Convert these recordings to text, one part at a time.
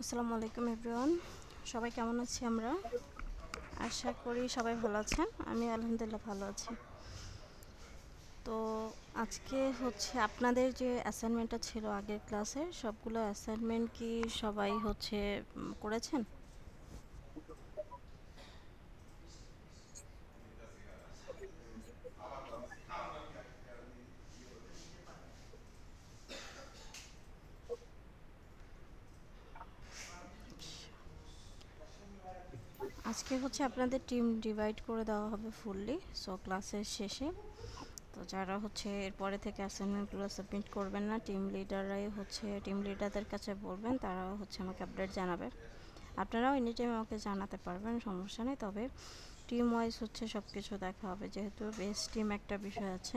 আসসালামু আলাইকুম এভরিওয়ান, সবাই কেমন আছি? আমরা আশা করি সবাই ভালো আছেন। আমি আলহামদুলিল্লাহ ভালো আছি। তো আজকে হচ্ছে আপনাদের যে অ্যাসাইনমেন্টটা ছিল আগের ক্লাসের, সবগুলো অ্যাসাইনমেন্ট কি সবাই হচ্ছে করেছেন? আজকে হচ্ছে আপনাদের টিম ডিভাইড করে দেওয়া হবে ফুললি, সো ক্লাসের শেষে। তো যারা হচ্ছে এরপরে থেকে অ্যাসাইনমেন্টগুলো সাবমিট করবেন না, টিম লিডারদের কাছে বলবেন, তারাও হচ্ছে আমাকে আপডেট জানাবে। আপনারাও এনি টাইম আমাকে জানাতে পারবেন, সমস্যা নেই। তবে টিম ওয়াইজ হচ্ছে সব কিছু দেখা হবে, যেহেতু বেস টিম একটা বিষয় আছে।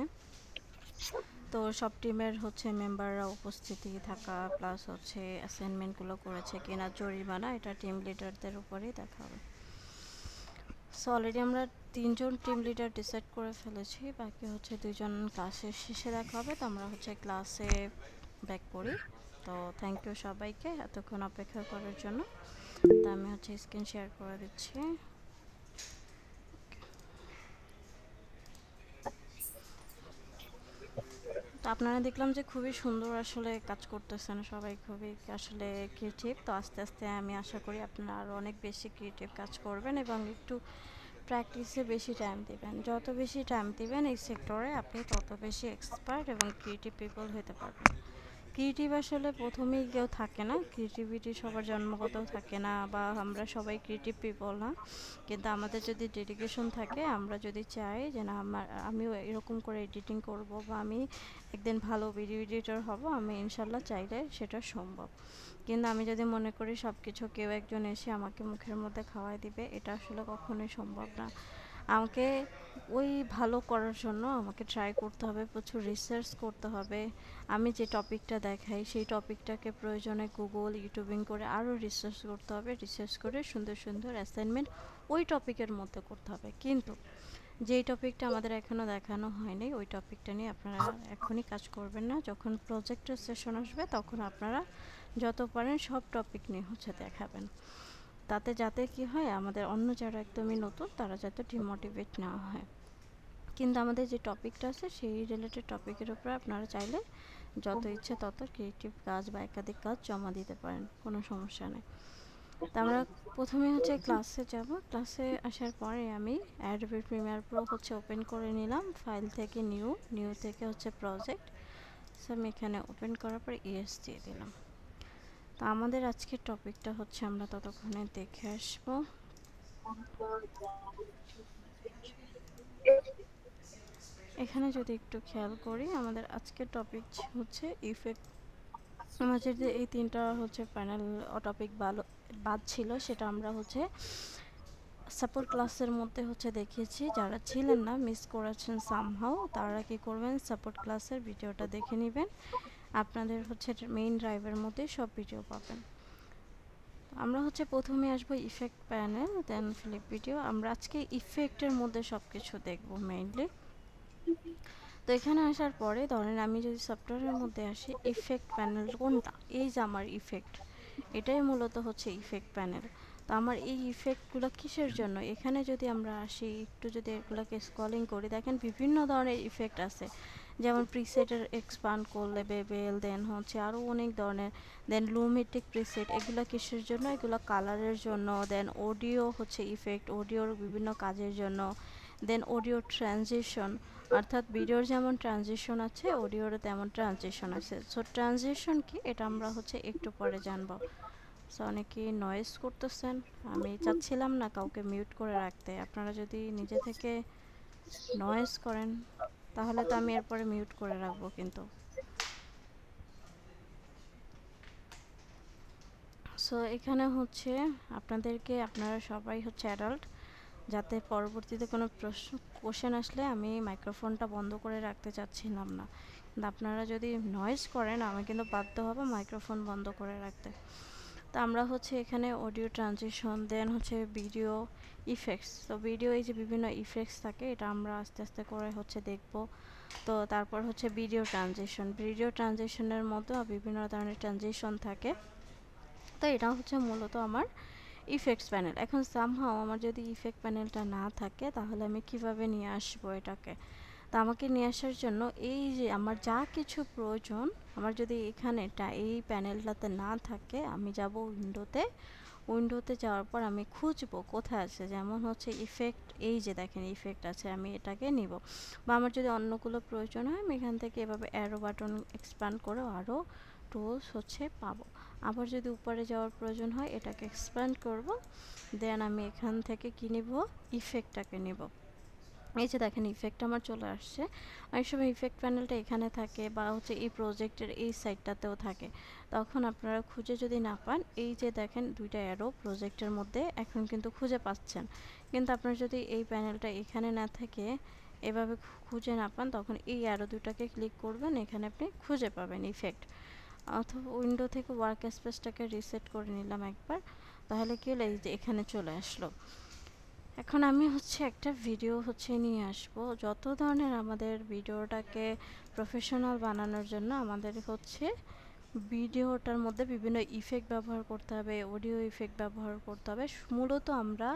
তো সব টিমের হচ্ছে মেম্বাররা উপস্থিতি থাকা প্লাস হচ্ছে অ্যাসাইনমেন্টগুলো করেছে কিনা জরিমানা, এটা টিম লিডারদের উপরেই দেখা হবে। সো অলরেডি আমরা 3জন টিম লিডার ডিসাইড করে ফেলেছি, বাকি হচ্ছে 2জন ক্লাসের শেষে দেখা হবে। তো আমরা হচ্ছে ক্লাসে ব্যাক করি। তো থ্যাংক ইউ সবাইকে এতক্ষণ অপেক্ষা করার জন্য। তো আমি হচ্ছে স্ক্রিন শেয়ার করে দিচ্ছি। তো আপনারা দেখলাম যে খুবই সুন্দর আসলে কাজ করতেছেন, সবাই খুবই আসলে ক্রিয়েটিভ। তো আস্তে আস্তে আমি আশা করি আপনারা আরও অনেক বেশি ক্রিয়েটিভ কাজ করবেন এবং একটু প্র্যাকটিসে বেশি টাইম দিবেন। যত বেশি টাইম দিবেন এই সেক্টরে, আপনি তত বেশি এক্সপার্ট এবং ক্রিয়েটিভ পিপল হতে পারবেন। ক্রিয়েটিভ আসলে প্রথমেই কেউ থাকে না, ক্রিয়েটিভিটি সবার জন্মগতও থাকে না, বা আমরা সবাই ক্রিয়েটিভ পিপল না। কিন্তু আমাদের যদি ডেডিকেশন থাকে, আমরা যদি চাই যে না আমিও এরকম করে এডিটিং করব বা আমি একদিন ভালো ভিডিও এডিটর হব, আমি ইনশাল্লাহ চাইলে সেটা সম্ভব। কিন্তু আমি যদি মনে করি সব কিছু কেউ একজন এসে আমাকে মুখের মধ্যে খাওয়াই দিবে, এটা আসলে কখনোই সম্ভব না। আমাকে ওই ভালো করার জন্য আমাকে ট্রাই করতে হবে, প্রচুর রিসার্চ করতে হবে। আমি যে টপিকটা দেখাই সেই টপিকটাকে প্রয়োজনে গুগল ইউটিউবিং করে আরও রিসার্চ করতে হবে, রিসার্চ করে সুন্দর সুন্দর অ্যাসাইনমেন্ট ওই টপিকের মধ্যে করতে হবে। কিন্তু যেই টপিকটা আমাদের এখনও দেখানো হয়নি, ওই টপিকটা নিয়ে আপনারা এখনই কাজ করবেন না। যখন প্রজেক্টের সেশন আসবে তখন আপনারা যত পারেন সব টপিক নিয়ে হচ্ছে দেখাবেন। তাতে যাতে কি হয়, আমাদের অন্য যারা একদমই নতুন তারা যাতে ডিমোটিভেট না হয়। কিন্তু আমাদের যে টপিকটা আছে সেই রিলেটেড টপিকের উপরে আপনারা চাইলে যত ইচ্ছে তত ক্রিয়েটিভ কাজ বা একাধিক কাজ জমা দিতে পারেন, কোনো সমস্যা নেই। তা আমরা প্রথমে হচ্ছে ক্লাসে যাব। ক্লাসে আসার পরে আমি অ্যাডোবি প্রিমিয়ার প্রো হচ্ছে ওপেন করে নিলাম, ফাইল থেকে নিউ থেকে হচ্ছে প্রজেক্ট। সো আমি এখানে ওপেন করার পর ইয়েস দিয়ে দিলাম। তো আমাদের আজকের টপিকটা হচ্ছে আমরা ততক্ষণে দেখে আসবো। এখানে যদি একটু খেয়াল করি, আমাদের আজকের টপিক হচ্ছে ইফেক্ট। আমাদের যে এই তিনটা হচ্ছে প্যানেল টপিক বাদ ছিল, সেটা আমরা হচ্ছে সাপোর্ট ক্লাসের মধ্যে হচ্ছে দেখিয়েছি। যারা ছিলেন না, মিস করেছেন সামহাও, তারা কি করবেন, সাপোর্ট ক্লাসের ভিডিওটা দেখে নেবেন। আপনাদের হচ্ছে মেইন ড্রাইভের মধ্যে সব ভিডিও পাবেন। আমরা হচ্ছে প্রথমে আসবো ইফেক্ট প্যানেল, দেন ফ্লিপ ভিডিও। আমরা আজকে ইফেক্টের মধ্যে সব কিছু দেখবো মেইনলি। তো এখানে আসার পরে ধরেন আমি যদি সফটওয়্যারের মধ্যে আসি, ইফেক্ট প্যানেল কোনটা, এই যে আমার ইফেক্ট, এটাই মূলত হচ্ছে ইফেক্ট প্যানেল। তো আমার এই ইফেক্টগুলো কিসের জন্য, এখানে যদি আমরা আসি একটু, যদি এগুলোকে স্ক্রলিং করি, দেখেন বিভিন্ন ধরনের ইফেক্ট আছে। যেমন প্রিসেটের এক্সপান্ড করলে বেবেল, দেন হচ্ছে আরও অনেক ধরনের, দেন লুমেটিক প্রিসেট, এগুলো কিসের জন্য, এগুলো কালারের জন্য। দেন অডিও হচ্ছে ইফেক্ট, অডিওর বিভিন্ন কাজের জন্য। দেন অডিও ট্রানজিশন, অর্থাৎ ভিডিওর যেমন ট্রানজিশন আছে, অডিওরও তেমন ট্রানজিশন আছে। সো ট্রানজিশন কি, এটা আমরা হচ্ছে একটু পরে জানবো। সো অনেকেই নয়েজ করতেছেন, আমি চাচ্ছিলাম না কাউকে মিউট করে রাখতে। আপনারা যদি নিজে থেকে নয়েজ করেন তাহলে তো আমি এরপরে মিউট করে রাখবো। কিন্তু সো এখানে হচ্ছে আপনাদেরকে, আপনারা সবাই হচ্ছে অ্যাডাল্ট, যাতে পরবর্তীতে কোনো প্রশ্ন কোশ্চেন আসলে আমি মাইক্রোফোনটা বন্ধ করে রাখতে চাচ্ছিলাম না। কিন্তু আপনারা যদি নয়েজ করেন আমি কিন্তু বাধ্য হব মাইক্রোফোন বন্ধ করে রাখতে। তো আমরা হচ্ছে এখানে অডিও ট্রানজিশন, দেন হচ্ছে ভিডিও ইফেক্টস। তো ভিডিও এই যে বিভিন্ন ইফেক্টস থাকে, এটা আমরা আস্তে আস্তে করে হচ্ছে দেখব। তো তারপর হচ্ছে ভিডিও ট্রানজিশনের মধ্যেও বিভিন্ন ধরনের ট্রানজিশন থাকে। তো এটা হচ্ছে মূলত আমার ইফেক্টস প্যানেল। এখন সামহাও আমার যদি ইফেক্ট প্যানেলটা না থাকে তাহলে আমি কিভাবে নিয়ে আসবো এটাকে? তো আমাকে নিয়ে আসার জন্য এই যে আমার যা কিছু প্রয়োজন, আমার যদি এখানেটা এই প্যানেলটাতে না থাকে, আমি যাব উইন্ডোতে। উইন্ডোতে যাওয়ার পর আমি খুঁজবো কোথায় আছে, যেমন হচ্ছে ইফেক্ট, এই যে দেখেন ইফেক্ট আছে, আমি এটাকে নিব। বা আমার যদি অন্যগুলো প্রয়োজন হয় আমি এখান থেকে এভাবে অ্যারো বাটন এক্সপ্যান্ড করে আরও টুলস হচ্ছে পাবো। আবার যদি উপরে যাওয়ার প্রয়োজন হয় এটাকে এক্সপ্যান্ড করব, দেন আমি এখান থেকে কি নিব, ইফেক্টটাকে নিব। এই যে দেখেন ইফেক্ট আমার চলে আসছে। অনেক সময় ইফেক্ট প্যানেলটা এখানে থাকে বা হচ্ছে এই প্রজেক্টের এই সাইডটাতেও থাকে। তখন আপনারা খুঁজে যদি না পান, এই যে দেখেন দুইটা অ্যারো প্রজেক্টের মধ্যে এখন কিন্তু খুঁজে পাচ্ছেন। কিন্তু আপনার যদি এই প্যানেলটা এখানে না থাকে, এভাবে খুঁজে না পান, তখন এই অ্যারো দুটাকে ক্লিক করবেন, এখানে আপনি খুঁজে পাবেন ইফেক্ট। অথবা উইন্ডো থেকে ওয়ার্ক স্পেসটাকে রিসেট করে নিলাম একবার, তাহলে কি হলো, এই যে এখানে চলে আসলো। এখন আমি হচ্ছে একটা ভিডিও হচ্ছে নিয়ে আসবো। যত ধরনের আমাদের ভিডিওটাকে প্রফেশনাল বানানোর জন্য আমাদের হচ্ছে ভিডিওটার মধ্যে বিভিন্ন ইফেক্ট ব্যবহার করতে হবে, অডিও ইফেক্ট ব্যবহার করতে হবে। মূলত আমরা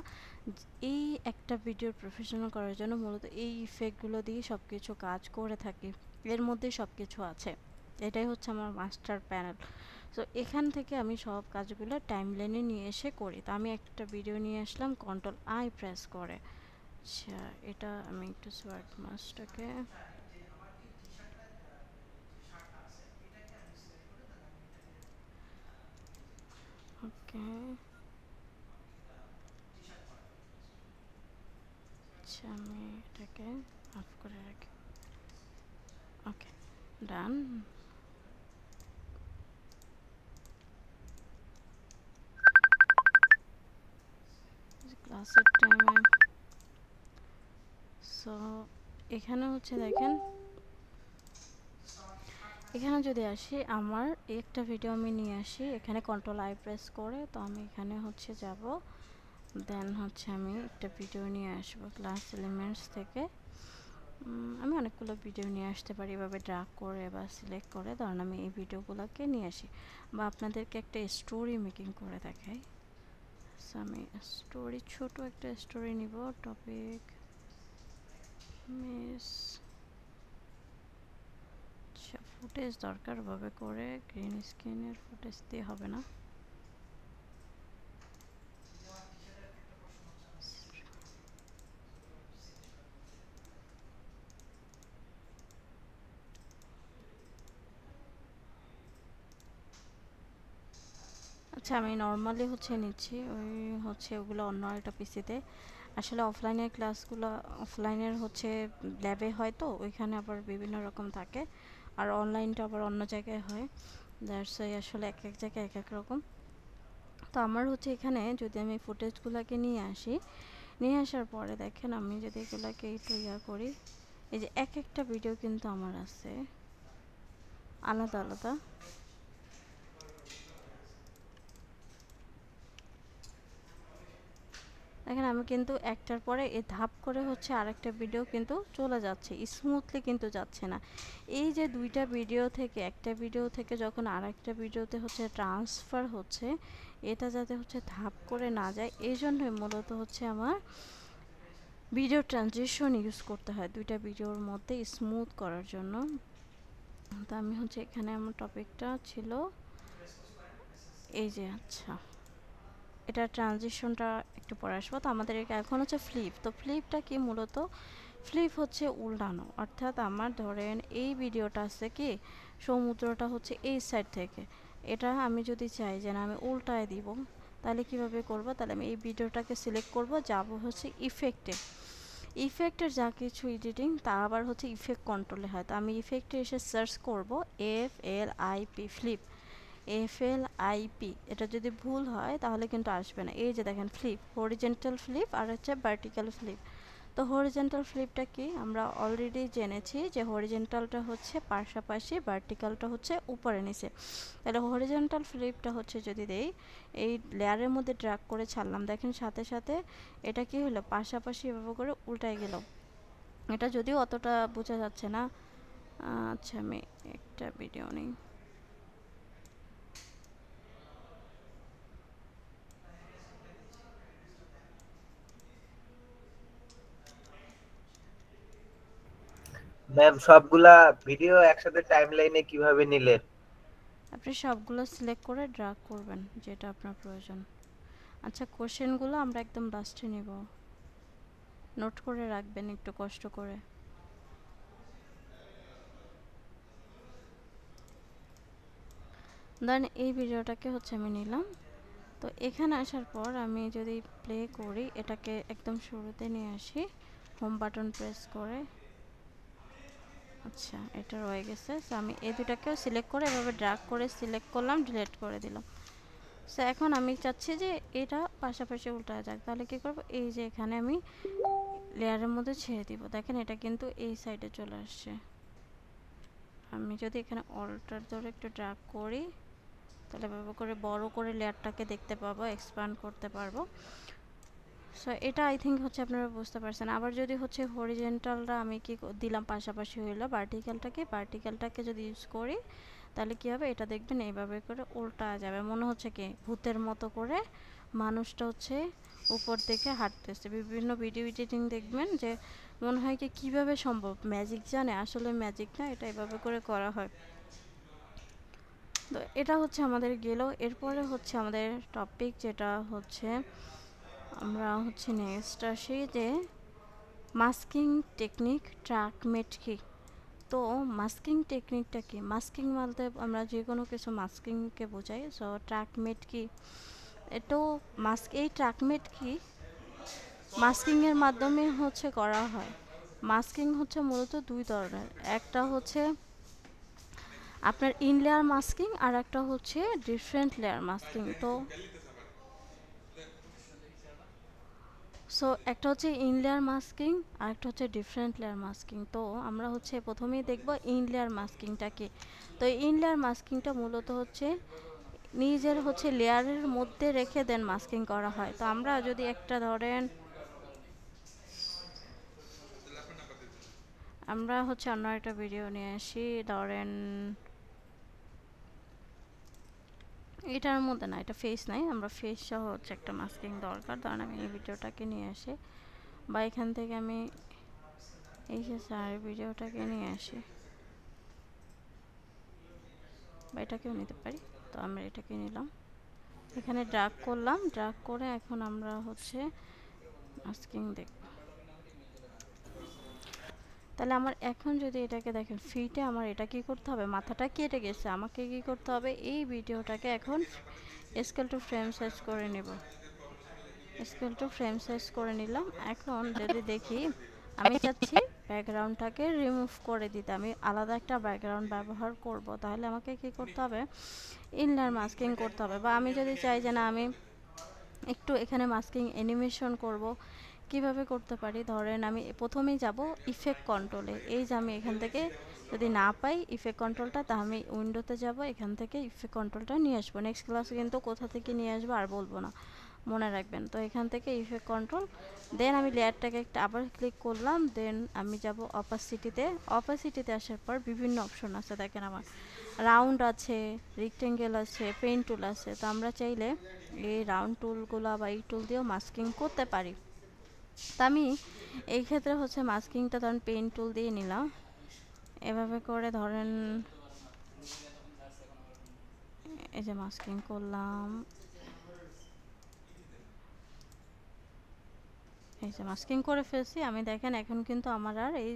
এই একটা ভিডিওর প্রফেশনাল করার জন্য মূলত এই ইফেক্টগুলো দিয়ে সব কিছু কাজ করে থাকি। এর মধ্যে সব কিছু আছে। এটাই হচ্ছে আমার মাস্টার প্যানেল। তো এখান থেকে আমি সব কাজগুলো টাইমলাইনে নিয়ে এসে করি। তো আমি একটা ভিডিও নিয়ে আসলাম কন্ট্রোল আই প্রেস করে। আচ্ছা, এটা আমি একটু সোয়ার্ট মাসটাকে ওকে, আচ্ছা আমি এটাকে অফ করে রাখি। ওকে, ডান। ক্লাসের টাইমে সো এখানে হচ্ছে দেখেন, এখানে যদি আসি আমার একটা ভিডিও আমি নিয়ে আসি, এখানে কন্ট্রোল আই প্রেস করে, তো আমি এখানে হচ্ছে যাব, দেন হচ্ছে আমি একটা ভিডিও নিয়ে আসবো ক্লাস এলিমেন্টস থেকে। আমি অনেকগুলো ভিডিও নিয়ে আসতে পারি এভাবে ড্র্যাগ করে বা সিলেক্ট করে। ধরুন আমি এই ভিডিওগুলোকে নিয়ে আসি, বা আপনাদেরকে একটা স্টোরি মেকিং করে দেখাই। সো আমি স্টোরি, ছোট একটা স্টোরি নিব। টপিক মিস, আচ্ছা ফুটেজ দরকার ভাবে করে, গ্রিন স্ক্রিনের ফুটেজ দিয়ে হবে না। আচ্ছা আমি নর্মালি হচ্ছে নিচ্ছি, ওই হচ্ছে ওগুলো অন্য একটা পিসিতে। আসলে অফলাইনের ক্লাসগুলো অফলাইনের হচ্ছে ল্যাবে হয়, তো ওইখানে আবার বিভিন্ন রকম থাকে, আর অনলাইনটা আবার অন্য জায়গায় হয়। দ্যাটস ওয়াই আসলে এক এক জায়গায় এক এক রকম। তো আমার হচ্ছে এখানে যদি আমি ফুটেজগুলোকে নিয়ে আসি, নিয়ে আসার পরে দেখেন আমি যদি এগুলোকে একটু করি, এই যে এক একটা ভিডিও কিন্তু আমার আছে আলাদা আলাদা। দেখেন আমি কিন্তু একটার পরে এ ধাপ করে হচ্ছে আরেকটা ভিডিও কিন্তু চলে যাচ্ছে, স্মুথলি কিন্তু যাচ্ছে না। এই যে দুইটা ভিডিও থেকে, একটা ভিডিও থেকে যখন আরেকটা ভিডিওতে হচ্ছে ট্রান্সফার হচ্ছে, এটা যাতে হচ্ছে ধাপ করে না যায়, এই জন্যই মূলত হচ্ছে আমার ভিডিও ট্রানজিশন ইউজ করতে হয় দুইটা ভিডিওর মধ্যে স্মুথ করার জন্য। তো আমি হচ্ছে এখানে আমার টপিকটা ছিল এই যে, আচ্ছা এটা ট্রানজিশনটা একটু পরে আসবো। তো আমাদের এখন হচ্ছে ফ্লিপ। তো ফ্লিপটা কি, মূলত ফ্লিপ হচ্ছে উল্টানো, অর্থাৎ আমার ধরেন এই ভিডিওটা আছে কি, সমুদ্রটা হচ্ছে এই সাইড থেকে, এটা আমি যদি চাই যে না আমি উল্টায় দিব, তাহলে কিভাবে করব, তাহলে আমি এই ভিডিওটাকে সিলেক্ট করব, যাব হচ্ছে ইফেক্টে। ইফেক্টের যা কিছু এডিটিং তা আবার হচ্ছে ইফেক্ট কন্ট্রোলে হয়। তো আমি ইফেক্টে এসে সার্চ করব FLIP, ফ্লিপ, FLIP। এটা যদি ভুল হয় তাহলে কিন্তু আসবে না। এই যে দেখেন ফ্লিপ, হরিজেন্টাল ফ্লিপ আর হচ্ছে ভার্টিক্যাল ফ্লিপ। তো হরিজেন্টাল ফ্লিপটা কি, আমরা অলরেডি জেনেছি যে হরিজেন্টালটা হচ্ছে পাশাপাশি, ভার্টিক্যালটা হচ্ছে উপরে নিচে। তাহলে হরিজেন্টাল ফ্লিপটা হচ্ছে যদি দেই, এই লেয়ারের মধ্যে ড্র্যাগ করে ছাড়লাম, দেখেন সাথে সাথে এটা কি হলো, পাশাপাশি এভাবে করে উল্টায় গেল। এটা যদিও অতটা বোঝা যাচ্ছে না। আচ্ছা আমি একটা ভিডিও নিই। ম্যাম সবগুলা ভিডিও একসাথে টাইমলাইনে কিভাবে নিলেন? আপনি সবগুলো সিলেক্ট করে ড্র্যাগ করবেন যেটা আপনার প্রয়োজন। আচ্ছা, কোশ্চেনগুলো আমরা একদম লাস্টে নিব, নোট করে রাখবেন একটু কষ্ট করে। দেন এই ভিডিওটাকে হচ্ছে আমি নিলাম। তো এখানে আসার পর আমি যদি প্লে করি, এটাকে একদম শুরুতে নিয়ে আসি, হোম বাটন প্রেস করে। আচ্ছা, এটা রয়ে গেছে। সো আমি এই দুটাকেও সিলেক্ট করে এভাবে ড্র্যাগ করে সিলেক্ট করলাম, ডিলিট করে দিলাম। সো এখন আমি চাচ্ছি যে এটা পাশাপাশি উল্টায় যাক। তাহলে কী করব, এই যে এখানে আমি লেয়ারের মধ্যে ছেড়ে দিব। দেখেন এটা কিন্তু এই সাইডে চলে আসছে। আমি যদি এখানে অল্টার ধরে একটু ড্র্যাগ করি, তাহলে এভাবে করে বড় করে লেয়ারটাকে দেখতে পাবো, এক্সপ্যান্ড করতে পারবো। সো এটা আই থিঙ্ক হচ্ছে আপনারা বুঝতে পারছেন। আবার যদি হচ্ছে হরিজেন্টালটা আমি কি দিলাম পাশাপাশি হইলো, ভার্টিক্যালটাকে যদি ইউজ করি, তাহলে কি হবে, এটা দেখবেন এইভাবে করে উল্টা যাবে। মনে হচ্ছে কি ভূতের মতো করে মানুষটা হচ্ছে উপর থেকে হাঁটতেছে। বিভিন্ন ভিডিও এডিটিং দেখবেন যে মনে হয় কি কীভাবে সম্ভব, ম্যাজিক জানে, আসলে ম্যাজিক না, এটা এভাবে করে করা হয়। তো এটা হচ্ছে আমাদের গেল। এরপরে হচ্ছে আমাদের টপিক যেটা হচ্ছে আমরা হচ্ছে নেক্সট আসি যে মাস্কিং টেকনিক ট্র্যাকমেট কি। তো মাস্কিং টেকনিকটা কি, মাস্কিং বলতে আমরা যে কোনো কিছু মাস্কিংকে বোঝাই। সো ট্র্যাকমেট কি, এটাও মাস্ক, এই ট্র্যাকমেট কি মাস্কিংয়ের মাধ্যমে হচ্ছে করা হয়। মাস্কিং হচ্ছে মূলত দুই ধরনের, একটা হচ্ছে আপনার ইন লেয়ার মাস্কিং আর একটা হচ্ছে ডিফারেন্ট লেয়ার মাস্কিং। সো একটা হচ্ছে ইন লেয়ার মাস্কিং আর একটা হচ্ছে ডিফারেন্ট লেয়ার মাস্কিং। তো আমরা হচ্ছে প্রথমেই দেখব ইন লেয়ার মাস্কিংটা কি। তো ইন লেয়ার মাস্কিংটা মূলত হচ্ছে নিজের হচ্ছে লেয়ারের মধ্যে রেখে দেন মাস্কিং করা হয়। তো আমরা যদি একটা ধরেন, আমরা হচ্ছে অন্য একটা ভিডিও নিয়ে আসি, ধরেন এটার মধ্যে না, এটা ফেস নাই, আমরা ফেস সহ হচ্ছে একটা মাস্কিং দরকার। ধরেন আমি এই ভিডিওটাকে নিয়ে আসি, বা এখান থেকে আমি এই যে স্যার ভিডিওটাকে নিয়ে আসি, বা এটাকেও নিতে পারি। তো আমরা এটাকে নিলাম, এখানে ড্রাগ করলাম, ড্রাগ করে এখন আমরা হচ্ছে মাস্কিং দেখব। তাহলে আমার এখন যদি এটাকে দেখেন ফিটে, আমার এটা কি করতে হবে, মাথাটা কেটে গেছে, আমাকে কি করতে হবে, এই ভিডিওটাকে এখন স্কেল টু ফ্রেম সাইজ করে নেব। স্কেল টু ফ্রেম সাইজ করে নিলাম। এখন যদি দেখি আমি চাচ্ছি ব্যাকগ্রাউন্ডটাকে রিমুভ করে দিতে, আমি আলাদা একটা ব্যাকগ্রাউন্ড ব্যবহার করব, তাহলে আমাকে কি করতে হবে, ইনলার মাস্কিং করতে হবে। বা আমি যদি চাই যে না আমি একটু এখানে মাস্কিং অ্যানিমেশন করব, কিভাবে করতে পারি, ধরেন আমি প্রথমেই যাব ইফেক্ট কন্ট্রোলে। এই যে আমি এখান থেকে যদি না পাই ইফেক্ট কন্ট্রোলটা, তা আমি উইন্ডোতে যাব, এখান থেকে ইফেক্ট কন্ট্রোলটা নিয়ে আসবো। নেক্সট ক্লাসে কিন্তু কোথা থেকে নিয়ে আসবো আর বলবো না, মনে রাখবেন। তো এখান থেকে ইফেক্ট কন্ট্রোল, দেন আমি লেয়ারটাকে একটা আবার ক্লিক করলাম, দেন আমি যাব অপাসিটিতে। অপাসিটিতে আসার পর বিভিন্ন অপশন আছে, দেখেন আমার রাউন্ড আছে, রেক্টেঙ্গেল আছে, পেন টুল আছে। তো আমরা চাইলে এই রাউন্ড টুলগুলো বা এই টুল দিয়েও মাস্কিং করতে পারি। তা আমি এই ক্ষেত্রে হচ্ছে মাস্কিংটা ধরেন পেন টুল দিয়ে নিলাম, এভাবে করে ধরেন এই যে মাস্কিং করলাম, এই যে মাস্কিং করে ফেলছি আমি। দেখেন এখন কিন্তু আমার আর এই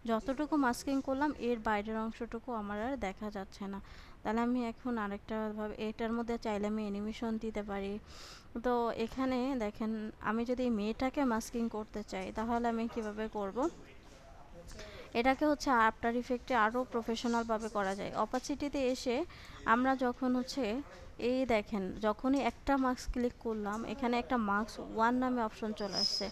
যতটুকু মাস্কিং করলাম এর বাইরের অংশটুকু আমার আর দেখা যাচ্ছে না। তাহলে আমি এখন আরেকটা ভাবে এটার মধ্যে চাইলে আমি অ্যানিমেশন দিতে পারি। তো এখানে দেখেন আমি যদি মেয়েটাকে মাস্কিং করতে চাই তাহলে আমি কিভাবে করব, এটাকে হচ্ছে আফটার ইফেক্টে আরও প্রফেশনালভাবে করা যায়। অপাসিটিতে এসে আমরা যখন হচ্ছে এই দেখেন যখনই একটা মার্কস ক্লিক করলাম, এখানে একটা মার্কস ওয়ান নামে অপশন চলে আসছে।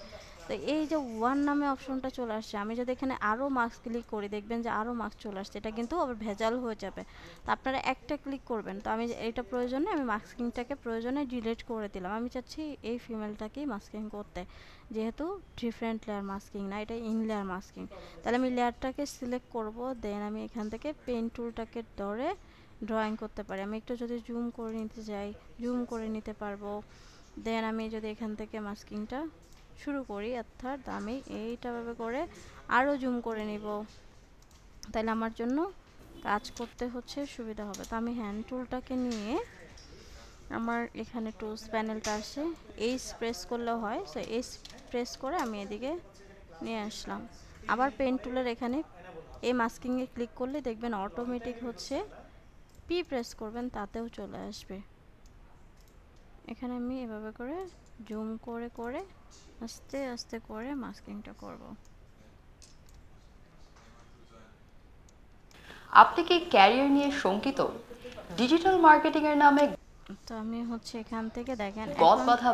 তো এই যে ওয়ান নামে অপশনটা চলে আসছে, আমি যদি এখানে আরও মার্কস ক্লিক করি দেখবেন যে আরও মার্কস চলে আসছে, এটা কিন্তু আবার ভেজাল হয়ে যাবে। তো আপনারা একটা ক্লিক করবেন। তো আমি এটা প্রয়োজনে আমি মাস্কিংটাকে প্রয়োজনে ডিলিট করে দিলাম। আমি চাচ্ছি এই ফিমেলটাকেই মাস্কিং করতে, যেহেতু ডিফারেন্ট লেয়ার মাস্কিং না, এটা ইন লেয়ার মাস্কিং। তাহলে আমি লেয়ারটাকে সিলেক্ট করব, দেন আমি এখান থেকে পেন টুলটাকে ধরে ড্রয়িং করতে পারি। আমি একটু যদি জুম করে নিতে চাই জুম করে নিতে পারবো। দেন আমি যদি এখান থেকে মাস্কিংটা শুরু করি, অর্থাৎ আমি এইটা ভাবে করে আরও জুম করে নিব। তাহলে আমার জন্য কাজ করতে হচ্ছে সুবিধা হবে। তো আমি হ্যান্ড টুলটাকে নিয়ে আমার এখানে টুলস প্যানেলটা আসে, এইচ প্রেস করলেও হয়, সো এইচ প্রেস করে আমি এদিকে নিয়ে আসলাম। আবার পেন টুলের এখানে এই মাস্কিংয়ে ক্লিক করলে দেখবেন অটোমেটিক হচ্ছে পি প্রেস করবেন তাতেও চলে আসবে। এখানে আমি এভাবে করে জুম করে করে আস্তে আস্তে করে মাস্কিংটা করব। আপনি কি ক্যারিয়ার নিয়ে শঙ্কিত? ডিজিটাল মার্কেটিং এর নামে তো আমি হচ্ছে এখান থেকে দেখেন গদ এখন বাঁধা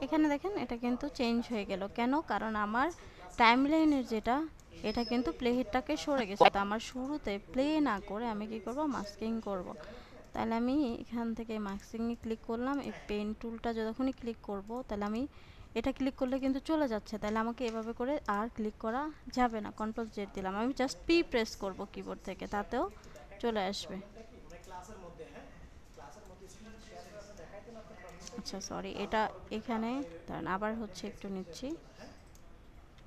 এখানে দেখেন এটা কিন্তু চেঞ্জ হয়ে গেল কেন? কারণ আমার টাইমলাইনের যেটা এটা কিন্তু প্লে হেডটাকে সরে গেছে। তো আমার শুরুতে প্লে না করে আমি কি করব, মাস্কিং করব। তাহলে আমি এখান থেকে মাস্কিংয়ে ক্লিক করলাম, এই পেন টুলটা যখনই ক্লিক করব তাহলে আমি এটা ক্লিক করলে কিন্তু চলে যাচ্ছে। তাহলে আমাকে এভাবে করে আর ক্লিক করা যাবে না। কন্ট্রোল জেড দিলাম, আমি জাস্ট পি প্রেস করব কিবোর্ড থেকে, তাতেও চলে আসবে। আচ্ছা সরি, এটা এখানে দাঁড়ান, আবার হচ্ছে একটু নিচ্ছি।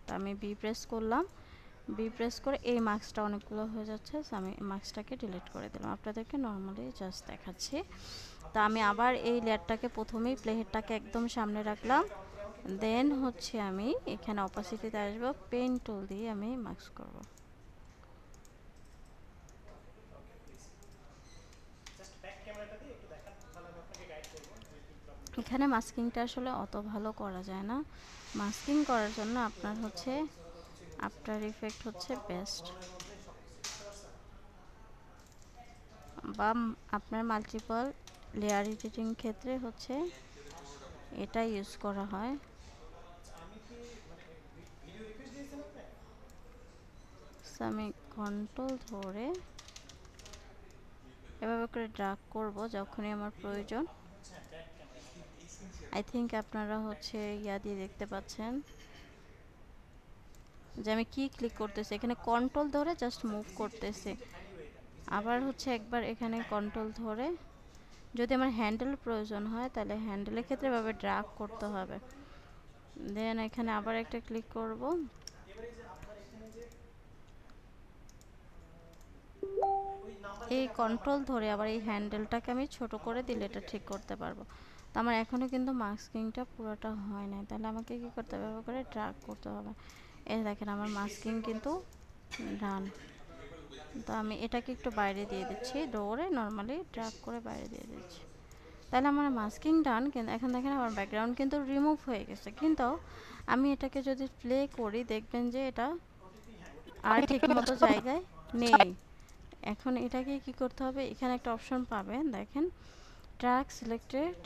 তো আমি বি প্রেস করলাম, বি প্রেস করে এই মার্কসটা অনেকগুলো হয়ে যাচ্ছে, আমি মার্কসটাকে ডিলিট করে দিলাম। আপনাদেরকে নর্মালি জাস্ট দেখাচ্ছি। তা আমি আবার এই লেয়ারটাকে প্রথমেই প্লেহেডটাকে একদম সামনে রাখলাম, দেন হচ্ছে আমি এখানে অপাসিটিতে আসবো, পেন টুল দিয়ে আমি মার্কস করব। এখানে মাস্কিংটা আসলে অত ভালো করা যায় না। মাস্কিং করার জন্য আপনার হচ্ছে আফটার ইফেক্ট হচ্ছে বেস্ট, বা আপনার মাল্টিপল লেয়ার এডিটিং ক্ষেত্রে হচ্ছে এটা ইউজ করা হয়। আমি কন্ট্রোল ধরে এভাবে করে ড্রাগ করব যখনই আমার প্রয়োজন। আই থিঙ্ক আপনারা হচ্ছে ইয়া দিয়ে দেখতে পাচ্ছেন যে আমি কি ক্লিক করতেছি, এখানে কন্ট্রোল ধরে জাস্ট মুভ করতেছি। আবার হচ্ছে একবার এখানে কন্ট্রোল ধরে যদি আমার হ্যান্ডেল প্রয়োজন হয় তাহলে হ্যান্ডেলের ক্ষেত্রে এভাবে ড্রাগ করতে হবে। দেন এখানে আবার একটা ক্লিক করব, এই কন্ট্রোল ধরে আবার এই হ্যান্ডেলটাকে আমি ছোট করে দিলে এটা ঠিক করতে পারবো। তো আমার এখনও কিন্তু মাস্কিংটা পুরোটা হয় নাই, তাহলে আমাকে কি করতে হবে, এভাবে করে ড্রাগ করতে হবে। এই দেখেন আমার মাস্কিং কিন্তু ডান। তো আমি এটাকে একটু বাইরে দিয়ে দিচ্ছি, দৌড়ে নর্মালি ড্রাগ করে বাইরে দিয়ে দিচ্ছি। তাহলে আমার মাস্কিং ডান, কিন্তু এখন দেখেন আমার ব্যাকগ্রাউন্ড কিন্তু রিমুভ হয়ে গেছে। কিন্তু আমি এটাকে যদি প্লে করি দেখবেন যে এটা আর ঠিক মতো জায়গায় নেই। এখন এটাকে কি করতে হবে, এখানে একটা অপশন পাবেন দেখেন, ট্র্যাক সিলেক্টেড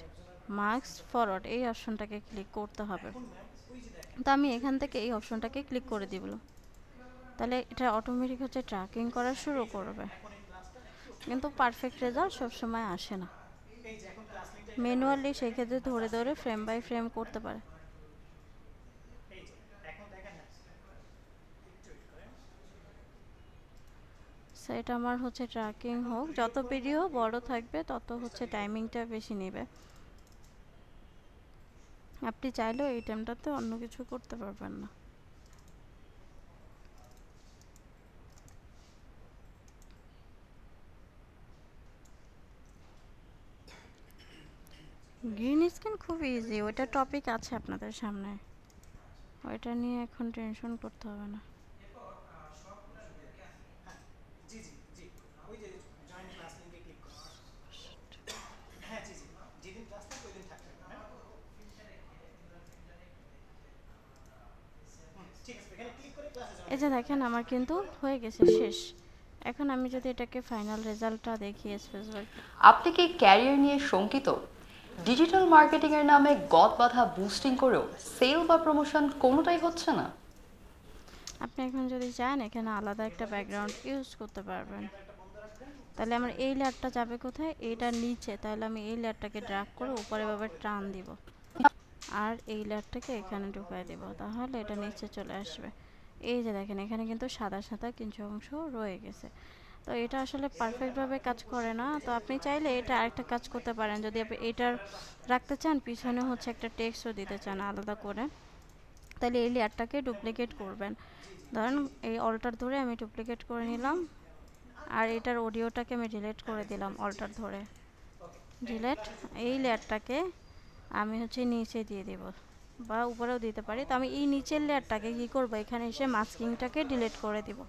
মার্কস ফরওয়ার্ড, এই অপশনটাকে ক্লিক করতে হবে। তো আমি এখান থেকে এই অপশনটাকে ক্লিক করে দিব, তাহলে এটা অটোমেটিক হচ্ছে ট্র্যাকিং করা শুরু করবে। কিন্তু পারফেক্ট রেজাল্ট সবসময় আসে না, ম্যানুয়ালি সেই ক্ষেত্রে ধরে ধরে ফ্রেম বাই ফ্রেম করতে পারে। সেটা আমার হচ্ছে ট্র্যাকিং হোক, যত ভিডিও বড় থাকবে তত হচ্ছে টাইমিংটা বেশি নেবে। আপনি চাইলেও এই টাইমটাতে অন্য কিছু করতে পারবেন না। গ্রিন স্ক্রিন খুব ইজি, ওইটা টপিক আছে আপনাদের সামনে, ওইটা নিয়ে এখন টেনশন করতে হবে না। এই যে দেখেন আমার কিন্তু হয়ে গেছে শেষ। এখন আমি যদি এটাকে ফাইনাল রেজাল্টটা দেখি স্পেসিফিক। আপনি কি ক্যারিয়ার নিয়ে শঙ্কিত? ডিজিটাল মার্কেটিং এর নামে গদ বাঁধা বুস্টিং করেও সেল বা প্রমোশন কোনোটাই হচ্ছে না? আপনি এখন যদি চান এখানে আলাদা একটা ব্যাকগ্রাউন্ড ইউজ করতে পারবেন। তাহলে আমার এই লেয়ারটা যাবে কোথায়, এইটার নিচে, তাহলে আমি এই লেয়ারটাকে ড্র্যাগ করে উপরে ভাবে টান দিব, আর এই লেয়ারটাকে এখানে ঢুকাই দিব, তাহলে এটা নিচে চলে আসবে। এই যে দেখেন এখানে কিন্তু সাদা সাদা কিছু অংশ রয়ে গেছে। তো এটা আসলে পারফেক্টভাবে কাজ করে না। তো আপনি চাইলে এটা আরেকটা কাজ করতে পারেন, যদি আপনি এটার রাখতে চান পিছনে হচ্ছে একটা টেক্সটও দিতে চান আলাদা করে, তাহলে এই লেয়ারটাকে ডুপ্লিকেট করবেন। ধরেন এই অল্টার ধরে আমি ডুপ্লিকেট করে নিলাম, আর এটার অডিওটাকে আমি ডিলিট করে দিলাম অল্টার ধরে, ডিলিট। এই লেয়ারটাকে আমি হচ্ছে নিচে দিয়ে দেব বা উপরেও দিতে পারি। তো আমি এই নিচের লেয়ারটাকে কী করবো, এখানে এসে মাস্কিংটাকে ডিলিট করে দিব।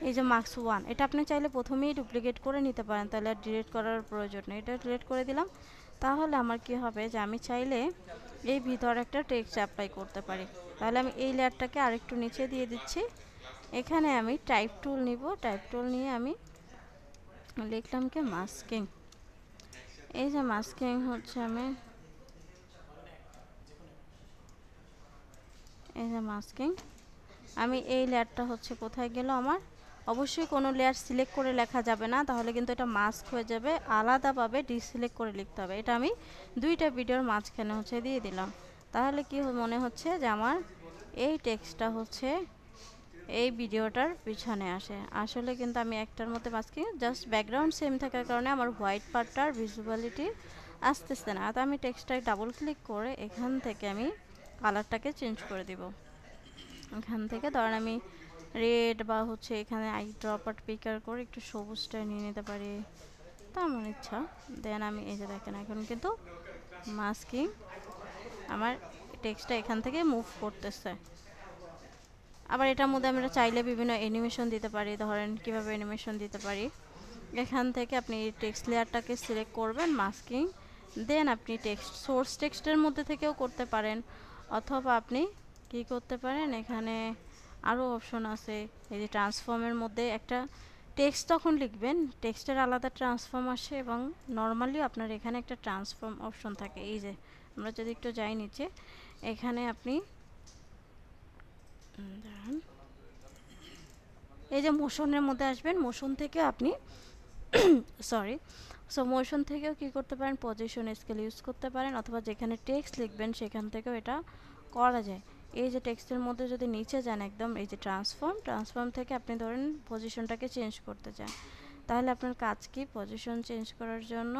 এই যে মার্কস 1, এটা আপনি চাইলে প্রথমেই ডুপ্লিকেট করে নিতে পারেন, তাহলে আর ডিলিট করার প্রয়োজন নেই। এটা ডিলিট করে দিলাম। তাহলে আমার কি হবে যে আমি চাইলে এই ভিতরে একটা টেক্সট অ্যাপ্লাই করতে পারি। তাহলে আমি এই লেয়ারটাকে আরেকটু নিচে দিয়ে দিচ্ছি। এখানে আমি টাইপ টুল নিব, টাইপ টুল নিয়ে আমি লিখলাম কি মাস্কিং। এই যে মাস্কিং হচ্ছে আমি এই যে মাস্কিং, আমি এই লেয়ারটা হচ্ছে কোথায় গেল আমার, অবশ্যই কোনো লেয়ার সিলেক্ট করে লেখা যাবে না, তাহলে কিন্তু এটা মাস্ক হয়ে যাবে, আলাদাভাবে ডিসিলেক্ট করে লিখতে হবে। এটা আমি দুইটা ভিডিওর মাঝখানে হচ্ছে দিয়ে দিলাম। তাহলে কি মনে হচ্ছে যে আমার এই টেক্সটটা হচ্ছে এই ভিডিওটার পিছনে আসে। আসলে কিন্তু আমি একটার মধ্যে মাস্কিং, জাস্ট ব্যাকগ্রাউন্ড সেম থাকার কারণে আমার হোয়াইট পার্টটার ভিজিবিলিটি আসতেছে না। তো আমি টেক্সটটায় ডাবল ক্লিক করে এখান থেকে আমি কালারটাকে চেঞ্জ করে দিব। এখান থেকে ধরেন আমি রেড বা হচ্ছে এখানে আই ড্রপার পিকার করে একটু সবুজটা নিয়ে নিতে পারি, তা আমার ইচ্ছা। দেন আমি এই যে দেখেন এখন কিন্তু মাস্কিং আমার টেক্সটটা এখান থেকে মুভ করতেছে। আবার এটার মধ্যে আমরা চাইলে বিভিন্ন অ্যানিমেশন দিতে পারি। ধরেন কিভাবে অ্যানিমেশন দিতে পারি, এখান থেকে আপনি টেক্সট লেয়ারটাকে সিলেক্ট করবেন, মাস্কিং, দেন আপনি টেক্সট সোর্স টেক্সটের মধ্যে থেকেও করতে পারেন, অথবা আপনি কি করতে পারেন, এখানে আরও অপশন আছে। এই যে ট্রান্সফর্মের মধ্যে একটা টেক্সট তখন লিখবেন, টেক্সটের আলাদা ট্রান্সফর্ম আসে এবং নর্মালিও আপনার এখানে একটা ট্রান্সফর্ম অপশন থাকে। এই যে আমরা যদি একটু যাই নিচে, এখানে আপনি এই যে মোশনের মধ্যে আসবেন, মোশন থেকে আপনি সরি মোশন থেকেও কি করতে পারেন, পজিশন স্কেল ইউজ করতে পারেন, অথবা যেখানে টেক্সট লিখবেন সেখান থেকেও এটা করা যায়। এই যে টেক্সটের মধ্যে যদি নিচে যান একদম, এই যে ট্রান্সফর্ম থেকে আপনি ধরেন পজিশনটাকে চেঞ্জ করতে চান, তাহলে আপনার কাজ কি, পজিশন চেঞ্জ করার জন্য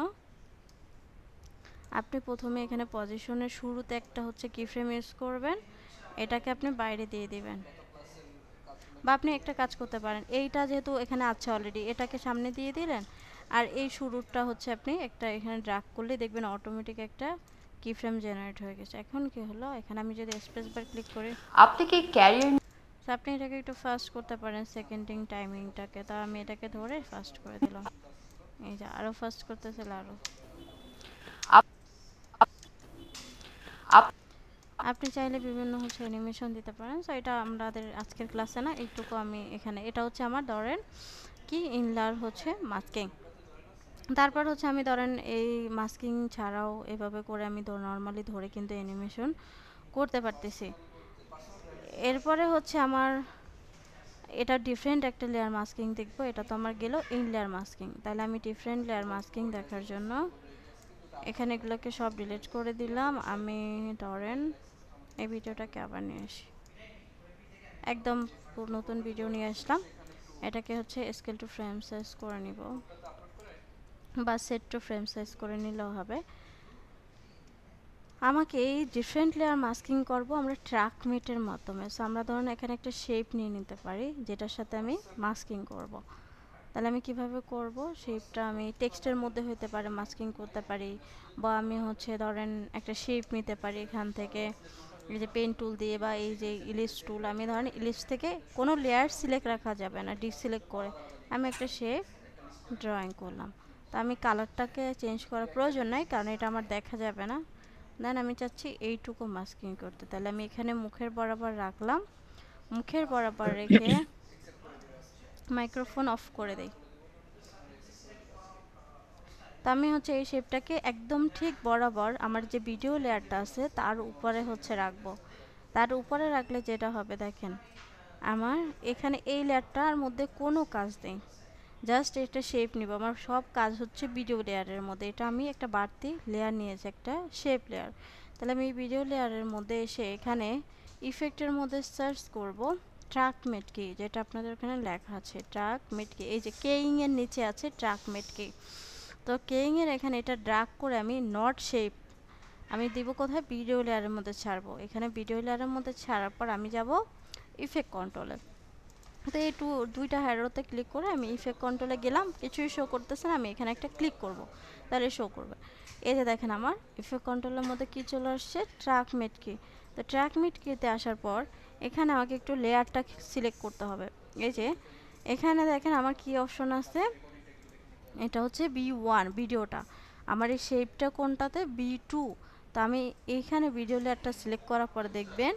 আপনি প্রথমে এখানে পজিশনের শুরুতে একটা হচ্ছে কি ফ্রেম ইউজ করবেন, এটাকে আপনি বাইরে দিয়ে দিবেন। বা আপনি একটা কাজ করতে পারেন, এইটা যেহেতু এখানে আছে অলরেডি, এটাকে সামনে দিয়ে দিলেন, আর এই শুরুটা হচ্ছে আপনি একটা এখানে ড্র্যাগ করলে দেখবেন অটোমেটিক একটা কি ফ্রেম জেনারেট হয়ে গেছে। এখন কি হলো, এখানে আমি যদি স্পেস বার ক্লিক করি, আপনি কি ক্যারিয়ার আপনি এটাকে একটু ফাস্ট করতে পারেন সেকেন্ডিং টাইমিংটাকে। তা আমি এটাকে ধরে ফাস্ট করে দিলাম। এই যে আরও ফাস্ট করতেছিল আরও। আপনি চাইলে বিভিন্ন হচ্ছে অ্যানিমেশন দিতে পারেন। সো এটা আমাদের আজকের ক্লাসে না, এইটুকু আমি এখানে, এটা হচ্ছে আমার ধরেন কি ইনলার হচ্ছে মাস্কিং। তারপর হচ্ছে আমি ধরেন এই মাস্কিং ছাড়াও এভাবে করে আমি নর্মালি ধরে কিন্তু অ্যানিমেশন করতে পারতেছি। এরপরে হচ্ছে আমার এটা ডিফারেন্ট একটা লেয়ার মাস্কিং দেখবো। এটা তো আমার গেল ইন লেয়ার মাস্কিং, তাহলে আমি ডিফারেন্ট লেয়ার মাস্কিং দেখার জন্য এখানে এগুলোকে সব ডিলিট করে দিলাম। আমি ধরেন এই ভিডিওটাকে আবার নিয়ে আসি, একদম নতুন ভিডিও নিয়ে আসলাম। এটাকে হচ্ছে স্কেল টু ফ্রেম সাইজ করে নিব, বা সেট টু ফ্রেম সাইজ করে নিলেও হবে। আমাকে এই ডিফারেন্ট লেয়ার মাস্কিং করব আমরা ট্র্যাক মেটের মাধ্যমে। সো আমরা ধরুন এখানে একটা শেপ নিয়ে নিতে পারি যেটার সাথে আমি মাস্কিং করব। তাহলে আমি কিভাবে করব, শেপটা আমি টেক্সটের মধ্যে হতে পারে মাস্কিং করতে পারি, বা আমি হচ্ছে ধরেন একটা শেপ নিতে পারি এখান থেকে, এই যে পেন টুল দিয়ে, বা এই যে ইলিশ টুল, আমি ধরেন ইলিশ থেকে কোনো লেয়ার সিলেক্ট রাখা যাবে না, ডিসিলেক্ট করে আমি একটা শেপ ড্রয়িং করলাম। তো আমি কালারটাকে চেঞ্জ করার প্রয়োজন নাই, কারণ এটা আমার দেখা যাবে না। দেন আমি চাচ্ছি এইটুকু মাস্কিং করতে, তাহলে আমি এখানে মুখের বরাবর রাখলাম, মুখের বরাবর রেখে মাইক্রোফোন অফ করে দেই। তো আমি হচ্ছে এই শেপটাকে একদম ঠিক বরাবর আমার যে ভিডিও লেয়ারটা আছে তার উপরে হচ্ছে রাখবো। তার উপরে রাখলে যেটা হবে দেখেন, আমার এখানে এই লেয়ারটার মধ্যে কোনো কাজ নেই, জাস্ট এটা শেপ নিব। আমার সব কাজ হচ্ছে ভিডিও লেয়ারের মধ্যে। এটা আমি একটা বাড়তি লেয়ার নিয়েছি, একটা শেপ লেয়ার। তাহলে আমি ভিডিও লেয়ারের মধ্যে এসে এখানে ইফেক্টের মধ্যে সার্চ করব ট্র্যাক মেট কি, যেটা আপনাদের ওখানে লেখা আছে ট্র্যাক মেট কি। এই যে কেইং এর নিচে আছে ট্র্যাক মেট কি। তো কেইং এর এখানে এটা ড্র্যাগ করে আমি নট শেপ আমি দিব কোথায়, ভিডিও লেয়ারের মধ্যে ছাড়বো। এখানে ভিডিও লেয়ারের মধ্যে ছাড়ার পর আমি যাব ইফেক্ট কন্ট্রোলে। তো এই দুইটা হ্যারোতে ক্লিক করে আমি ইফেক্ট কন্ট্রোলে গেলাম, কিছুই শো করতেছে না, আমি এখানে একটা ক্লিক করব, তাহলে শো করবে। এই যে দেখেন আমার ইফেক্ট কন্ট্রোলের মধ্যে কি চলে আসছে, ট্র্যাক মেট কি। তো ট্র্যাক মেট কিতে আসার পর এখানে আমাকে একটু লেয়ারটা সিলেক্ট করতে হবে। এই যে এখানে দেখেন আমার কি অপশন আছে, এটা হচ্ছে B1 ভিডিওটা, আমার এই শেপটা কোনটাতে, B2। তো আমি এইখানে ভিডিও লেয়ারটা সিলেক্ট করার পর দেখবেন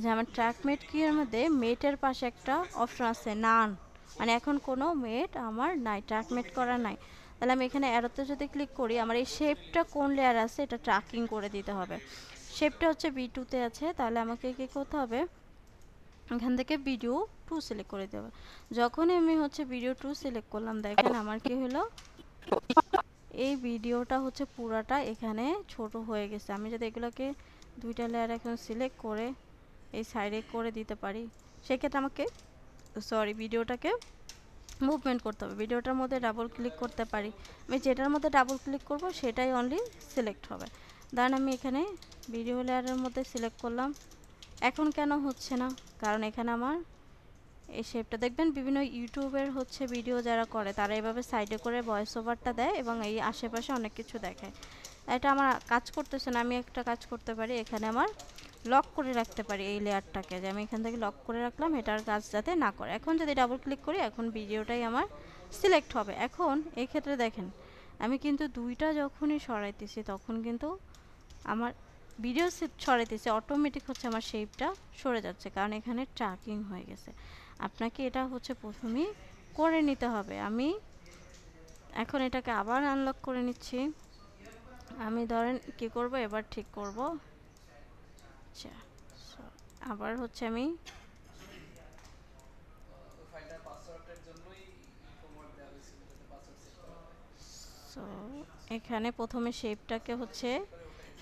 যে আমার ট্র্যাক মেট কি এর মধ্যে মেটের পাশে একটা অপশন আছে নান, মানে এখন কোনো মেট আমার নাই, ট্র্যাক মেট করা নাই। তাহলে আমি এখানে অ্যারোতে যদি ক্লিক করি, আমার এই শেপটা কোন লেয়ার আছে এটা ট্র্যাকিং করে দিতে হবে। শেপটা হচ্ছে B2-তে আছে, তাহলে আমাকে কি করতে হবে, এখান থেকে ভিডিও 2 সিলেক্ট করে দেবো। যখনই আমি হচ্ছে ভিডিও 2 সিলেক্ট করলাম, দেখেন আমার কি হলো, এই ভিডিওটা হচ্ছে পুরাটা এখানে ছোট হয়ে গেছে। আমি যদি এগুলোকে দুইটা লেয়ার এখন সিলেক্ট করে এই সাইডে করে দিতে পারি, সেক্ষেত্রে আমাকে ভিডিওটাকে মুভমেন্ট করতে হবে। ভিডিওটার মধ্যে ডাবল ক্লিক করতে পারি, আমি যেটার মধ্যে ডাবল ক্লিক করব সেটাই অনলি সিলেক্ট হবে। দেন আমি এখানে ভিডিও লেয়ারের মধ্যে সিলেক্ট করলাম। এখন কেন হচ্ছে না, কারণ এখানে আমার এই শেপটা দেখবেন বিভিন্ন ইউটিউবের হচ্ছে ভিডিও যারা করে তারা এভাবে সাইডে করে ভয়েস ওভারটা দেয় এবং এই আশেপাশে অনেক কিছু দেখায়। এটা আমার কাজ করতেছে না, আমি একটা কাজ করতে পারি, এখানে আমার লক করে রাখতে পারি এই লেয়ারটাকে, যে আমি এখান থেকে লক করে রাখলাম, এটার কাজ যাতে না করে। এখন যদি ডাবল ক্লিক করি, এখন ভিডিওটাই আমার সিলেক্ট হবে। এখন এই ক্ষেত্রে দেখেন আমি কিন্তু দুইটা যখনই সরাইতেছি তখন কিন্তু আমার ভিডিও সরাইতেছি, অটোমেটিক হচ্ছে আমার শেপটা সরে যাচ্ছে, কারণ এখানে ট্র্যাকিং হয়ে গেছে। আপনাকে এটা হচ্ছে প্রথমেই করে নিতে হবে। আমি এখন এটাকে আবার আনলক করে নিচ্ছি। আমি ধরেন কি করব, এবার ঠিক করব, আচ্ছা আবার হচ্ছে আমি সো এখানে প্রথমে শেপটাকে হচ্ছে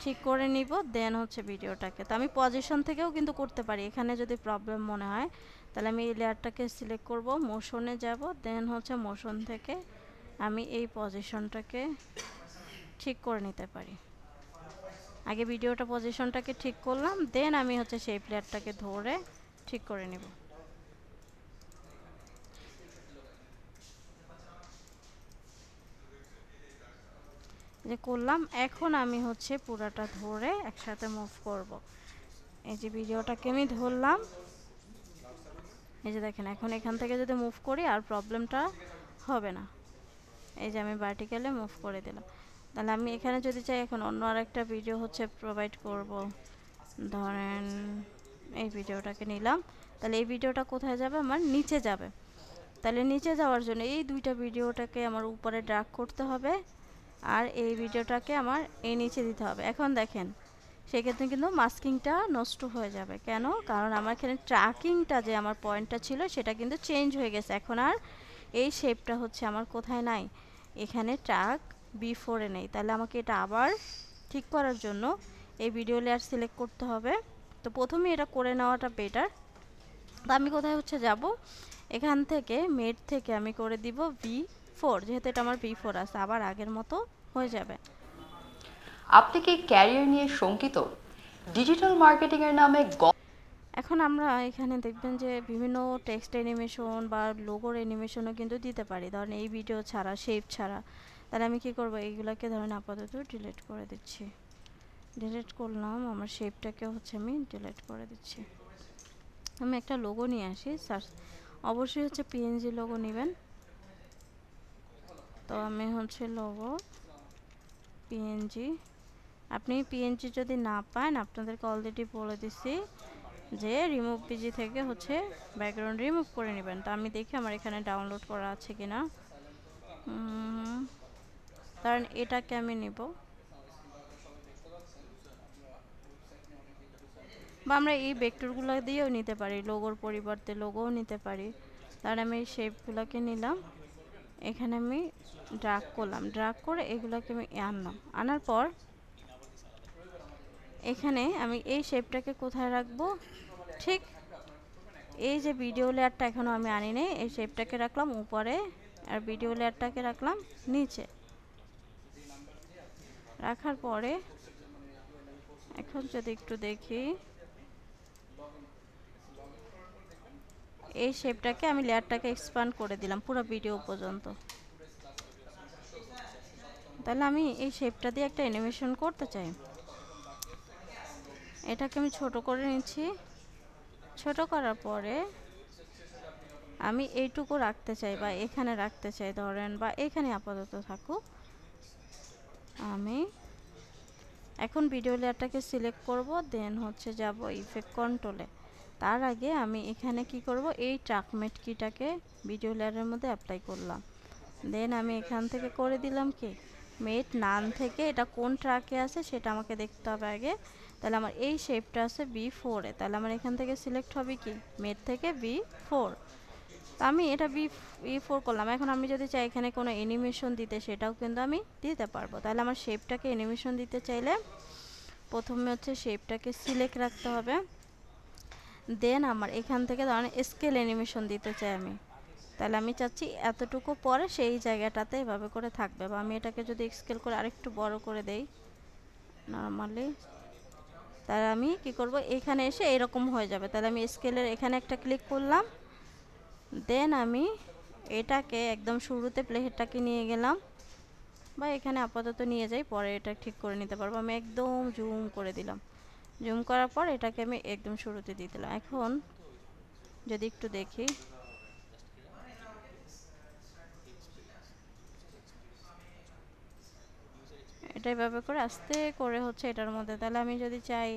ঠিক করে নিব, দেন হচ্ছে ভিডিওটাকে। তো আমি পজিশন থেকেও কিন্তু করতে পারি, এখানে যদি প্রবলেম মনে হয় তাহলে আমি এই লেয়ারটাকে সিলেক্ট করব, মোশনে যাব, দেন হচ্ছে মোশন থেকে আমি এই পজিশনটাকে ঠিক করে নিতে পারি। আগে ভিডিওটা পজিশনটাকে ঠিক করলাম, দেন আমি হচ্ছে সেই লেয়ারটাকে ধরে ঠিক করে নিব। যে করলাম, এখন আমি হচ্ছে পুরাটা ধরে একসাথে মুভ করব। এই যে ভিডিওটাকে আমি ধরলাম, এই যে দেখেন এখন এখান থেকে যদি মুভ করি আর প্রবলেমটা হবে না। এই যে আমি ভার্টিক্যালে মুভ করে দিলাম। তাহলে আমি এখানে যদি চাই এখন অন্য আরেকটা ভিডিও হচ্ছে প্রোভাইড করব, ধরেন এই ভিডিওটাকে নিলাম, তাহলে এই ভিডিওটা কোথায় যাবে, আমার নিচে যাবে। তাহলে নিচে যাওয়ার জন্য এই দুইটা ভিডিওটাকে আমার উপরে ড্র্যাগ করতে হবে, আর এই ভিডিওটাকে আমার এই নিচে দিতে হবে। এখন দেখেন সেক্ষেত্রে কিন্তু মাস্কিংটা নষ্ট হয়ে যাবে। কেন, কারণ আমার এখানে ট্র্যাকিংটা যে আমার পয়েন্টটা ছিল সেটা কিন্তু চেঞ্জ হয়ে গেছে। এখন আর এই শেপটা হচ্ছে আমার কোথায় নাই, এখানে ট্র্যাক B4-এ নেই। তাহলে আমাকে এটা আবার ঠিক করার জন্য এই ভিডিও লেয়ার সিলেক্ট করতে হবে। তো প্রথমে এটা করে নেওয়াটা বেটার। তো আমি কোথায় হচ্ছে যাব, এখান থেকে মেট থেকে আমি করে দিব V4, যেহেতু এটা আমার V4 আছে, আবার আগের মতো হয়ে যাবে। আপনি কি ক্যারিয়ার নিয়ে শঙ্কিত? ডিজিটাল মার্কেটিং এর নামে এখন আমরা এখানে দেখবেন যে বিভিন্ন টেক্সট অ্যানিমেশন বা লোগোর অ্যানিমেশনও কিন্তু দিতে পারি, ধরেন এই ভিডিও ছাড়া, শেপ ছাড়া। তাহলে আমি কি করব, এইগুলোকে ধরেন আপাতত ডিলিট করে দিচ্ছি। ডিলিট করলাম, আমার শেপটাকে হচ্ছে আমি ডিলিট করে দিচ্ছি। আমি একটা লোগো নিয়ে আসি, সার্চ অবশ্যই হচ্ছে PNG লোগো নেবেন। তো আমি হচ্ছে লোগো PNG, আপনি PNG যদি না পান, আপনাদেরকে অলরেডি বলে দিছি যে রিমুভ পিজি থেকে হচ্ছে ব্যাকগ্রাউন্ড রিমুভ করে নেবেন। তো আমি দেখি আমার এখানে ডাউনলোড করা আছে কিনা, কারণ এটাকে আমি নিব, বা আমরা এই ভেক্টরগুলো দিয়েও নিতে পারি, লোগোর পরিবর্তে লোগোও নিতে পারি। তার আমি এই শেপগুলোকে নিলাম, এখানে আমি ড্র্যাগ করলাম, ড্র্যাগ করে এগুলোকে আমি আনলাম, আনার পর এখানে আমি এই শেপটাকে কোথায় রাখবো, ঠিক এই যে ভিডিও লেয়ারটা এখনো আমি আনি নাই, এই শেপটাকে রাখলাম উপরে আর ভিডিও লেয়ারটাকে রাখলাম নিচে। রাখার পরে এখন যদি একটু দেখি, এই শেপটাকে আমি লেয়ারটাকে এক্সপ্যান্ড করে দিলাম পুরো ভিডিও পর্যন্ত। তাহলে আমি এই শেপটা দিয়ে একটা অ্যানিমেশন করতে চাই। এটাকে আমি ছোট করে নিচ্ছি। ছোট করার পরে আমি এইটুকু রাখতে চাই বা এখানে রাখতে চাই ধরেন, বা এখানে আপাতত থাকুক। আমি এখন ভিডিও লেয়ারটাকে সিলেক্ট করব, দেন হচ্ছে যাব ইফেক্ট কন্ট্রোলে। তার আগে আমি এখানে কি করব, এই ট্রাকমেট কিটাকে ভিডিও লেয়ারের মধ্যে অ্যাপ্লাই করলাম। দেন আমি এখান থেকে করে দিলাম কি, মেট নান থেকে এটা কোন ট্র্যাকে আছে সেটা আমাকে দেখতে হবে আগে। তাহলে আমার এই শেপটা আছে B4-এ, তাহলে আমার এখান থেকে সিলেক্ট হবে কি, মেট থেকে B4। তো আমি এটা B4 করলাম। এখন আমি যদি চাই এখানে কোনো অ্যানিমেশন দিতে, সেটাও কিন্তু আমি দিতে পারবো। তাহলে আমার শেপটাকে অ্যানিমেশন দিতে চাইলে প্রথমে হচ্ছে শেপটাকে সিলেক্ট রাখতে হবে। দেন আমার এখান থেকে ধরেন স্কেল অ্যানিমেশন দিতে চাই আমি, তাহলে আমি চাচ্ছি এতটুকু পরে সেই জায়গাটাতে এভাবে করে থাকবে। বা আমি এটাকে যদি স্কেল করে আরেকটু বড় করে দেই নর্মালি, তাহলে আমি কি করব, এখানে এসে এরকম হয়ে যাবে। তাহলে আমি স্কেলের এখানে একটা ক্লিক করলাম। দেন আমি এটাকে একদম শুরুতে প্লেহেডটাকে নিয়ে গেলাম, বা এখানে আপাতত নিয়ে যাই, পরে এটা ঠিক করে নিতে পারবো। আমি একদম জুম করে দিলাম। জুম করার পর এটাকে আমি একদম শুরুতে দিয়ে দিলাম। এখন যদি একটু দেখি, এটা এভাবে করে আস্তে করে হচ্ছে এটার মধ্যে। তাহলে আমি যদি চাই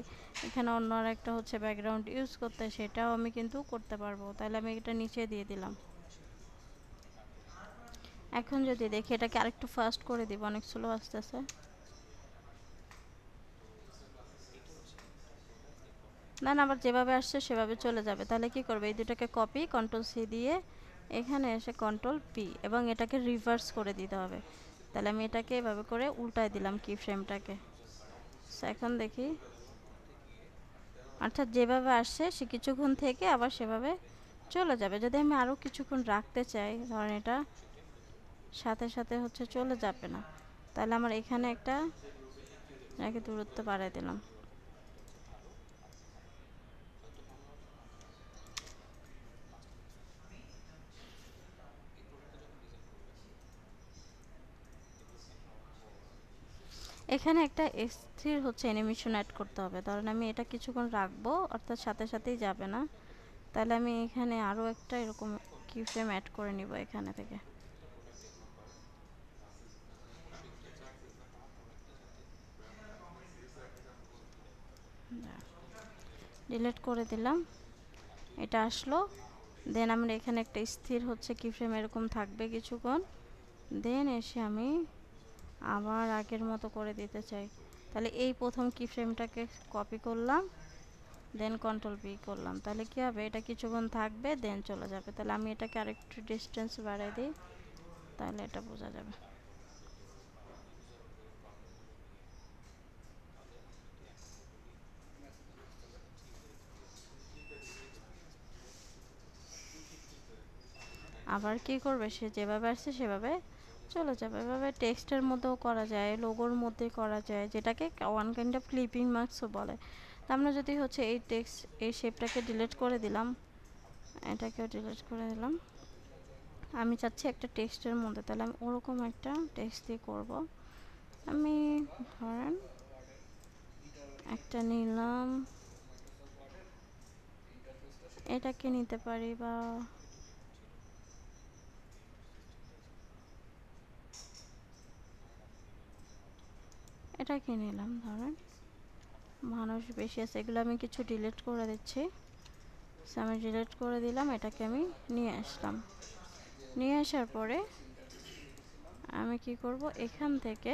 এখানে অন্য আর একটা হচ্ছে ব্যাকগ্রাউন্ড ইউজ করতে, সেটাও আমি কিন্তু করতে পারবো। তাহলে আমি এটা নিচে দিয়ে দিলাম। এখন যদি দেখি এটাকে আরেকটু ফাস্ট করে দিব, অনেক স্লো আসতেছে। না না, আবার যেভাবে আসছে সেভাবে চলে যাবে। তাহলে কি করবে, এই দুটাকে কপি Ctrl+C দিয়ে এখানে এসে Ctrl+P এবং এটাকে রিভার্স করে দিতে হবে। তাহলে আমি এটাকে এভাবে করে উল্টায় দিলাম কি ফ্রেমটাকে। এখন দেখি, অর্থাৎ যেভাবে আসছে সে কিছুক্ষণ থেকে আবার সেভাবে চলে যাবে। যদি আমি আরও কিছুক্ষণ রাখতে চাই, ধরেন এটা সাথে সাথে হচ্ছে চলে যাবে না, তাহলে আমার এখানে একটা দূরত্ব বাড়াই দিলাম। এখানে একটা স্থির হচ্ছে অ্যানিমেশন অ্যাড করতে হবে। ধরেন আমি এটা কিছুক্ষণ রাখবো, অর্থাৎ সাথে সাথেই যাবে না। তাহলে আমি এখানে আরও একটা এরকম কি ফ্রেম অ্যাড করে নিব এখানে থেকে। ডিলিট করে দিলাম, এটা আসলো। দেন আমরা এখানে একটা স্থির হচ্ছে কি ফ্রেম এরকম থাকবে কিছুক্ষণ। দেন এসে আমি আবার আগের মতো করে দিতে চাই। তাহলে এই প্রথম কি ফ্রেমটাকে কপি করলাম, দেন Ctrl+V করলাম। তাহলে কি হবে, এটা কিছুক্ষণ থাকবে দেন চলে যাবে। তাহলে আমি এটাকে আরেকটু ডিস্টেন্স বাড়াই দিই, তাহলে এটা বোঝা যাবে। আবার কি করবে, সে যেভাবে আসছে সেভাবে চলে যাবে। এভাবে টেক্সটের মধ্যেও করা যায়, লোগোর মধ্যে করা যায়, যেটাকে ওয়ান কাইন্ড অফ ক্লিপিং মার্কসও বলে। তা আমরা যদি হচ্ছে এই টেক্সট এই শেপটাকে ডিলিট করে দিলাম, এটাকেও ডিলিট করে দিলাম। আমি চাচ্ছি একটা টেক্সটের মধ্যে, তাহলে আমি ওরকম একটা টেক্সট দিয়ে করব। আমি ধরেন একটা নিলাম, এটাকে নিতে পারি, বা এটাকে নিলাম। ধরেন মানুষ বেশি আছে, এগুলো আমি কিছু ডিলিট করে দিচ্ছি। আমি ডিলিট করে দিলাম, এটাকে আমি নিয়ে আসলাম। নিয়ে আসার পরে আমি কি করব, এখান থেকে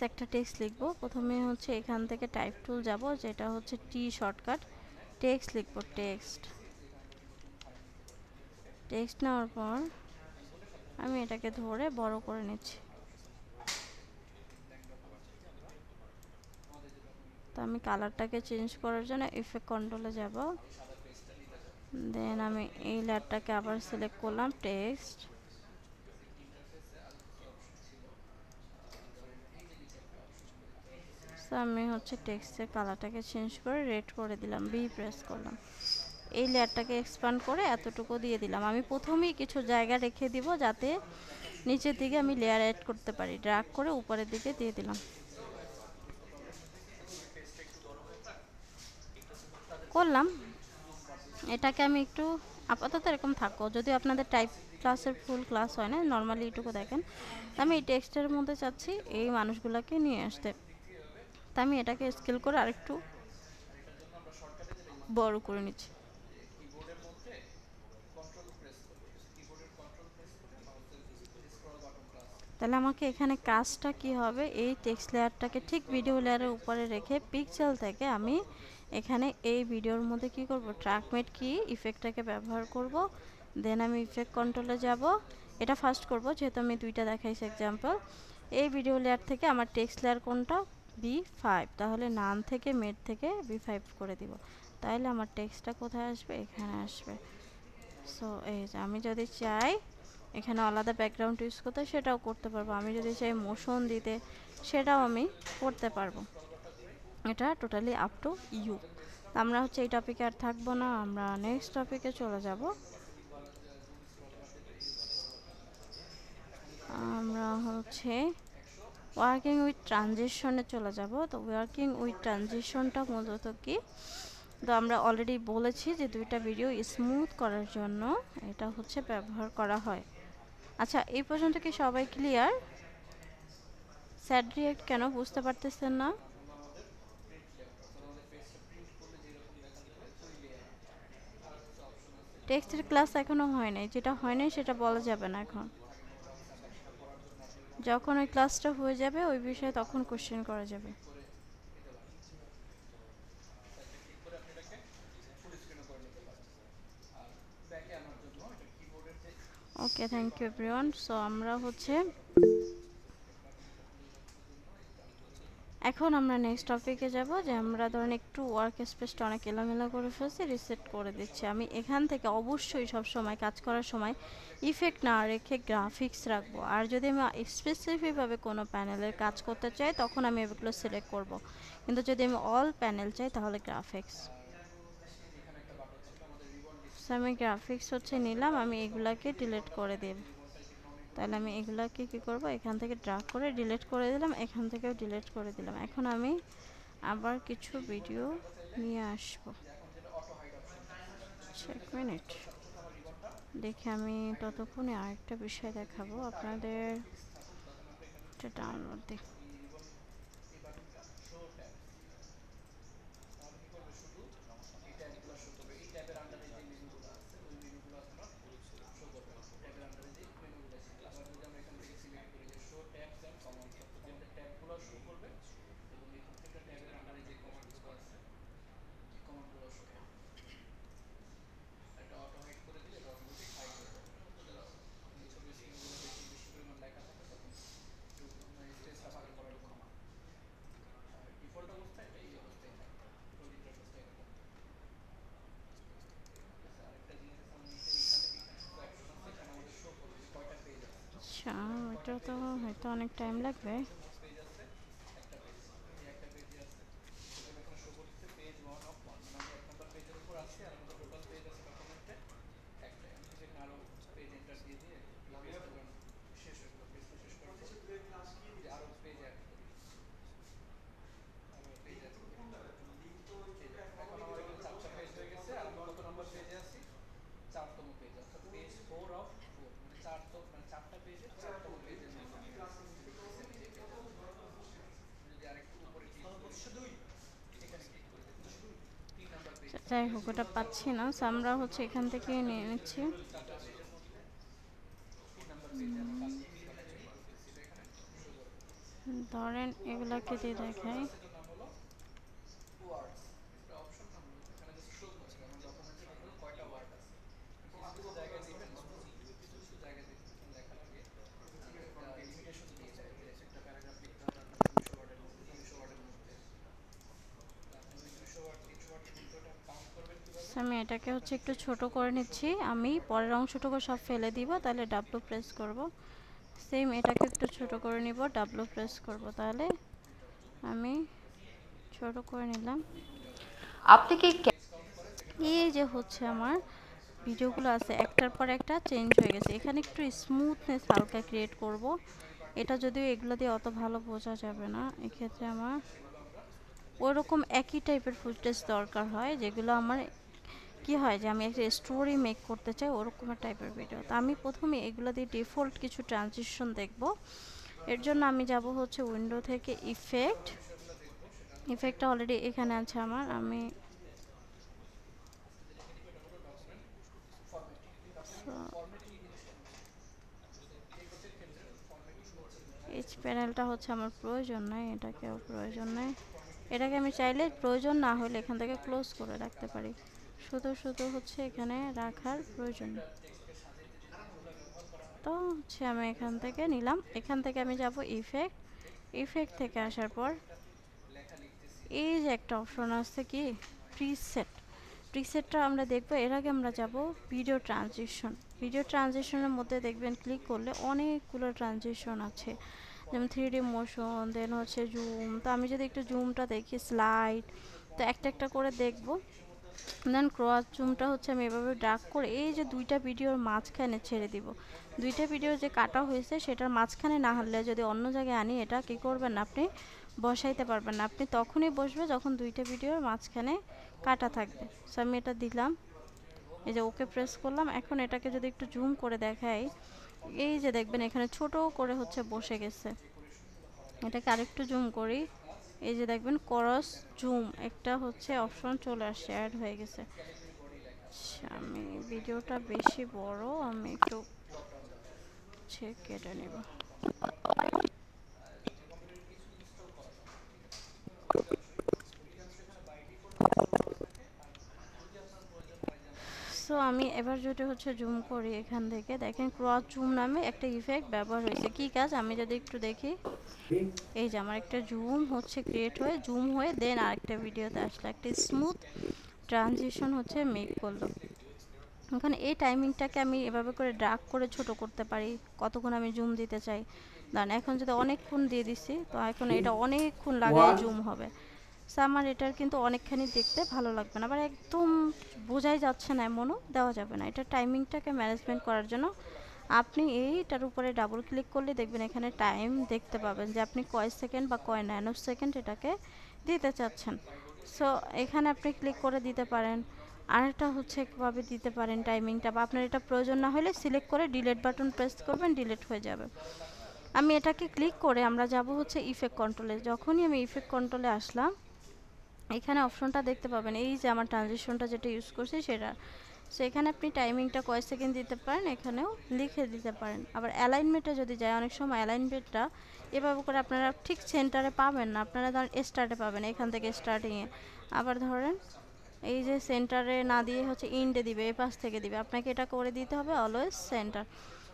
একটা টেক্সট লিখব। প্রথমে হচ্ছে এখান থেকে টাইপ টুল যাব, যেটা হচ্ছে টি শর্টকাট, টেক্সট লিখব। টেক্সট নেওয়ার পর আমি এটাকে ধরে বড় করে নিচ্ছি। তো আমি কালারটাকে চেঞ্জ করার জন্য ইফেক্ট কন্ট্রোলে যাব। দেন আমি এই লেয়ারটাকে আবার সিলেক্ট করলাম, টেক্সট। সো আমি হচ্ছে টেক্সটের কালারটাকে চেঞ্জ করে রেড করে দিলাম, বি প্রেস করলাম, এই লেয়ারটাকে এক্সপ্যান্ড করে এতটুকু দিয়ে দিলাম। আমি প্রথমেই কিছু জায়গা রেখে দিব যাতে নিচের দিকে আমি লেয়ার অ্যাড করতে পারি, ড্র্যাগ করে উপরের দিকে দিয়ে দিলাম, করলাম। এটাকে আমি একটু আপাতত এরকম থাকো, যদি আপনাদের টাইপ ক্লাসের ফুল ক্লাস হয় না, নর্মালি এইটুকু দেখেন। আমি এই টেক্সটের মধ্যে চাচ্ছি এই মানুষগুলোকে নিয়ে আসতে, তা আমি এটাকে স্কেল করে আরেকটু বড় করে নিচ্ছি। তাহলে আমাকে এখানে কাজটা কি হবে, এই টেক্সট লেয়ারটাকে ঠিক ভিডিও লেয়ারের উপরে রেখে পিক্সেল থেকে আমি এখানে এই ভিডিওর মধ্যে কি করব, ট্র্যাকমেট কি ইফেক্টটাকে ব্যবহার করব। দেন আমি ইফেক্ট কন্ট্রোলে যাব, এটা ফার্স্ট করব যেহেতু আমি দুইটা দেখাইছি এক্সাম্পল। এই ভিডিও লেয়ার থেকে আমার টেক্সট লেয়ার কোনটা, B5, তাহলে নান থেকে মেড থেকে B5 করে দিব, তাহলে আমার টেক্সটটা কোথায় আসবে, এখানে আসবে। সো এই যে আমি যদি চাই এখানে আলাদা ব্যাকগ্রাউন্ড ইউজ করতে সেটাও করতে পারবো, আমি যদি চাই মোশন দিতে সেটাও আমি করতে পারবো, এটা টোটালি আপ টু ইউ। আমরা হচ্ছে এই টপিকে আর থাকবো না, আমরা নেক্সট টপিকে চলে যাব। আমরা হচ্ছে ওয়ার্কিং উইথ ট্রানজিশনে চলে যাব। তো ওয়ার্কিং উইথ ট্রানজিশনটা মূলত কি, তো আমরা অলরেডি বলেছি যে দুইটা ভিডিও স্মুথ করার জন্য এটা হচ্ছে ব্যবহার করা হয়। আচ্ছা, এই পর্যন্ত কি সবাই ক্লিয়ার? স্যাড রিয়েক্ট কেন, বুঝতে পারতেছেন না? টেক্সটের ক্লাস এখনো হয় নাই, যেটা হয় নাই সেটা বলা যাবে না এখন, যখন ওই ক্লাসটা হয়ে যাবে ওই বিষয়ে তখন কোশ্চেন করা যাবে। ওকে, থ্যাংক ইউ এভরিওয়ান। সো আমরা হচ্ছে এখন আমরা নেক্সট টপিকে যাব, যে আমরা ধরেন একটু ওয়ার্ক স্পেসটা অনেক এলোমেলো করে ফেলছি, রিসেট করে দিচ্ছি। আমি এখান থেকে অবশ্যই সব সময় কাজ করার সময় ইফেক্ট না রেখে গ্রাফিক্স রাখবো, আর যদি আমি স্পেসিফিকভাবে কোনো প্যানেলের কাজ করতে চাই তখন আমি এগুলো সিলেক্ট করব, কিন্তু যদি আমি অল প্যানেল চাই তাহলে গ্রাফিক্স। সো আমি গ্রাফিক্স হচ্ছে নিলাম, আমি এগুলাকে ডিলিট করে দেব, তাহলে আমি এগুলাকে কি করব, এখান থেকে ড্র্যাগ করে ডিলিট করে দিলাম, এখান থেকেও ডিলিট করে দিলাম। এখন আমি আবার কিছু ভিডিও নিয়ে আসবো, এক মিনিট দেখে আমি ততক্ষণে আরেকটা বিষয় দেখাবো আপনাদের, এটা ডাউনলোড দিই। আচ্ছা, এটা তো হয়তো অনেক টাইম লাগবে। যাই হোক, ওটা পাচ্ছি না, সো আমরা হচ্ছে এখান থেকে নিয়ে নিচ্ছি। ধরেন এগুলাকে দিয়ে দেখাই, আমি এটাকে হচ্ছে একটু ছোট করে নিচ্ছি, আমি পরের অংশটুকু সব ফেলে দিব, তাহলে ডাব্লু প্রেস করব। সেম এটাকে একটু ছোট করে নিব, ডাব্লু প্রেস করব, তাহলে আমি ছোট করে নিলাম। আপনি কি এই যে হচ্ছে আমার ভিডিওগুলো আছে একটার পর একটা চেঞ্জ হয়ে গেছে। এখানে একটু স্মুথনেস হালকা ক্রিয়েট করব। এটা যদিও এগুলো দিয়ে অত ভালো বোঝা যাবে না, এক্ষেত্রে আমার ওইরকম একই টাইপের ফুটেজ দরকার হয় যেগুলো আমার কি হয় যে আমি একটা স্টোরি মেক করতে চাই ওরকম টাইপের ভিডিও। তো আমি প্রথমে এগুলো দিয়ে ডিফল্ট কিছু ট্রানজিশন দেখব। এর জন্য আমি যাব হচ্ছে উইন্ডো থেকে ইফেক্টটা অলরেডি এখানে আছে আমার। আমি এইচ প্যানেলটা হচ্ছে আমার প্রয়োজন নাই, এটাকেও প্রয়োজন নাই। এটাকে আমি চাইলে প্রয়োজন না হলে এখান থেকে ক্লোজ করে রাখতে পারি, শুধু শুধু হচ্ছে এখানে রাখার প্রয়োজন নেই। তো হচ্ছে আমি এখান থেকে নিলাম। এখান থেকে আমি যাব ইফেক্ট থেকে আসার পর এই যে একটা অপশন আছে কি প্রিসেটটা আমরা দেখব। এর আগে আমরা যাব ভিডিও ট্রানজিশনের মধ্যে দেখবেন ক্লিক করলে অনেকগুলো ট্রানজিশন আছে, যেমন 3D মোশন, দেন হচ্ছে জুম। তো আমি যদি একটু জুমটা দেখি, স্লাইড, তো একটা একটা করে দেখব। দেন ক্রস জুমটা হচ্ছে আমি এভাবে ড্রাগ করে এই যে দুইটা ভিডিওর মাঝখানে ছেড়ে দিব। দুইটা ভিডিও যে কাটা হয়েছে সেটার মাঝখানে না হলে যদি অন্য জায়গায় আনি, এটা কি করবেন না আপনি বসাইতে পারবেন না। আপনি তখনই বসবে যখন দুইটা ভিডিওর মাঝখানে কাটা থাকবে। সো আমি এটা দিলাম, এই যে ওকে প্রেস করলাম। এখন এটাকে যদি একটু জুম করে দেখাই, এই যে দেখবেন এখানে ছোট করে হচ্ছে বসে গেছে। এটাকে আরেকটু জুম করি, এই যে দেখবেন ক্রস জুম একটা হচ্ছে অপশন চলে আসছে, অ্যাড হয়ে গেছে। আমি ভিডিওটা বেশি বড়, আমি একটু কেটে নেব। সো আমি এবার যদি হচ্ছে জুম করি, এখান থেকে দেখেন ক্রস জুম নামে একটা ইফেক্ট ব্যবহার হয়েছে। কি কাজ আমি যদি একটু দেখি, এই যে আমার একটা জুম হচ্ছে ক্রিয়েট হয়ে জুম হয়ে দেন আরেকটা ভিডিওতে আসলে একটা স্মুথ ট্রানজিশন হচ্ছে মেক করলো। এখন এই টাইমিংটাকে আমি এভাবে করে ড্রাগ করে ছোট করতে পারি, কতক্ষণ আমি জুম দিতে চাই। দাঁড়ান, এখন যদি অনেকক্ষণ দিয়ে দিছি তো এখন এটা অনেকক্ষণ লাগাই জুম হবে। সো আমার এটার কিন্তু অনেকখানি দেখতে ভালো লাগবে না, আবার একদম বোঝাই যাচ্ছে না এমনও দেওয়া যাবে না। এটা টাইমিংটাকে ম্যানেজমেন্ট করার জন্য আপনি এইটার উপরে ডাবল ক্লিক করলে দেখবেন এখানে টাইম দেখতে পাবেন যে আপনি কয় সেকেন্ড বা কয় ন্যানো সেকেন্ড এটাকে দিতে চাচ্ছেন। সো এখানে আপনি ক্লিক করে দিতে পারেন। আরেকটা হচ্ছে কীভাবে দিতে পারেন টাইমিংটা, বা আপনার এটা প্রয়োজন না হলে সিলেক্ট করে ডিলিট বাটন প্রেস করবেন, ডিলিট হয়ে যাবে। আমি এটাকে ক্লিক করে আমরা যাব হচ্ছে ইফেক্ট কন্ট্রোলে। যখনই আমি ইফেক্ট কন্ট্রোলে আসলাম, এখানে অপশনটা দেখতে পাবেন এই যে আমার ট্রানজিশনটা যেটা ইউজ করছি সেটা। সো এখানে আপনি টাইমিংটা কয় সেকেন্ড দিতে পারেন, এখানেও লিখে দিতে পারেন। আবার অ্যালাইনমেন্টে যদি যায়, অনেক সময় অ্যালাইনমেন্টটা এভাবে করে আপনারা ঠিক সেন্টারে পাবেন না, আপনারা ধরেন স্টার্টে পাবেন, এখান থেকে স্টার্টিংয়ে। আবার ধরেন এই যে সেন্টারে না দিয়ে হচ্ছে ইন্ডে দিবে, এই পাশ থেকে দিবে, আপনাকে এটা করে দিতে হবে অলওয়েজ সেন্টার।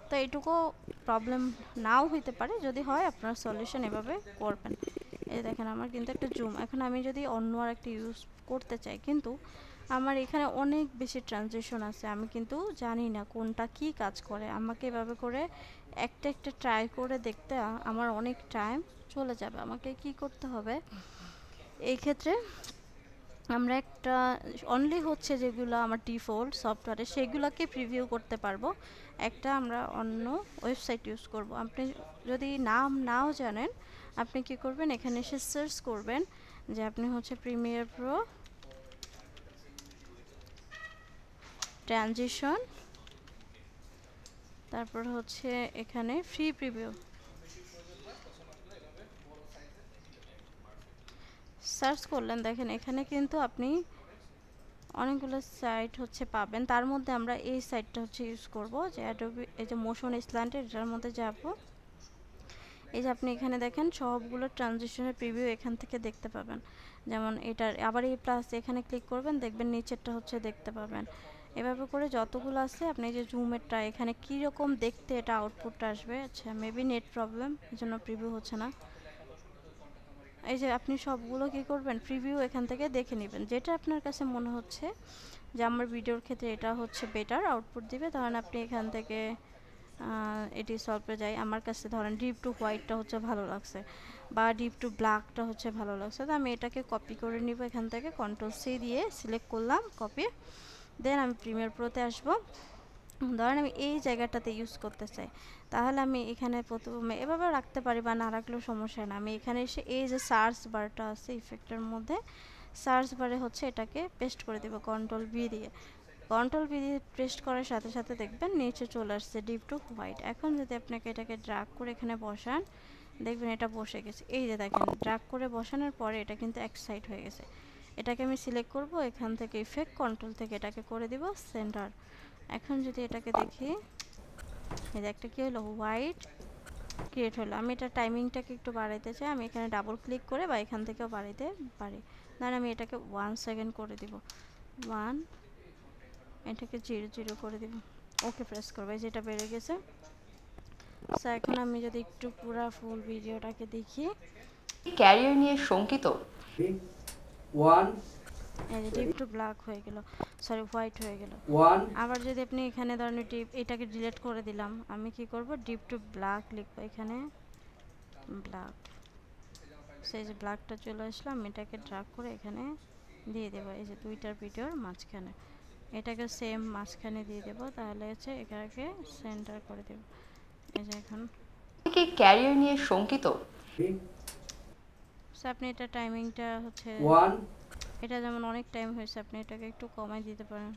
তো এইটুকু প্রবলেম নাও হইতে পারে, যদি হয় আপনার সলিউশন এভাবে করবেন। এই দেখেন আমার কিন্তু একটা জুম। এখন আমি যদি অন্য আর একটা ইউজ করতে চাই, কিন্তু আমার এখানে অনেক বেশি ট্রানজিশন আছে, আমি কিন্তু জানি না কোনটা কি কাজ করে। আমাকে এভাবে করে একটা একটা ট্রাই করে দেখতে আমার অনেক টাইম চলে যাবে। আমাকে কি করতে হবে এই ক্ষেত্রে, আমরা একটা অনলি হচ্ছে যেগুলো আমার ডিফল্ট সফটওয়্যারে সেগুলোকে প্রিভিউ করতে পারবো। একটা আমরা অন্য ওয়েবসাইট ইউজ করব। আপনি যদি নাম নাও জানেন, আপনি কি করবেন, এখানে এসে সার্চ করবেন যে আপনি হচ্ছে প্রিমিয়ার প্রো ট্রানজিশন, তারপর হচ্ছে এখানে ফ্রি প্রিভিউ সার্চ করলেন। দেখেন এখানে কিন্তু আপনি অনেকগুলো সাইট হচ্ছে পাবেন, তার মধ্যে আমরা এই সাইটটা হচ্ছে ইউজ করব, যে অ্যাডোবি এই যে মোশন স্ল্যান্টের, এটার মধ্যে যাব। এই যে আপনি এখানে দেখেন সবগুলো ট্রানজিশনের প্রিভিউ এখান থেকে দেখতে পাবেন। যেমন এটার আবার এই প্লাস এখানে ক্লিক করবেন, দেখবেন নিচেরটা হচ্ছে দেখতে পাবেন। এভাবে করে যতগুলো আছে আপনি যে জুমেরটা এখানে কী রকম দেখতে এটা আউটপুটটা আসবে। আচ্ছা মেবি নেট প্রবলেম, এই জন্য প্রিভিউ হচ্ছে না। এই যে আপনি সবগুলো কি করবেন, প্রিভিউ এখান থেকে দেখে নেবেন, যেটা আপনার কাছে মনে হচ্ছে যে আমার ভিডিওর ক্ষেত্রে এটা হচ্ছে বেটার আউটপুট দিবে, তখন আপনি এখান থেকে এটি সলভে যাই, আমার কাছে ধরেন ডিপ টু হোয়াইটটা হচ্ছে ভালো লাগছে বা ডিপ টু ব্ল্যাকটা হচ্ছে ভালো লাগছে, তো আমি এটাকে কপি করে নিব এখান থেকে, কন্ট্রোল-C দিয়ে সিলেক্ট করলাম কপি। দেন আমি প্রিমিয়ার প্রোতে আসবো, ধরেন আমি এই জায়গাটাতে ইউজ করতে চাই, তাহলে আমি এখানে প্রথমে এভাবে রাখতে পারি বা না রাখলেও সমস্যা না। আমি এখানে এসে এই যে সার্চ বারটা আছে ইফেক্টের মধ্যে, সার্চ বারে হচ্ছে এটাকে পেস্ট করে দেবো কন্ট্রোল-V দিয়ে। কন্ট্রোল-V দিয়ে পেস্ট করার সাথে সাথে দেখবেন নিচে চলে আসছে ডিপ টু হোয়াইট। এখন যদি আপনাকে এটাকে ড্রাগ করে এখানে বসান, দেখবেন এটা বসে গেছে। এই যে দেখেন ড্রাগ করে বসানোর পরে এটা কিন্তু এক সাইড হয়ে গেছে। এটাকে আমি সিলেক্ট করব, এখান থেকে ইফেক্ট কন্ট্রোল থেকে এটাকে করে দিব সেন্টার। এখন যদি এটাকে দেখি, এই যে একটা কি হলো, হোয়াইট ক্রিয়েট হলো। আমি এটা টাইমিংটাকে একটু বাড়াইতে চাই, আমি এখানে ডাবল ক্লিক করে বা এখান থেকেও বাড়াইতে পারি। ধরেন আমি এটাকে 1 সেকেন্ড করে দিব, 1, এটাকে 0 করে দিব, ওকে প্রেস করবো, যেটা বেড়ে গেছে। সো এখন আমি যদি একটু পুরো ফুল ভিডিওটাকে দেখি, ক্যারিয়ার নিয়ে শঙ্কিত? এই যে ডিপ টু ব্ল্যাক হয়ে গেল, সরি হোয়াইট হয়ে গেল। আবার যদি আপনি এখানে ধরেন ডিপ, এটাকে ডিলিট করে দিলাম, আমি কি করব, ডিপ টু ব্ল্যাক লিখবো এখানে, ব্ল্যাক। সেই যে ব্ল্যাকটা চলে আসলো, আমি এটাকে ড্রাগ করে এখানে দিয়ে দেবো, এই যে দুইটার ভিডিওর মাঝখানে, এটাকে সেম মাঝখানে দিয়ে দেবো, তাহলে হচ্ছে এটাকে সেন্টার করে দেবো। এই যে এখন কি ক্যারিয়ার নিয়ে শঙ্কিত? আপনি এটা টাইমিংটা হচ্ছে, এটা যেমন অনেক টাইম হয়েছে, আপনি এটাকে একটু কমাই দিতে পারেন।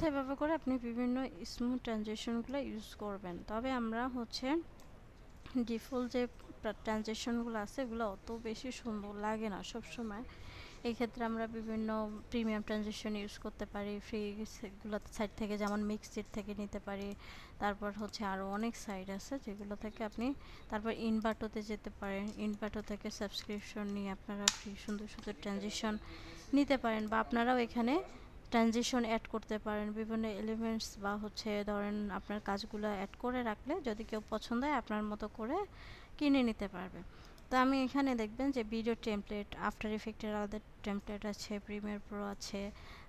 সেভাবে করে আপনি বিভিন্ন স্মুথ ট্রানজিশনগুলো ইউজ করবেন। তবে আমরা হচ্ছে ডিফল্ট যে ট্রানজিশনগুলো আছে এগুলো অত বেশি সুন্দর লাগে না সব সময়। এই ক্ষেত্রে আমরা বিভিন্ন প্রিমিয়াম ট্রানজিশন ইউজ করতে পারি ফ্রি সাইট থেকে, যেমন মিক্সিট থেকে নিতে পারি। তারপর হচ্ছে আরও অনেক সাইট আছে যেগুলো থেকে আপনি, তারপর ইনভার্টোতে যেতে পারেন, ইনভার্টো থেকে সাবস্ক্রিপশন নিয়ে আপনারা ফ্রি সুন্দর সুন্দর ট্রানজিশন নিতে পারেন, বা আপনারাও এখানে ট্রানজিশন অ্যাড করতে পারেন, বিভিন্ন এলিমেন্টস বা হচ্ছে ধরেন আপনার কাজগুলো অ্যাড করে রাখলে যদি কেউ পছন্দ হয় আপনার মতো করে কিনে নিতে পারবে। তো আমি এখানে দেখবেন যে ভিডিও টেমপ্লেট, আফটার ইফেক্টের আলাদা টেমপ্লেট আছে, প্রিমিয়ার প্রো আছে,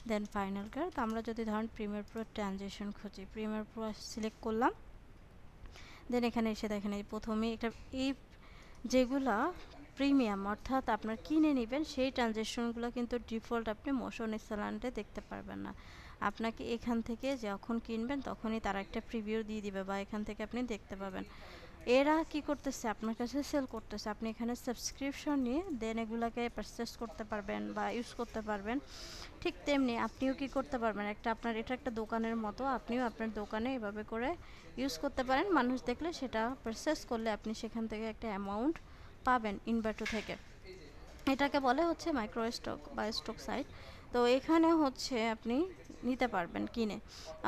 দেন ফাইনাল কাট। তো আমরা যদি ধরেন প্রিমিয়ার প্রো ট্রানজিশন খুঁজি, প্রিমিয়ার প্রো সিলেক্ট করলাম, দেন এখানে এসে দেখেন এই প্রথমেই এটা, এই যেগুলা প্রিমিয়াম অর্থাৎ আপনার কিনে নেবেন সেই ট্রানজ্যাকশনগুলো কিন্তু ডিফল্ট আপনি মোশন এক্সেলেন্টে দেখতে পারবেন না। আপনাকে এখান থেকে যখন কিনবেন তখনই তারা একটা প্রিভিউ দিয়ে দিবে বা এখান থেকে আপনি দেখতে পাবেন। এরা কি করতেছে, আপনার কাছে সেল করতেছে, আপনি এখানে সাবস্ক্রিপশন নিয়ে দেন এগুলাকে পারচেস করতে পারবেন বা ইউজ করতে পারবেন। ঠিক তেমনি আপনিও কি করতে পারবেন, একটা আপনার এটা একটা দোকানের মতো, আপনিও আপনার দোকানে এভাবে করে ইউজ করতে পারেন। মানুষ দেখলে সেটা পারচেস করলে আপনি সেখান থেকে একটা অ্যামাউন্ট পাবেন ইনভার্টো থেকে। এটাকে বলে হচ্ছে মাইক্রো স্টক বা স্টক সাইট। তো এখানে হচ্ছে আপনি নিতে পারবেন কিনে,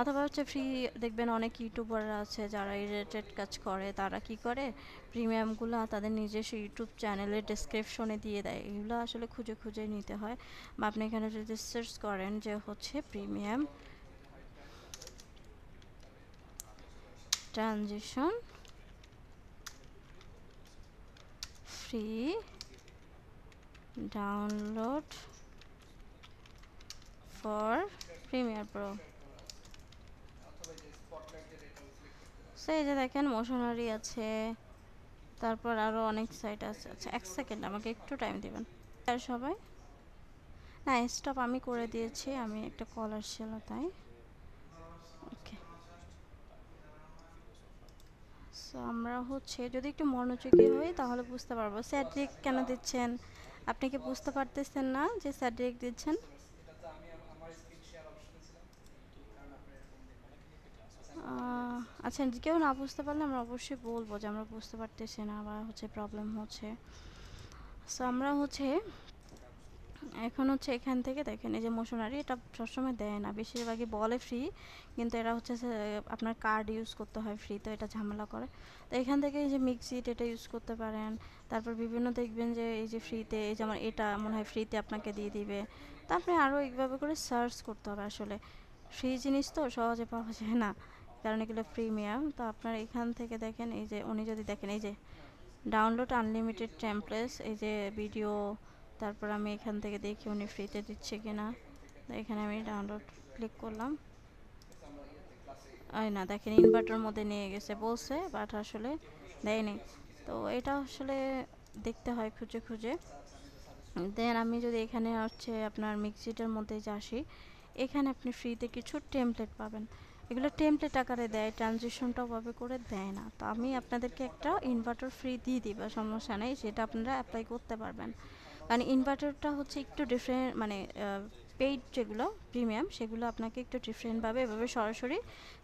অথবা হচ্ছে ফ্রি। দেখবেন অনেক ইউটিউবাররা আছে যারা এই রিলেটেড কাজ করে, তারা কি করে প্রিমিয়ামগুলো তাদের নিজস্ব ইউটিউব চ্যানেলের ডেসক্রিপশনে দিয়ে দেয়, এগুলো আসলে খুঁজে খুঁজে নিতে হয়। বা আপনি এখানে যদি সার্চ করেন যে হচ্ছে premium transition free download for Premiere Pro, সেই যে দেখেন মোশনারি আছে, তারপর আরও অনেক সাইট আছে। আচ্ছা এক সেকেন্ড, আমাকে একটু টাইম দেবেন। আর সবাই না, স্টপ আমি করে দিয়েছি, আমি একটা কল আসছিল তাই। ওকে, সো আমরা হচ্ছে যদি একটু মনোযোগী হই তাহলে বুঝতে পারবো। স্যাডরিক কেন দিচ্ছেন, আপনি কি বুঝতে পারতেছেন না যে স্যাডরিক দিচ্ছেন? আচ্ছা, কেউ না বুঝতে পারলে আমরা অবশ্যই বলবো যে আমরা বুঝতে পারতেছি না বা হচ্ছে প্রবলেম হচ্ছে। সো আমরা হচ্ছে এখন হচ্ছে এখান থেকে দেখেন এই যে মোশনারি, এটা সবসময় দেয় না, বেশিরভাগই বলে ফ্রি, কিন্তু এরা হচ্ছে আপনার কার্ড ইউজ করতে হয় ফ্রি, তো এটা ঝামেলা করে। তো এখান থেকে এই যে মিক্সিট এটা ইউজ করতে পারেন। তারপর বিভিন্ন দেখবেন যে এই যে ফ্রিতে, এই যেমন এটা মনে হয় ফ্রিতে আপনাকে দিয়ে দিবে। তো আপনি আরও এইভাবে করে সার্চ করতে হবে, আসলে ফ্রি জিনিস তো সহজে পাওয়া যায় না, কারণ এগুলো প্রিমিয়াম। তো আপনার এখান থেকে দেখেন এই যে উনি যদি দেখেন এই যে ডাউনলোড আনলিমিটেড টেমপ্লেটস, এই যে ভিডিও, তারপর আমি এখান থেকে দেখি উনি ফ্রিতে দিচ্ছে কিনা। তো এখানে আমি ডাউনলোড ক্লিক করলাম, না দেখেন ইনভার্টার মধ্যে নিয়ে গেছে বলছে, বাট আসলে দেয়নি। তো এটা আসলে দেখতে হয় খুঁজে খুঁজে। দেন আমি যদি এখানে হচ্ছে আপনার মিক্সিটার মধ্যে যে আসি, এখানে আপনি ফ্রিতে কিছু টেমপ্লেট পাবেন। এগুলো টেমপ্লেট আকারে দেয়, ট্রানজিশনটা ওভাবে করে দেয় না। তো আমি আপনাদেরকে একটা ইনভার্টার ফ্রি দিয়ে দিব, সমস্যা নেই, সেটা আপনারা অ্যাপ্লাই করতে পারবেন। কারণ ইনভার্টারটা হচ্ছে একটু ডিফারেন্ট, মানে পেইড যেগুলো প্রিমিয়াম সেগুলো আপনাকে একটু ডিফারেন্টভাবে এভাবে সরাসরি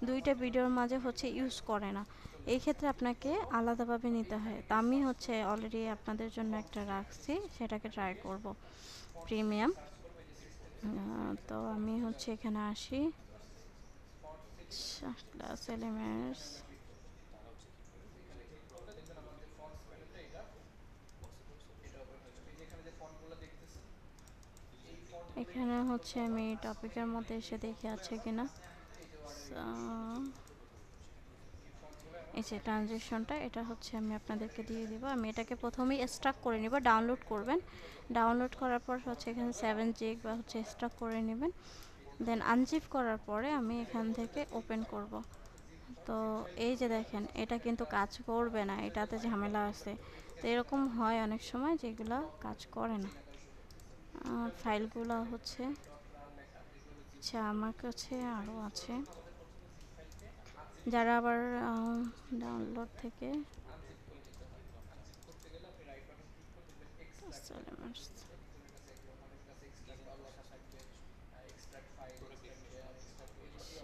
দুইটা ভিডিওর মাঝে হচ্ছে ইউজ করে না। এই ক্ষেত্রে আপনাকে আলাদাভাবে নিতে হয়। তো আমি হচ্ছে অলরেডি আপনাদের জন্য একটা রাখছি, সেটাকে ট্রাই করব প্রিমিয়াম। তো আমি হচ্ছে এখানে আসি, ক্লাস এলিমেন্টস, এখানে হচ্ছে আমি টপিকের মধ্যে এসে দেখি আছে কিনা। এই যে ট্রানজেকশনটা, এটা হচ্ছে আমি আপনাদেরকে দিয়ে দিব। আমি এটাকে প্রথমেই এক্সট্রাক্ট করে নিব, ডাউনলোড করবেন। ডাউনলোড করার পর হচ্ছে এখানে 7 জিগ বা হচ্ছে এক্সট্রাক্ট করে নেবেন। দেন আনজিপ করার পরে আমি এখান থেকে ওপেন করব। তো এই যে দেখেন, এটা কিন্তু কাজ করবে না, এটাতে ঝামেলা আছে। তো এরকম হয় অনেক সময় যেগুলো কাজ করে না। ফাইলগুলো হচ্ছে, আচ্ছা আমার কাছে আরও আছে, যারা আবার ডাউনলোড থেকে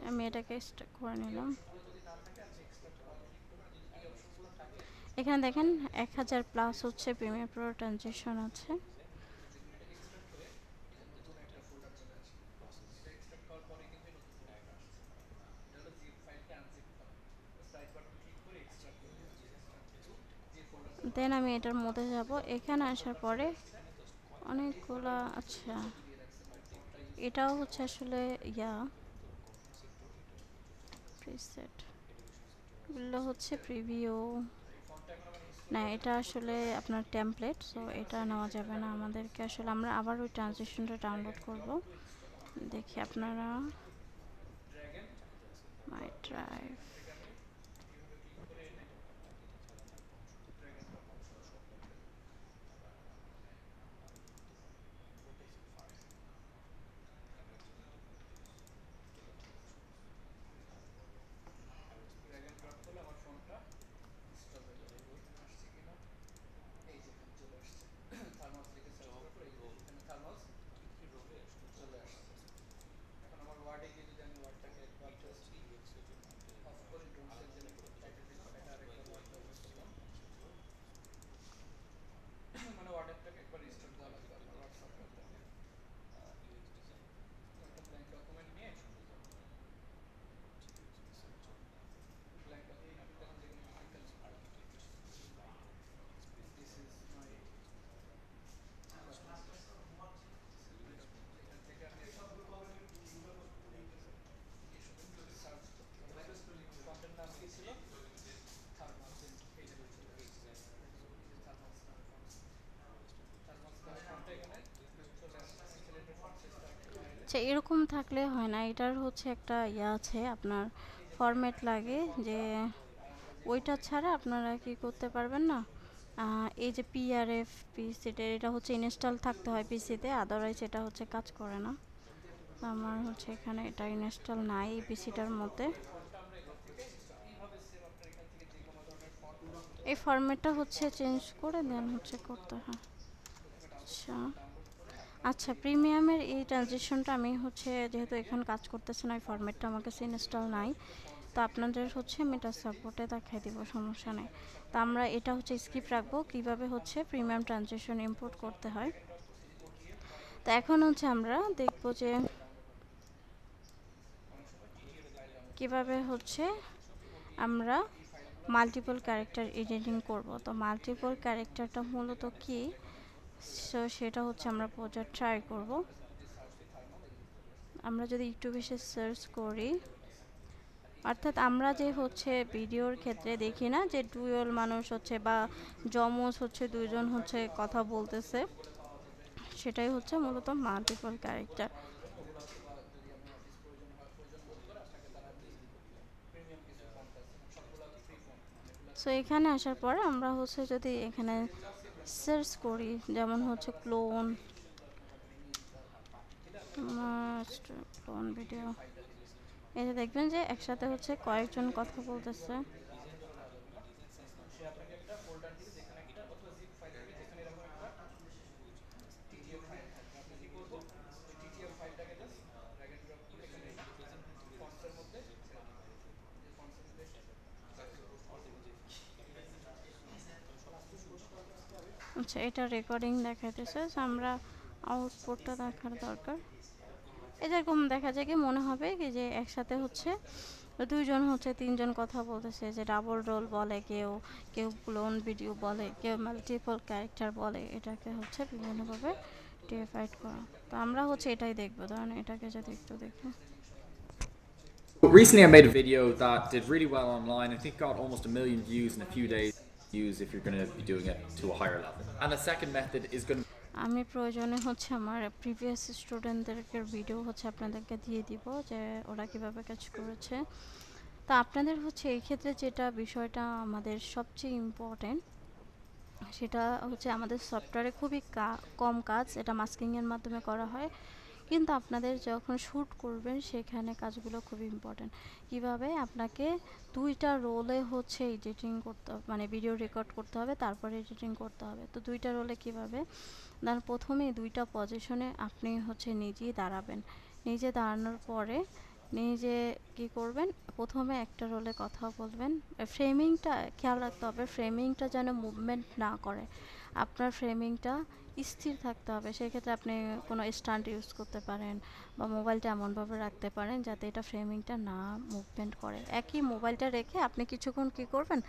আমি এটাকে এক্সট্রাক্ট করে নিলাম। এখানে দেখেন 1000+ হচ্ছে প্রিমিয়ার প্রো ট্রানজেকশন আছে। দেন আমি এটার মধ্যে যাব, এখানে আসার পরে অনেকগুলা, আচ্ছা এটাও হচ্ছে আসলে প্রিসেট, এগুলো হচ্ছে প্রিভিউ, না এটা আসলে আপনার টেমপ্লেট, সো এটা নেওয়া যাবে না আমাদেরকে। আসলে আমরা আবার ওই ট্রানজেকশনটা ডাউনলোড করব। দেখি আপনারা মাই ড্রাইভ, আচ্ছা এরকম থাকলে হয় না, এটার হচ্ছে একটা আছে আপনার ফরম্যাট লাগে, যে ওইটা ছাড়া আপনারা কি করতে পারবেন না। এই যে পিআরএফ পিসিতে, এটা হচ্ছে ইনস্টল থাকতে হয় পিসিতে, আদারওয়াইজ এটা হচ্ছে কাজ করে না। আমার হচ্ছে এখানে এটা ইনস্টল নাই এই পিসিটার মধ্যে। এই ফরম্যাটটা হচ্ছে চেঞ্জ করে দেন হচ্ছে করতে হয়। আচ্ছা আচ্ছা, প্রিমিয়ামের এই ট্রানজিশনটা আমি হচ্ছে যেহেতু এখন কাজ করতেছে না, এই ফরম্যাটটা আমার কাছে ইনস্টল নাই, তো আপনাদের হচ্ছে আমি এটা সাপোর্টে দেখাই দিব, সমস্যা নেই। তো আমরা এটা হচ্ছে স্কিপ রাখবো, কিভাবে হচ্ছে প্রিমিয়াম ট্রানজিশন ইম্পোর্ট করতে হয়। তো এখন হচ্ছে আমরা দেখবো যে কিভাবে হচ্ছে আমরা মাল্টিপল ক্যারেক্টার এডিটিং করব। তো মাল্টিপল ক্যারেক্টারটা মূলত কি, সো সেটা হচ্ছে আমরা বোঝার ট্রাই করব। আমরা যদি একটু বেশি সার্চ করি, অর্থাৎ আমরা যে হচ্ছে ভিডিওর ক্ষেত্রে দেখি না যে ডুয়েল মানুষ হচ্ছে বা যমজ হচ্ছে দুইজন হচ্ছে কথা বলতেছে, সেটাই হচ্ছে মূলত মাল্টিপল ক্যারেক্টার। সো এখানে আসার পর আমরা হচ্ছে যদি এখানে সার্চ করি, যেমন হচ্ছে ক্লোন ক্লোন ভিডিও, এই যে দেখবেন যে একসাথে হচ্ছে কয়েকজন কথা বলতেছে। আচ্ছা, এটা রেকর্ডিং দেখাইতেছে, আমরা আউটপুটটা দেখার দরকার। এরকম দেখা যায় কি মনে হবে কি যে একসাথে হচ্ছে দুইজন হচ্ছে তিনজন কথা বলতেছে, যে ডাবল রোল বলে, কেউ কেউ ক্লোন ভিডিও বলে, কেউ মাল্টিপল ক্যারেক্টার বলে। এটাকে হচ্ছে বিভিন্নভাবে ডিভাইড করা। তো আমরা হচ্ছে এটাই দেখবো। ধরেন এটাকে যদি একটু দেখি, Recently, I made a video that did really well online. I think got almost 1 million views in a few days. Use if you're going to be doing it to a higher level. And the second method is going to আমি প্রয়োজনে হচ্ছে আমার previous স্টুডেন্টদেরকে video হচ্ছে আপনাদেরকে দিয়ে দিব যে ওরা কীভাবে কাজ করেছে। তো আপনাদের হচ্ছে এই ক্ষেত্রে যেটা বিষয়টা আমাদের সবচেয়ে ইম্পর্টেন্ট, সেটা হচ্ছে আমাদের সফটওয়্যারে খুবই কম কাজ, এটা মাস্কিংয়ের মাধ্যমে করা হয়। কিন্তু আপনাদের যখন শ্যুট করবেন সেখানে কাজগুলো খুব ইম্পর্টেন্ট। কিভাবে আপনাকে দুইটা রোলে হচ্ছে এডিটিং করতে হবে, মানে ভিডিও রেকর্ড করতে হবে, তারপরে এডিটিং করতে হবে। তো দুইটা রোলে কিভাবে, ধর প্রথমে দুইটা পজিশনে আপনি হচ্ছে নিজেই দাঁড়াবেন। নিজে দাঁড়ানোর পরে নিজে কি করবেন, প্রথমে একটা রোলে কথা বলবেন। ফ্রেমিংটা খেয়াল রাখতে হবে, ফ্রেমিংটা যেন মুভমেন্ট না করে, আপনার ফ্রেমিংটা স্থির থাকতে হবে। সেক্ষেত্রে আপনি কোনো স্ট্যান্ড ইউজ করতে পারেন বা মোবাইলটা এমনভাবে রাখতে পারেন যাতে এটা ফ্রেমিংটা না মুভমেন্ট করে। একই মোবাইলটা রেখে আপনি কিছুক্ষণ কী করবেন,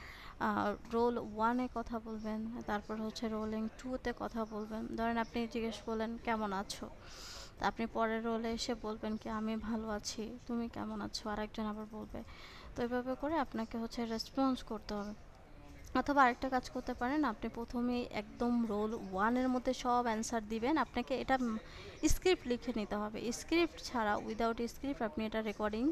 রোল 1-এ কথা বলবেন, তারপর হচ্ছে রোলিং 2-তে কথা বলবেন। ধরেন আপনি জিজ্ঞেস করলেন কেমন আছো, তা আপনি পরের রোলে এসে বলবেন কি আমি ভালো আছি, তুমি কেমন আছো, আরেকজন আবার বলবে। তো এইভাবে করে আপনাকে হচ্ছে রেসপন্স করতে হবে। অথবা আরেকটা কাজ করতে পারেন, আপনি প্রথমেই একদম রোল 1-এর মধ্যে সব অ্যান্সার দিবেন। আপনাকে এটা স্ক্রিপ্ট লিখে নিতে হবে। স্ক্রিপ্ট ছাড়া, উইদাউট স্ক্রিপ্ট আপনি এটা রেকর্ডিং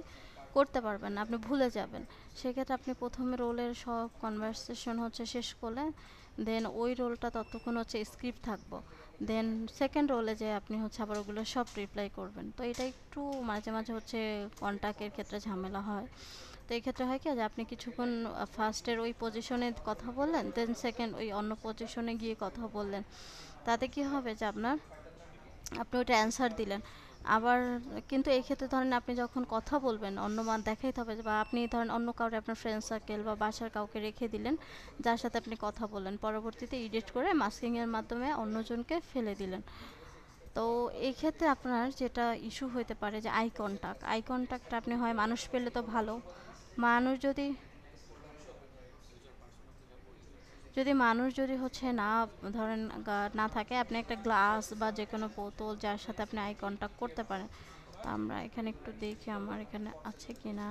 করতে পারবেন না, আপনি ভুলে যাবেন। সেক্ষেত্রে আপনি প্রথমে রোলের সব কনভারসেশন হচ্ছে শেষ করলেন, দেন ওই রোলটা ততক্ষণ হচ্ছে স্ক্রিপ্ট থাকবো, দেন সেকেন্ড রোলে যে আপনি হচ্ছে আবার ওগুলো সব রিপ্লাই করবেন। তো এটা একটু মাঝে মাঝে হচ্ছে কন্ট্যাক্টের ক্ষেত্রে ঝামেলা হয়। তো এই ক্ষেত্রে হয় কি যে আপনি কিছুক্ষণ ফার্স্টের ওই পজিশনে কথা বললেন, দেন সেকেন্ড ওই অন্য পজিশনে গিয়ে কথা বললেন। তাতে কি হবে যে আপনি ওইটা অ্যান্সার দিলেন আবার। কিন্তু এই ক্ষেত্রে ধরেন আপনি যখন কথা বলবেন অন্য মান দেখাইতে হবে, বা আপনি ধরেন অন্য কাউকে আপনার ফ্রেন্ড সার্কেল বা বাসার কাউকে রেখে দিলেন যার সাথে আপনি কথা বললেন, পরবর্তীতে এডিট করে মাস্কিংয়ের মাধ্যমে অন্যজনকে ফেলে দিলেন। তো এই ক্ষেত্রে আপনার যেটা ইস্যু হতে পারে যে আই কন্ট্যাক্টটা আপনি হয় মানুষ পেলে তো ভালো, মানুষ যদি হচ্ছে না ধরেন না থাকে, আপনি একটা গ্লাস বা যে কোনো বোতল যার সাথে আপনি আই কন্ট্যাক্ট করতে পারেন। তো আমরা এখানে একটু দেখি আমার এখানে আছে কিনা।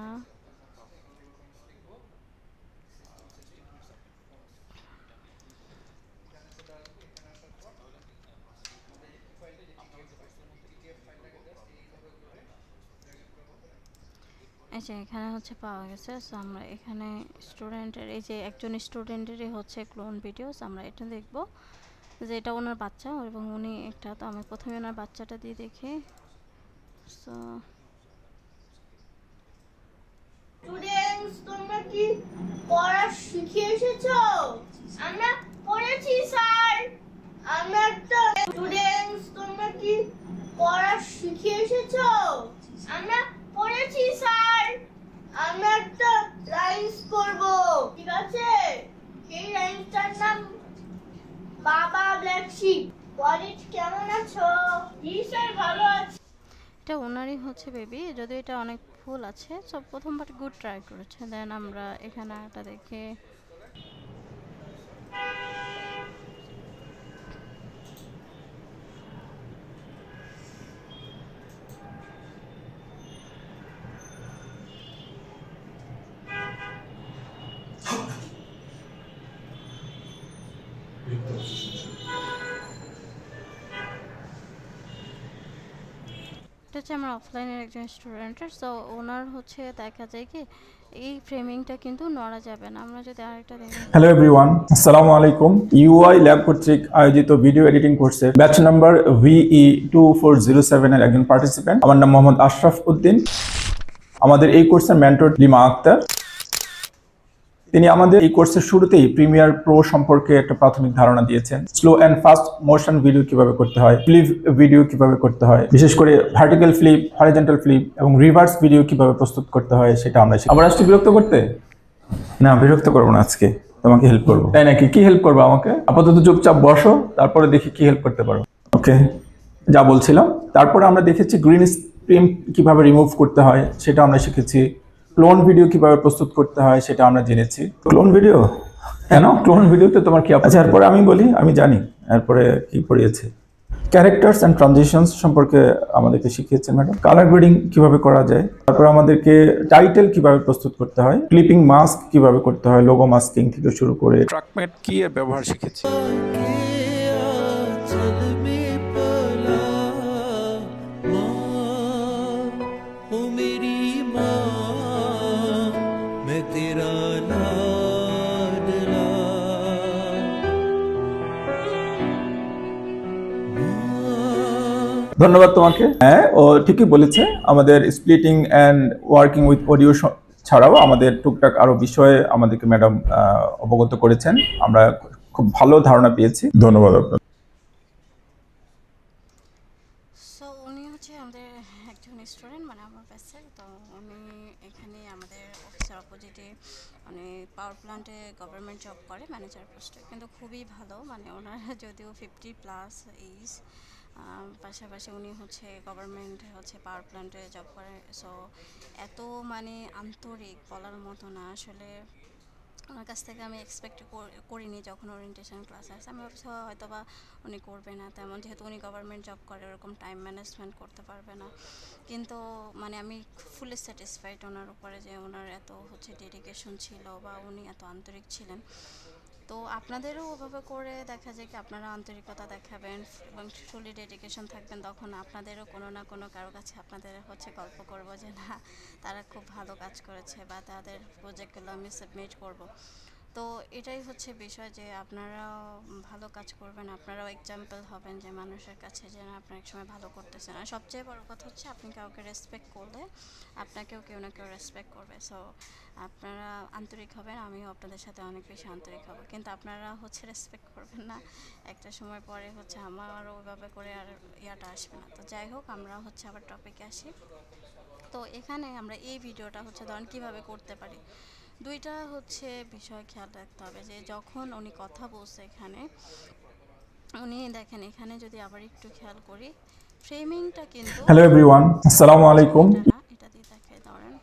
এই যে এখানে হচ্ছে পাওয়া গেছে। সো আমরা এখানে স্টুডেন্টের, এই যে একজন স্টুডেন্টেরই হচ্ছে ক্লোন ভিডিওস, আমরা এটা দেখব যে এটা ওনার বাচ্চা এবং উনি একটা। তো আমি প্রথমে ওনার বাচ্চাটা দিয়ে দেখি। সো স্টুডেন্টস, তোমরা কি পড়া শিখে এসেছো? আমরা পড়েছি স্যার। আমরা তো স্টুডেন্টস, তোমরা কি পড়া শিখে এসেছো? আমরা পড়েছি স্যার। আমরা একটা রাইমস পড়বো, ঠিক আছে? এই রাইমসটার নাম বাবা ব্ল্যাক শিপ। পলিট কেমন আছো? জি স্যার, ভালো আছি। এটা ওনারই হচ্ছে বেবি, যদিও এটা অনেক ফুল আছে। সব প্রথমবার গুড ট্রাই করেছে। দেন আমরা এখানে একটা দেখি। একটা হচ্ছে আমার অফলাইনের একজন স্টুডেন্টের, সো ওনার হচ্ছে দেখা যায় কি এই ফ্রেমিংটা কিন্তু নড়া যাবে না। আমরা যদি আরেকটা দেখি। হ্যালো এভরিওয়ান, আসসালামু আলাইকুম। ইউআই ল্যাব কর্তৃক আয়োজিত ভিডিও এডিটিং কোর্সে ব্যাচ নাম্বার VE 2407 এর একজন পার্টিসিপেন্ট। আমার নাম মোহাম্মদ আশরাফ উদ্দিন। আমাদের এই কোর্সের মেন্টর লিমা আক্তার। তিনি আমাদের এই কোর্সের শুরুতেই প্রিমিয়ার প্রো সম্পর্কে একটা প্রাথমিক ধারণা দিয়েছেন। Slow and fast motion video কিভাবে করতে হয়, ফ্লিপ ভিডিও কিভাবে করতে হয়, বিশেষ করে ভার্টিক্যাল ফ্লিপ, হরিজন্টাল ফ্লিপ এবং রিভার্স ভিডিও কিভাবে প্রস্তুত করতে হয় সেটা আমরা শিখি। আবার আসছি বিরক্ত করতে? না, বিরক্ত করবো না, আজকে তোমাকে হেল্প করবো। তাই নাকি? কি হেল্প করবো আমাকে? আপাতত চুপচাপ বসো, তারপরে দেখি কি হেল্প করতে পারো। ওকে, যা বলছিলাম, তারপরে আমরা দেখেছি গ্রিন স্ক্রিন কিভাবে রিমুভ করতে হয় সেটা আমরা শিখেছি। ক্লোন ভিডিও কিভাবে প্রস্তুত করতে হয় সেটা আমরা জেনেছি। ক্লোন ভিডিও কেন? ক্লোন ভিডিওতে তোমার কি? আচ্ছা, এরপরে আমি বলি, আমি জানি এরপরে কি পড়িয়েছে। ক্যারেক্টার্স অ্যান্ড ট্রানজিশনস সম্পর্কে আমাদেরকে শিখিয়েছেন ম্যাডাম। কালার গ্রেডিং কিভাবে করা যায়, তারপর আমাদেরকে টাইটেল কিভাবে প্রস্তুত করতে হয়, ক্লিপিং মাস্ক কিভাবে করতে হয়, লোগো মাস্কিং থেকে শুরু করে ট্রাকমেট কি এর ব্যবহার শিখেছি। ধন্যবাদ তোমাকে। হ্যাঁ, ও ঠিকই বলেছে। আমাদের splitting and working with audio ছাড়াও আমাদের টুকটাক আরো বিষয়ে আমাদেরকে ম্যাডাম অবগত করেছেন। আমরা খুব ভালো ধারণা পেয়েছি। ধন্যবাদ আপনার। সো উনি হচ্ছে আমাদের একজন স্টুডেন্ট, মানে আমার ব্যাচের। তো উনি এখানে আমাদের অফিসের অপোজিটে মানে পাওয়ার প্ল্যান্টে গভর্নমেন্ট জব করে ম্যানেজার পোস্টে, কিন্তু খুবই ভালো। মানে ওনার যদিও 50+ এইজ, পাশাপাশি উনি হচ্ছে গভর্নমেন্ট হচ্ছে পাওয়ার প্ল্যান্টে জব করে। সো এত মানে আন্তরিক বলার মতো না আসলে। ওনার কাছ থেকে আমি এক্সপেক্ট করিনি যখন ওরিয়েন্টেশন ক্লাস আসে। আমি ভাবছি হয়তো বা উনি করবে না তেমন, যেহেতু উনি গভর্নমেন্ট জব করে, ওরকম টাইম ম্যানেজমেন্ট করতে পারবে না। কিন্তু মানে আমি ফুলি স্যাটিসফাইড ওনার উপরে, যে ওনার এত হচ্ছে ডেডিকেশন ছিল বা উনি এত আন্তরিক ছিলেন। তো আপনাদেরও ওভাবে করে দেখা যায় কি আপনারা আন্তরিকতা দেখাবেন এবং ফুলি ডেডিকেশন থাকবেন, তখন আপনাদেরও কোনো না কোনো কারো কাছে আপনাদের হচ্ছে গল্প করব যে না তারা খুব ভালো কাজ করেছে বা তাদের প্রজেক্টগুলো আমি সাবমিট করব। তো এটাই হচ্ছে বিষয়, যে আপনারাও ভালো কাজ করবেন, আপনারাও এক্সাম্পল হবেন যে মানুষের কাছে যে না আপনার এক সময় ভালো করতেছেন। আর সবচেয়ে বড় কথা হচ্ছে আপনি কাউকে রেসপেক্ট করলে আপনাকেও কেউ না কেউ রেসপেক্ট করবে। সো আপনারা আন্তরিক হবেন, আমিও আপনাদের সাথে অনেক বেশি আন্তরিক হব, কিন্তু আপনারা হচ্ছে রেসপেক্ট করবেন না। একটা সময় পরে হচ্ছে আমারও ওইভাবে করে আর ইয়াটা আসবে না। তো যাই হোক, আমরা হচ্ছে আবার টপিকে আসি। তো এখানে আমরা এই ভিডিওটা হচ্ছে ধরেন কীভাবে করতে পারি, দুইটা হচ্ছে বিষয় খেয়াল রাখতে হবে। যে যখন উনি কথা বলছে এখানে, উনি দেখেন এখানে যদি আবার একটু খেয়াল করি, ফ্রেমিংটা কিন্তু হ্যালো এভরিওয়ান, আসসালামু আলাইকুম। এটা দিয়ে দেখাই ধরেন,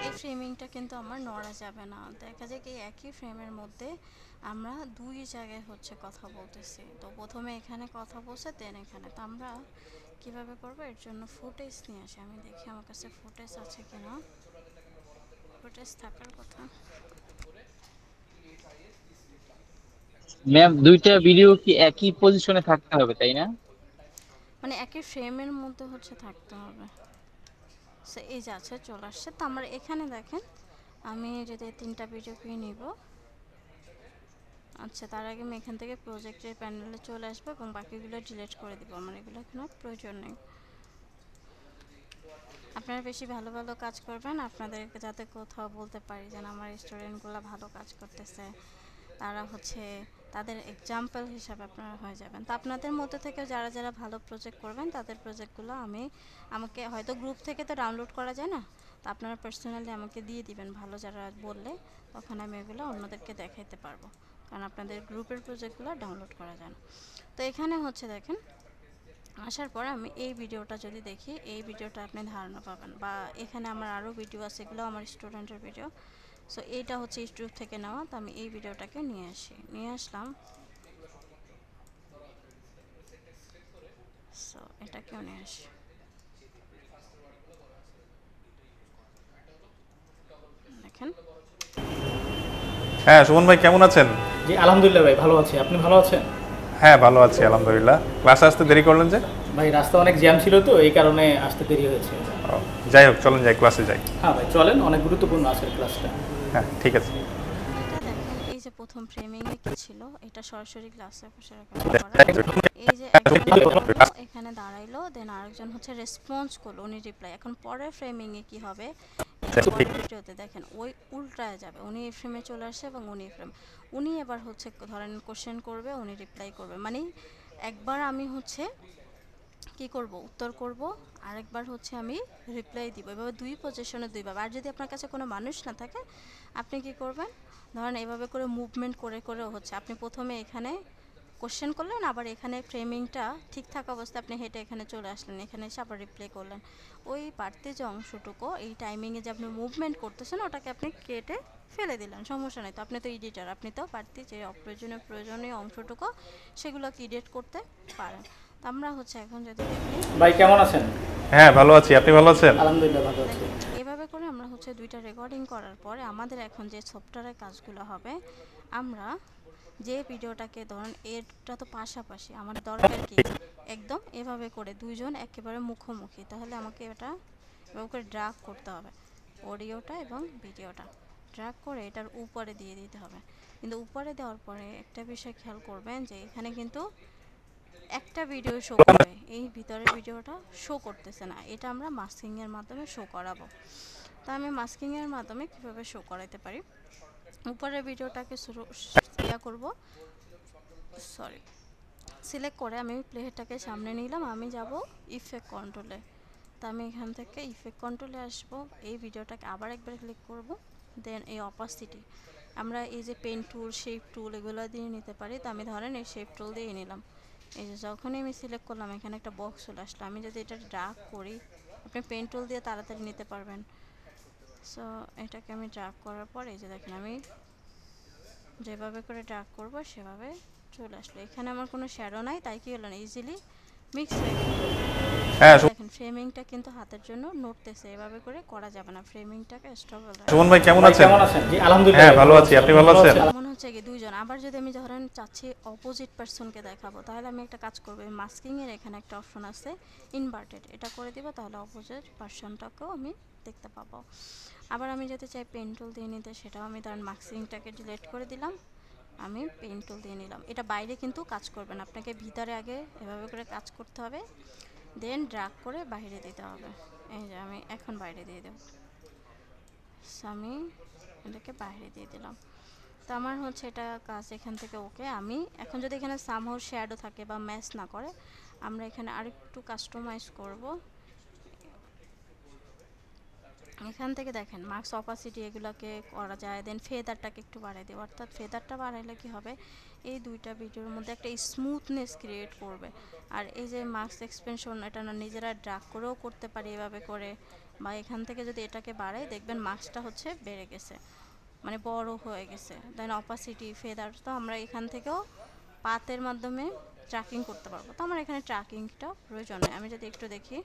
এই ফ্রেমিংটা কিন্তু আমার নড়া যাবে না। দেখা যায় কি একই ফ্রেমের মধ্যে আমরা দুই জায়গায় হচ্ছে কথা বলতেছি। তো প্রথমে এখানে কথা বলছে, দেন এখানে। তো আমরা কীভাবে করবো, এর জন্য ফুটেজ নিয়ে আসি। আমি দেখি আমার কাছে ফুটেজ আছে কিনা। ফুটেজ থাকার কথা। ম্যাম, দুইটা ভিডিও কি একই পজিশনে থাকতে হবে, তাই না? মানে একই ফ্রেমের মধ্যে হচ্ছে থাকতে হবে। সো এই যে আছে, চলে আসছে। তো আমার এখানে দেখেন, আমি যদি 3টা ভিডিওকে নিব, আচ্ছা তার আগে আমি এখান থেকে প্রজেক্টের প্যানেলে চলে আসবো এবং বাকিগুলো ডিলিট করে দিব। আমার এগুলো কোনো প্রয়োজন নেই। আপনারা বেশি ভালো ভালো কাজ করবেন, আপনাদেরকে যাতে কোথাও বলতে পারি যেন আমার স্টুডেন্টগুলো ভালো কাজ করতেছে, তারা হচ্ছে তাদের এক্সাম্পল হিসাবে আপনারা হয়ে যাবেন। তো আপনাদের মধ্যে থেকে যারা যারা ভালো প্রজেক্ট করবেন তাদের প্রজেক্টগুলো আমাকে হয়তো গ্রুপ থেকে তো ডাউনলোড করা যায় না, তো আপনারা পার্সোনালি আমাকে দিয়ে দিবেন ভালো যারা বললে, তখন আমি এগুলো অন্যদেরকে দেখাইতে পারবো, কারণ আপনাদের গ্রুপের প্রজেক্টগুলো ডাউনলোড করা যায় না। তো এখানে হচ্ছে দেখেন আসার পর আমি এই ভিডিওটা যদি দেখি, এই ভিডিওটা আপনি ধারণা পাবেন। বা এখানে আমার আরও ভিডিও আছে, এগুলো আমার স্টুডেন্টের ভিডিও। সো এইটা হচ্ছে ইউটিউব থেকে নেওয়া। তো আমি এই ভিডিওটাকে নিয়ে আসলাম। সো এটাকেও নিয়ে আসি। দেখেন। হ্যাঁ, সুমন ভাই কেমন আছেন? জি আলহামদুলিল্লাহ ভাই, ভালো আছি। আপনি ভালো আছেন? হ্যাঁ, ভালো আছি আলহামদুলিল্লাহ। ক্লাসে আসতে দেরি করলেন যে? ভাই রাস্তা অনেক জ্যাম ছিল তো এই কারণে আসতে দেরি হয়েছে। যাই হোক, চলেন যাই, ক্লাসে যাই। হ্যাঁ ভাই চলেন, অনেক গুরুত্বপূর্ণ আজকের ক্লাসটা। হ্যাঁ ঠিক আছে। এটা দেখেন এই যে প্রথম ফ্রেমিং এ কি ছিল, এটা সরাসরি ক্লাসে বসে করা। এই যে একজন এখানে দাঁড়াইলো, দেন আরেকজন হচ্ছে রেসপন্স করলো, উনি রিপ্লাই। এখন পরের ফ্রেমিং এ কি হবে, পরের ভিডিওতে দেখেন ওই উল্টায় যাবে, উনি এই ফ্রেমে চলে আসে এবং উনি ফ্রেম, উনি এবার হচ্ছে ধরেন কোশ্চেন করবে, উনি রিপ্লাই করবে। মানে একবার আমি হচ্ছে কি করব, উত্তর করব, আরেকবার হচ্ছে আমি রিপ্লাই দিব। এভাবে দুই পজিশনে দুইবার। আর যদি আপনার কাছে কোনো মানুষ না থাকে, আপনি কি করবেন, ধরেন এভাবে করে মুভমেন্ট করে করে হচ্ছে আপনি প্রথমে এখানে কোশ্চেন করলেন, আবার এখানে ফ্রেমিংটা ঠিক থাকা অবস্থায় আপনি হেঁটে এখানে চলে আসলেন, এখানে এসে আবার রিপ্লাই করলেন। ওই বাড়তি যে অংশটুকু এই টাইমিংয়ে যে আপনি মুভমেন্ট করতেছেন, ওটাকে আপনি কেটে ফেলে দিলেন, সমস্যা নেই। তো আপনি তো এডিটার, আপনি তো বাড়তি যে প্রয়োজনীয় অংশটুকু সেগুলোকে এডিট করতে পারেন। তো আমরা হচ্ছে এখন যদি দেখি, ভাই কেমন আছেন? হ্যাঁ ভালো আছি, আপনি ভালো আছেন? আলহামদুলিল্লাহ ভালো আছি। এভাবে করে আমরা হচ্ছে দুইটা রেকর্ডিং করার পরে আমাদের এখন যে সফটওয়্যারের কাজগুলো হবে, আমরা যে ভিডিওটাকে ধরেন এটা তো পাশাপাশি, আমার দরকার কি একদম এভাবে করে দুইজন একেবারে মুখোমুখি, তাহলে আমাকে এটা এভাবে করে ড্র্যাগ করতে হবে, অডিওটা এবং ভিডিওটা ড্র্যাগ করে এটার উপরে দিয়ে দিতে হবে। কিন্তু উপরে দেওয়ার পরে একটা বিষয় খেয়াল করবেন যে এখানে কিন্তু একটা ভিডিও শো করবে, এই ভিতরের ভিডিওটা শো করতেছে না। এটা আমরা মাস্কিংয়ের মাধ্যমে শো করাবো। তো আমি মাস্কিংয়ের মাধ্যমে কীভাবে শো করাতে পারি, উপরের ভিডিওটাকে সিলেক্ট করে আমি প্লেয়ারটাকে সামনে নিলাম, আমি যাব ইফেক্ট কন্ট্রোলে। তো আমি এখান থেকে ইফেক্ট কন্ট্রোলে আসবো, এই ভিডিওটাকে আবার একবার ক্লিক করব, দেন এই অপাসিটি আমরা এই যে পেন টুল, শেপ টুল এগুলো দিয়ে নিতে পারি। তো আমি ধরেন এই শেপ টুল দিয়ে নিলাম। এই যে যখনই আমি সিলেক্ট করলাম, এখানে একটা বক্স চলে আসলো। আমি যদি এটা ড্র্যাগ করি, আপনি পেন টুল দিয়ে তাড়াতাড়ি নিতে পারবেন। সো এটাকে আমি ড্র্যাগ করার পর এই যে দেখেন আমি যেভাবে করে ড্র্যাগ করব সেভাবে চলে আসলো। এখানে আমার কোনো শ্যাডো নাই, তাই কি হলো না, ইজিলি মিক্স হয়ে গেল। দেখেন ফ্রেমিংটা কিন্তু হাতের জন্য নড়তেছে, এভাবে করে করা যাবে না, ফ্রেমিংটাকে স্টেবল রাখতে। সুমন ভাই কেমন আছেন? কেমন আছেন? জি আলহামদুলিল্লাহ। হ্যাঁ ভালো আছি, আপনি ভালো আছেন? মনে হচ্ছে কি দুইজন। আবার যদি আমি ধরেন চাচ্ছি অপোজিট পারসনকে দেখাবো, তাহলে আমি একটা কাজ করব, মাস্কিং এর এখানে একটা অপশন আছে ইনভার্টেড, এটা করে দিব, তাহলে অপোজিট পারসনটাকেও আমি দেখতে পাবো। আবার আমি যদি চাই পেন টুল দিয়ে নিতে, সেটাও আমি ধরেন মাস্কিংটাকে ডিলিট করে দিলাম, আমি পেন টুল দিয়ে নিলাম। এটা বাইরে কিন্তু কাজ করবে না, আপনাকে ভিতরে আগে এভাবে করে কাজ করতে হবে, দেন ড্র্যাগ করে বাইরে দিতে হবে। এই যে আমি এখন বাইরে দিয়ে দেব, আমি এটাকে বাইরে দিয়ে দিলাম। তো আমার হচ্ছে এটা কাজ এখান থেকে ওকে। আমি এখন যদি এখানে সামহাউ শ্যাডো থাকে বা ম্যাচ না করে, আমরা এখানে আরেকটু কাস্টমাইজ করব। এখান থেকে দেখেন মার্কস, অপাসিটি এগুলোকে করা যায়, দেন ফেদারটাকে একটু বাড়াই দেব। অর্থাৎ ফেদারটা বাড়াইলে কি হবে, এই দুইটা ভিডিওর মধ্যে একটা স্মুথনেস ক্রিয়েট করবে। আর এই যে মার্কস এক্সপেনশন, এটা না নিজেরা ড্র্যাগ করেও করতে পারি এভাবে করে, বা এখান থেকে যদি এটাকে বাড়াই, দেখবেন মার্কসটা হচ্ছে বেড়ে গেছে, মানে বড় হয়ে গেছে। দেন অপাসিটি, ফেদার তো আমরা এখান থেকেও পাতের মাধ্যমে ট্র্যাকিং করতে পারবো। তো আমার এখানে ট্র্যাকিংটা প্রয়োজন নেই। আমি যদি একটু দেখি,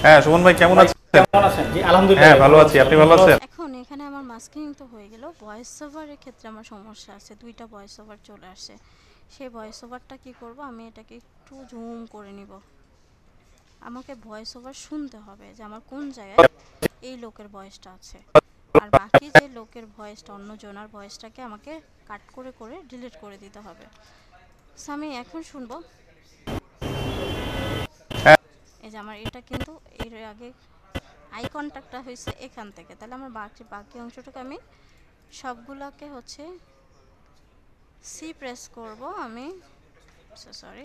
হ্যাঁ সুমন ভাই কেমন আছেন? কেমন আছেন? জি আলহামদুলিল্লাহ। হ্যাঁ ভালো আছি, আপনি ভালো আছেন? এখন এখানে আমার মাস্কিং তো হয়ে গেল, ভয়েস ওভারের ক্ষেত্রে আমার সমস্যা আছে, দুইটা ভয়েস ওভার চলে আসে। সেই ভয়েস ওভারটা কী করব, আমি এটাকে একটু জুম করে নিব। আমাকে ভয়েস ওভার শুনতে হবে যে আমার কোন জায়গায় এই লোকের ভয়েসটা আছে, আর বাকি যে লোকের ভয়েসটা, অন্য জনার ভয়েসটাকে আমাকে কাট করে করে ডিলিট করে দিতে হবে। সো আমি এখন শুনবো, এই যে আমার এটা কিন্তু এর আগে আই কন্ট্যাক্টটা হয়েছে এখান থেকে, তাহলে আমার বাকি অংশটুকু আমি সবগুলোকে হচ্ছে সি প্রেস করব, আমি সরি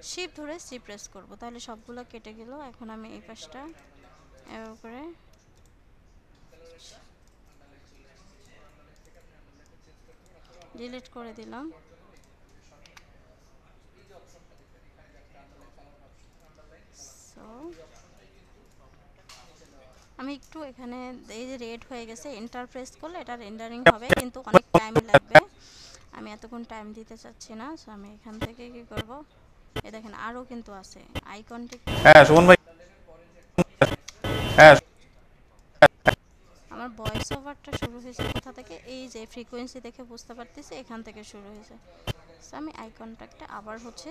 শিফট ধরে সি প্রেস করব, তাহলে সবগুলো কেটে গেল। এখন আমি এই পাশটা এভাবে করে ডিলিট করে দিলাম। সো আমি একটু এখানে এই যে রেড হয়ে গেছে, এন্টার প্রেস করলে এটা রেন্ডারিং হবে, কিন্তু অনেক টাইম লাগবে, আমি এতক্ষণ টাইম দিতে চাচ্ছি না। সো আমি এখান থেকে কি করব, এই দেখেন আরও কিন্তু আছে আইকনটি। হ্যাঁ সুমন ভাই, হ্যাঁ আমার ভয়েস ওভারটা শুরু হয়েছে কোথা থেকে, এই যে ফ্রিকোয়েন্সি দেখে বুঝতে পারতেছি এখান থেকে শুরু হয়েছে। সো আমি আই কন্ট্যাক্টটা আবার হচ্ছে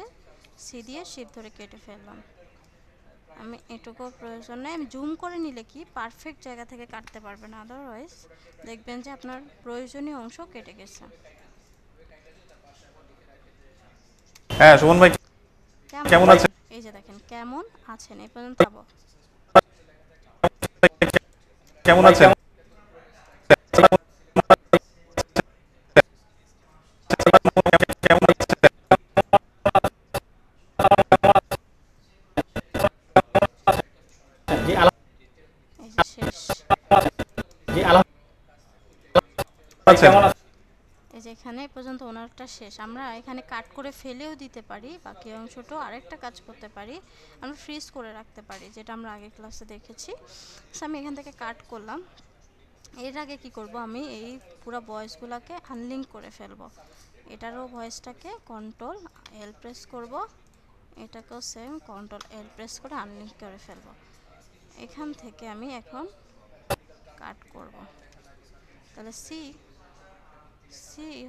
সি দিয়ে শিপ ধরে কেটে ফেললাম। আমি এটুকু প্রয়োজন নেই, আমি জুম করে নিলে কি পারফেক্ট জায়গা থেকে কাটতে পারবেন, আদারওয়াইজ দেখবেন যে আপনার প্রয়োজনীয় অংশ কেটে গেছে। হ্যাঁ সুমন ভাই কেমন আছেন? এই যে দেখেন কেমন আছেন, এই পর্যন্ত যাবো। কেমন আছেন? জি এই যে শেষ। আলহামদুলিল্লাহ কেমন আছেন? এই যে এখানে এই পর্যন্ত ওনারটা শেষ। আমরা এখানে কাট করে ফেলেও দিতে পারি, বাকি অংশটাও আরেকটা কাজ করতে পারি, আমরা ফ্রিজ করে রাখতে পারি, যেটা আমরা আগের ক্লাসে দেখেছি। সো আমি এখান থেকে কাট করলাম। এর আগে কি করব, আমি এই পুরো ভয়েসগুলোকে আনলিঙ্ক করে ফেলবো। এটারও ভয়েসটাকে কন্ট্রোল এল প্রেস করব, এটাকেও সেম কন্ট্রোল এল প্রেস করে আনলিঙ্ক করে ফেলবো। এখান থেকে আমি এখন কাট করব। তাহলে সি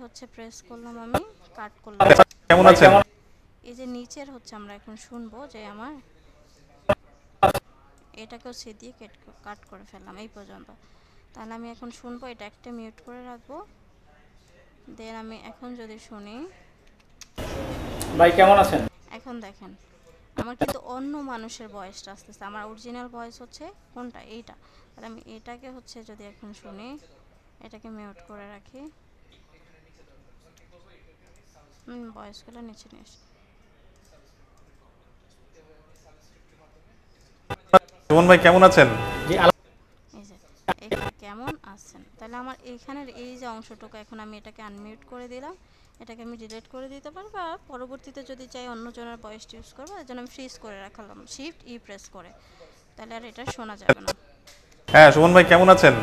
হচ্ছে প্রেস করলাম, আমি কাট করলাম। কেমন আছেন? এই যে নিচের হচ্ছে আমরা এখন শুনবো যে আমার এটাকেও সি দিয়ে কাট করে ফেললাম এই পর্যন্ত। তাহলে আমি এখন শুনবো, এটা একটা মিউট করে রাখবো। দেন আমি এখন যদি শুনি, ভাই কেমন আছেন? এখন দেখেন আমার কিন্তু অন্য মানুষের ভয়েসটা আসতেছে, আমার অরিজিনাল ভয়েস হচ্ছে কোনটা, এইটা। তাহলে আমি এটাকে হচ্ছে যদি এখন শুনি, এটাকে মিউট করে রাখি, ভয়েসগুলো নিচে নিয়ে আসি। সুমন ভাই কেমন আছেন? জি এই যে এখানে কেমন আছেন, তাহলে আমার এইখানের এই যে অংশটুকু এখন আমি এটাকে আনমিউট করে দিলাম, এটাকে আমি ডিলিট করে দিতে পারবো, আর পরবর্তীতে যদি চাই অন্যজনের ভয়েসটা ইউজ করবো, এর জন্য আমি ফ্রিজ করে রাখলাম শিফট ই প্রেস করে, তাহলে আর এটা শোনা যাবে না। হ্যাঁ সুমন ভাই কেমন আছেন?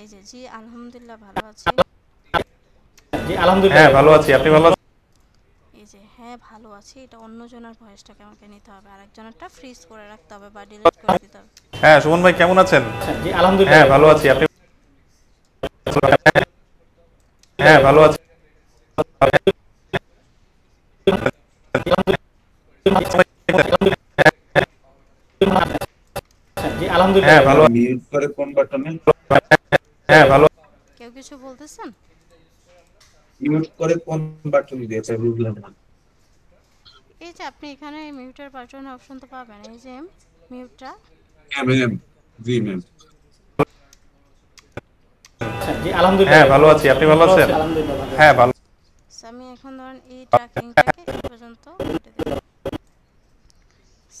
এই যে জি আলহামদুলিল্লাহ ভালো আছি। আলহামদুলিল্লাহ হ্যাঁ ভালো আছি, আপনি ভালো আছেন? এই যে হ্যাঁ ভালো আছি, এটা অন্যজনের ভয়েসটাকে আমাকে নিতে হবে, আরেকজনেরটা ফ্রিজ করে রাখতে হবে বা ডিলিট করে দিতে হবে। হ্যাঁ সুমন ভাই কেমন আছেন? জি আলহামদুলিল্লাহ হ্যাঁ ভালো আছি, আপনি? হ্যাঁ ভালো আছি। জি আলহামদুলিল্লাহ হ্যাঁ ভালো। মিউট করে কোন বাটনে? হ্যাঁ ভালো। কেউ কিছু বলতেছেন? মিউট করে কোন বাটন দিয়েছে বুঝলাম না। এই যে আপনি এখানে মিউটের বাটনের অপশন তো পাবেন, এই যে মিউটটা। হ্যাঁ ম্যাম, জি ম্যাম। জি আলহামদুলিল্লাহ হ্যাঁ ভালো আছি, আপনি ভালো আছেন? আলহামদুলিল্লাহ হ্যাঁ ভালো। আমি এখন ধরেন এই ট্র্যাকিংটাকে এই পর্যন্ত কেটে দিলাম,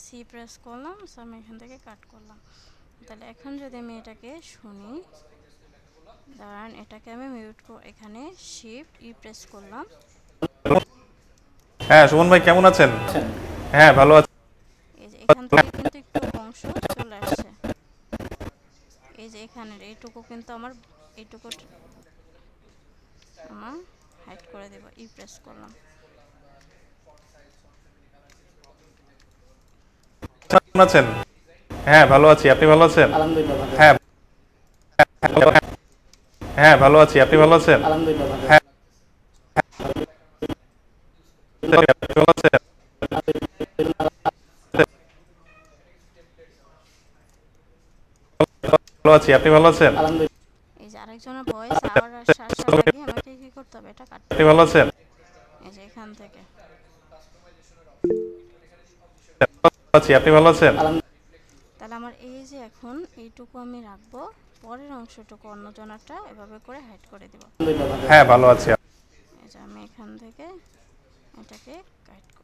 সি প্রেস করলাম, সো আমি এখান থেকে কাট করলাম। তাহলে এখন যদি আমি এটাকে শুনি, ধরেন এটাকে আমি মিউট এখানে শিফট ই প্রেস করলাম। হ্যাঁ সুমন ভাই কেমন আছেন? হ্যাঁ ভালো আছি। এই যে এখান থেকে কিন্তু একটু অংশ চলে আসছে, এই যে এখানের এইটুকু কিন্তু আমার এইটুকু আমার হাইড করে দেব, ই প্রেস করলাম। কেমন আছেন? হ্যাঁ ভালো আছি, আপনি ভালো আছেন? আলহামদুলিল্লাহ হ্যাঁ হ্যাঁ ভালো আছি, আপনি ভালো আছেন? আলহামদুলিল্লাহ হ্যাঁ আপনি ভালো আছেন? ভালো আছি, আপনি ভালো আছেন? এই যে আরেকজনের ভয়েস আওয়াজ আসার আগে আমাকে কি করতে হবে, এটা কাটতে আপনি ভালো আছেন? এই যে এখান থেকে আছি, আপনি ভালো আছেন? তাহলে আমার এই যে এখন এইটুকু আমি রাখবো, পরের অংশটুকু অন্যজনেরটা এভাবে করে হাইড করে দিব। হ্যাঁ ভালো আছি। এই যে আমি এখান থেকে এটাকে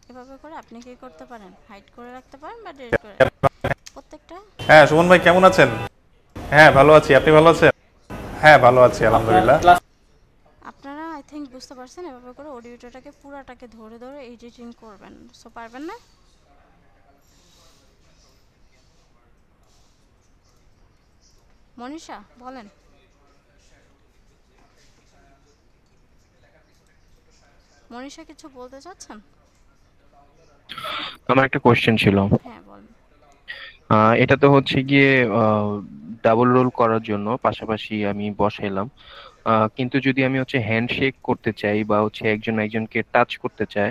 এভাবে করে আপনি কি করতে পারেন, হাইড করে রাখতে পারেন বা ডিলিট করে প্রত্যেকটা। হ্যাঁ সুমন ভাই কেমন আছেন? হ্যাঁ ভালো আছি, আপনি ভালো আছেন? হ্যাঁ ভালো আছি আলহামদুলিল্লাহ। আপনারা আই থিঙ্ক বুঝতে পারছেন, এভাবে করে অডিওটাকে পুরাটাকে ধরে ধরে এডিটিং করবেন, সো পারবেন না? মনীষা বলেন। মনীষা কিছু বলতে চাচ্ছেন? আমার একটা কোশ্চেন ছিল। হ্যাঁ বলেন। এটা তো হচ্ছে গিয়ে ডাবল রোল করার জন্য পাশাপাশি আমি বসাইলাম, কিন্তু যদি আমি হচ্ছে হ্যান্ডশেক করতে চাই বা হচ্ছে একজন একজনকে টাচ করতে চাই,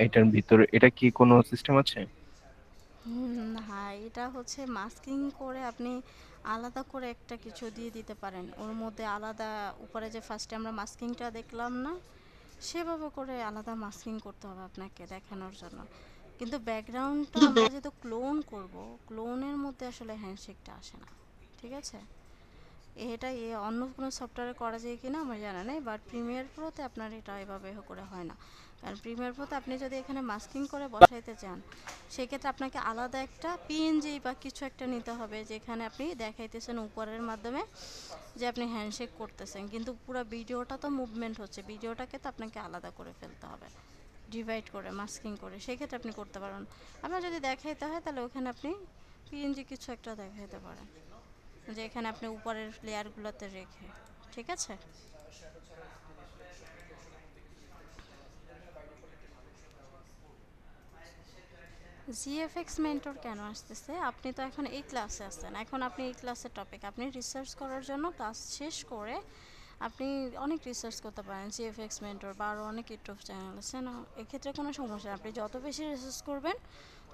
এটার ভিতরে এটা কি কোনো সিস্টেম আছে? হ্যাঁ, এটা হচ্ছে মাস্কিং করে আপনি আলাদা করে একটা কিছু দিয়ে দিতে পারেন ওর মধ্যে আলাদা। উপরে যে ফার্স্টে আমরা মাস্কিংটা দেখলাম না, সেভাবে করে আলাদা মাস্কিং করতে হবে আপনাকে দেখানোর জন্য। কিন্তু ব্যাকগ্রাউন্ডটা আমরা যেহেতু ক্লোন করব, ক্লোনের মধ্যে আসলে হ্যান্ডশেকটা আসে না, ঠিক আছে? এটা অন্য কোনো সফটওয়্যারে করা যায় কিনা আমার জানা নেই, বাট প্রিমিয়ার প্রোতে আপনার এটা এভাবে করে হয় না। কারণ প্রিমিয়ার প্রোতে আপনি যদি এখানে মাস্কিং করে বসাইতে চান, সেক্ষেত্রে আপনাকে আলাদা একটা পিএনজি বা কিছু একটা নিতে হবে, যেখানে আপনি দেখাইতেছেন উপরের মাধ্যমে যে আপনি হ্যান্ডশেক করতেছেন, কিন্তু পুরো ভিডিওটা তো মুভমেন্ট হচ্ছে, ভিডিওটাকে তো আপনাকে আলাদা করে ফেলতে হবে, ডিভাইড করে মাস্কিং করে। সেক্ষেত্রে আপনি করতে পারেন। আপনার যদি দেখাইতে হয় তাহলে ওখানে আপনি পিএনজি কিছু একটা দেখাইতে পারেন, যে এখানে আপনি উপরের লেয়ারগুলোতে রেখে, ঠিক আছে? জিএফএক্স মেন্টর কেন আসতেছে? আপনি তো এখন এই ক্লাসে আছেন, এখন আপনি এই ক্লাসের টপিক আপনি রিসার্চ করার জন্য ক্লাস শেষ করে আপনি অনেক রিসার্চ করতে পারেন। জিএফএক্স মেন্টর বা আরও অনেক ইউটিউব চ্যানেল আছে না, এক্ষেত্রে কোনো সমস্যা নেই। আপনি যত বেশি রিসার্চ করবেন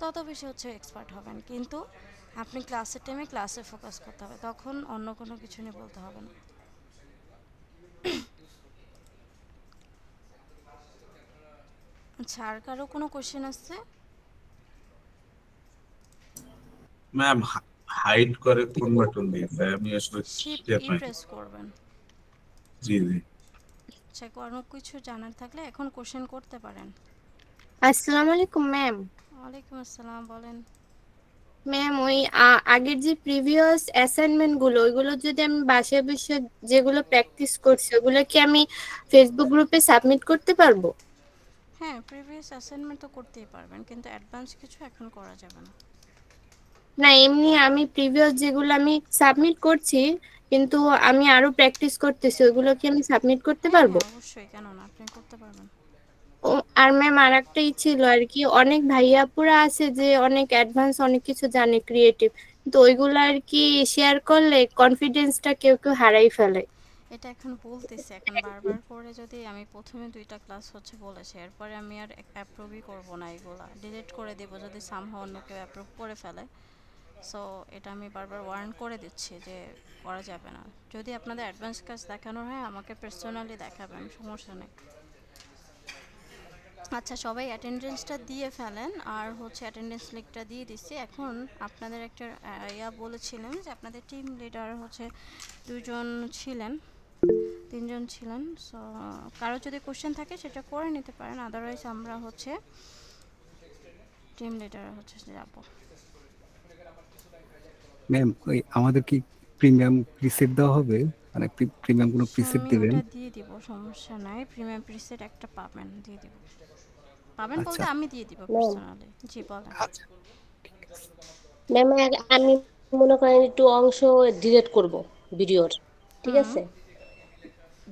তত বেশি হচ্ছে এক্সপার্ট হবেন, কিন্তু আপনি ক্লাসের টাইমে ক্লাসে ফোকাস করতে হবে, তখন অন্য কোনো কিছু নিয়ে বলতে হবে না। আচ্ছা, আর কারো কোনো কোশ্চেন আসছে? ম্যাম হাইড করে কোন বাটন দিয়ে আমি আসলে শিফট টের ই পাই। প্রেস করবেন। জি জি। আচ্ছা, কোনো কিছু জানার থাকলে এখন কোশ্চেন করতে পারেন। আসসালামু আলাইকুম ম্যাম। ওয়ালাইকুম আসসালাম, বলেন। ম্যাম ওই আগের যে প্রিভিয়াস অ্যাসাইনমেন্ট গুলো, ওইগুলো যদি আমি বাসায় বসে যেগুলো প্র্যাকটিস করছি, ওগুলো কি আমি ফেসবুক গ্রুপে সাবমিট করতে পারবো? হ্যাঁ, প্রিভিয়াস অ্যাসাইনমেন্ট তো করতেই পারবেন, কিন্তু অ্যাডভান্স কিছু এখন করা যাবে না। না, এমনি আমি প্রিভিয়াস যেগুলো আমি সাবমিট করছি, কিন্তু আমি আরো প্র্যাকটিস করতেছি, ওইগুলো কি আমি সাবমিট করতে পারবো? হ্যাঁ, অবশ্যই, কেন না, আপনি করতে পারবেন। ও, আর ম্যাম আর একটাই ছিল আর কি, অনেক ভাইয়াপুরা আছে যে অনেক অ্যাডভান্স অনেক কিছু জানে ক্রিয়েটিভ, কিন্তু ওইগুলো আর কি শেয়ার করলে কনফিডেন্সটা কেউ কেউ হারাই ফেলে। এটা এখন বলতেছে, এখন বারবার করে যদি আমি প্রথমে 2টা ক্লাস হচ্ছে বলেছি, এরপরে আমি আর অ্যাপ্রুভই করব না, এগুলা ডিলিট করে দেব যদি সামহাও অন্য কেউ অ্যাপ্রুভ করে ফেলে। সো এটা আমি বারবার ওয়ার্ন করে দিচ্ছি যে করা যাবে না। যদি আপনাদের অ্যাডভান্স কাজ দেখানোর হয় আমাকে পার্সোনালি দেখাবেন, সমস্যা নেই। আচ্ছা, সবাই অ্যাটেন্ডেন্সটা দিয়ে ফেলেন, আর হচ্ছে অ্যাটেন্ডেন্স লিস্টটা দিয়ে দিচ্ছি। এখন আপনাদের একটা বলেছিলেন যে আপনাদের টিম লিডার হচ্ছে 2জন ছিলেন, 3জন ছিলেন। সো কারো যদি কোশ্চেন থাকে সেটা করে নিতে পারেন, আদারওয়াইজ আমরা হচ্ছে টিম লিডার হচ্ছে যাব। ম্যাম ওই আমাদের কি প্রিমিয়াম প্রিসেট দেওয়া হবে, মানে প্রিমিয়াম কোনো প্রিসেট আমি দিবেন? ওটা দিয়ে দিব, সমস্যা নাই, প্রিমিয়াম প্রিসেট একটা পাবেন, দিয়ে দিব। পাবেন বলতে আমি দিয়ে দিব পার্সোনালি। জি বলেন। আচ্ছা ম্যাম আমি মনে করেন একটু অংশ ডিলিট করব ভিডিওর, ঠিক আছে?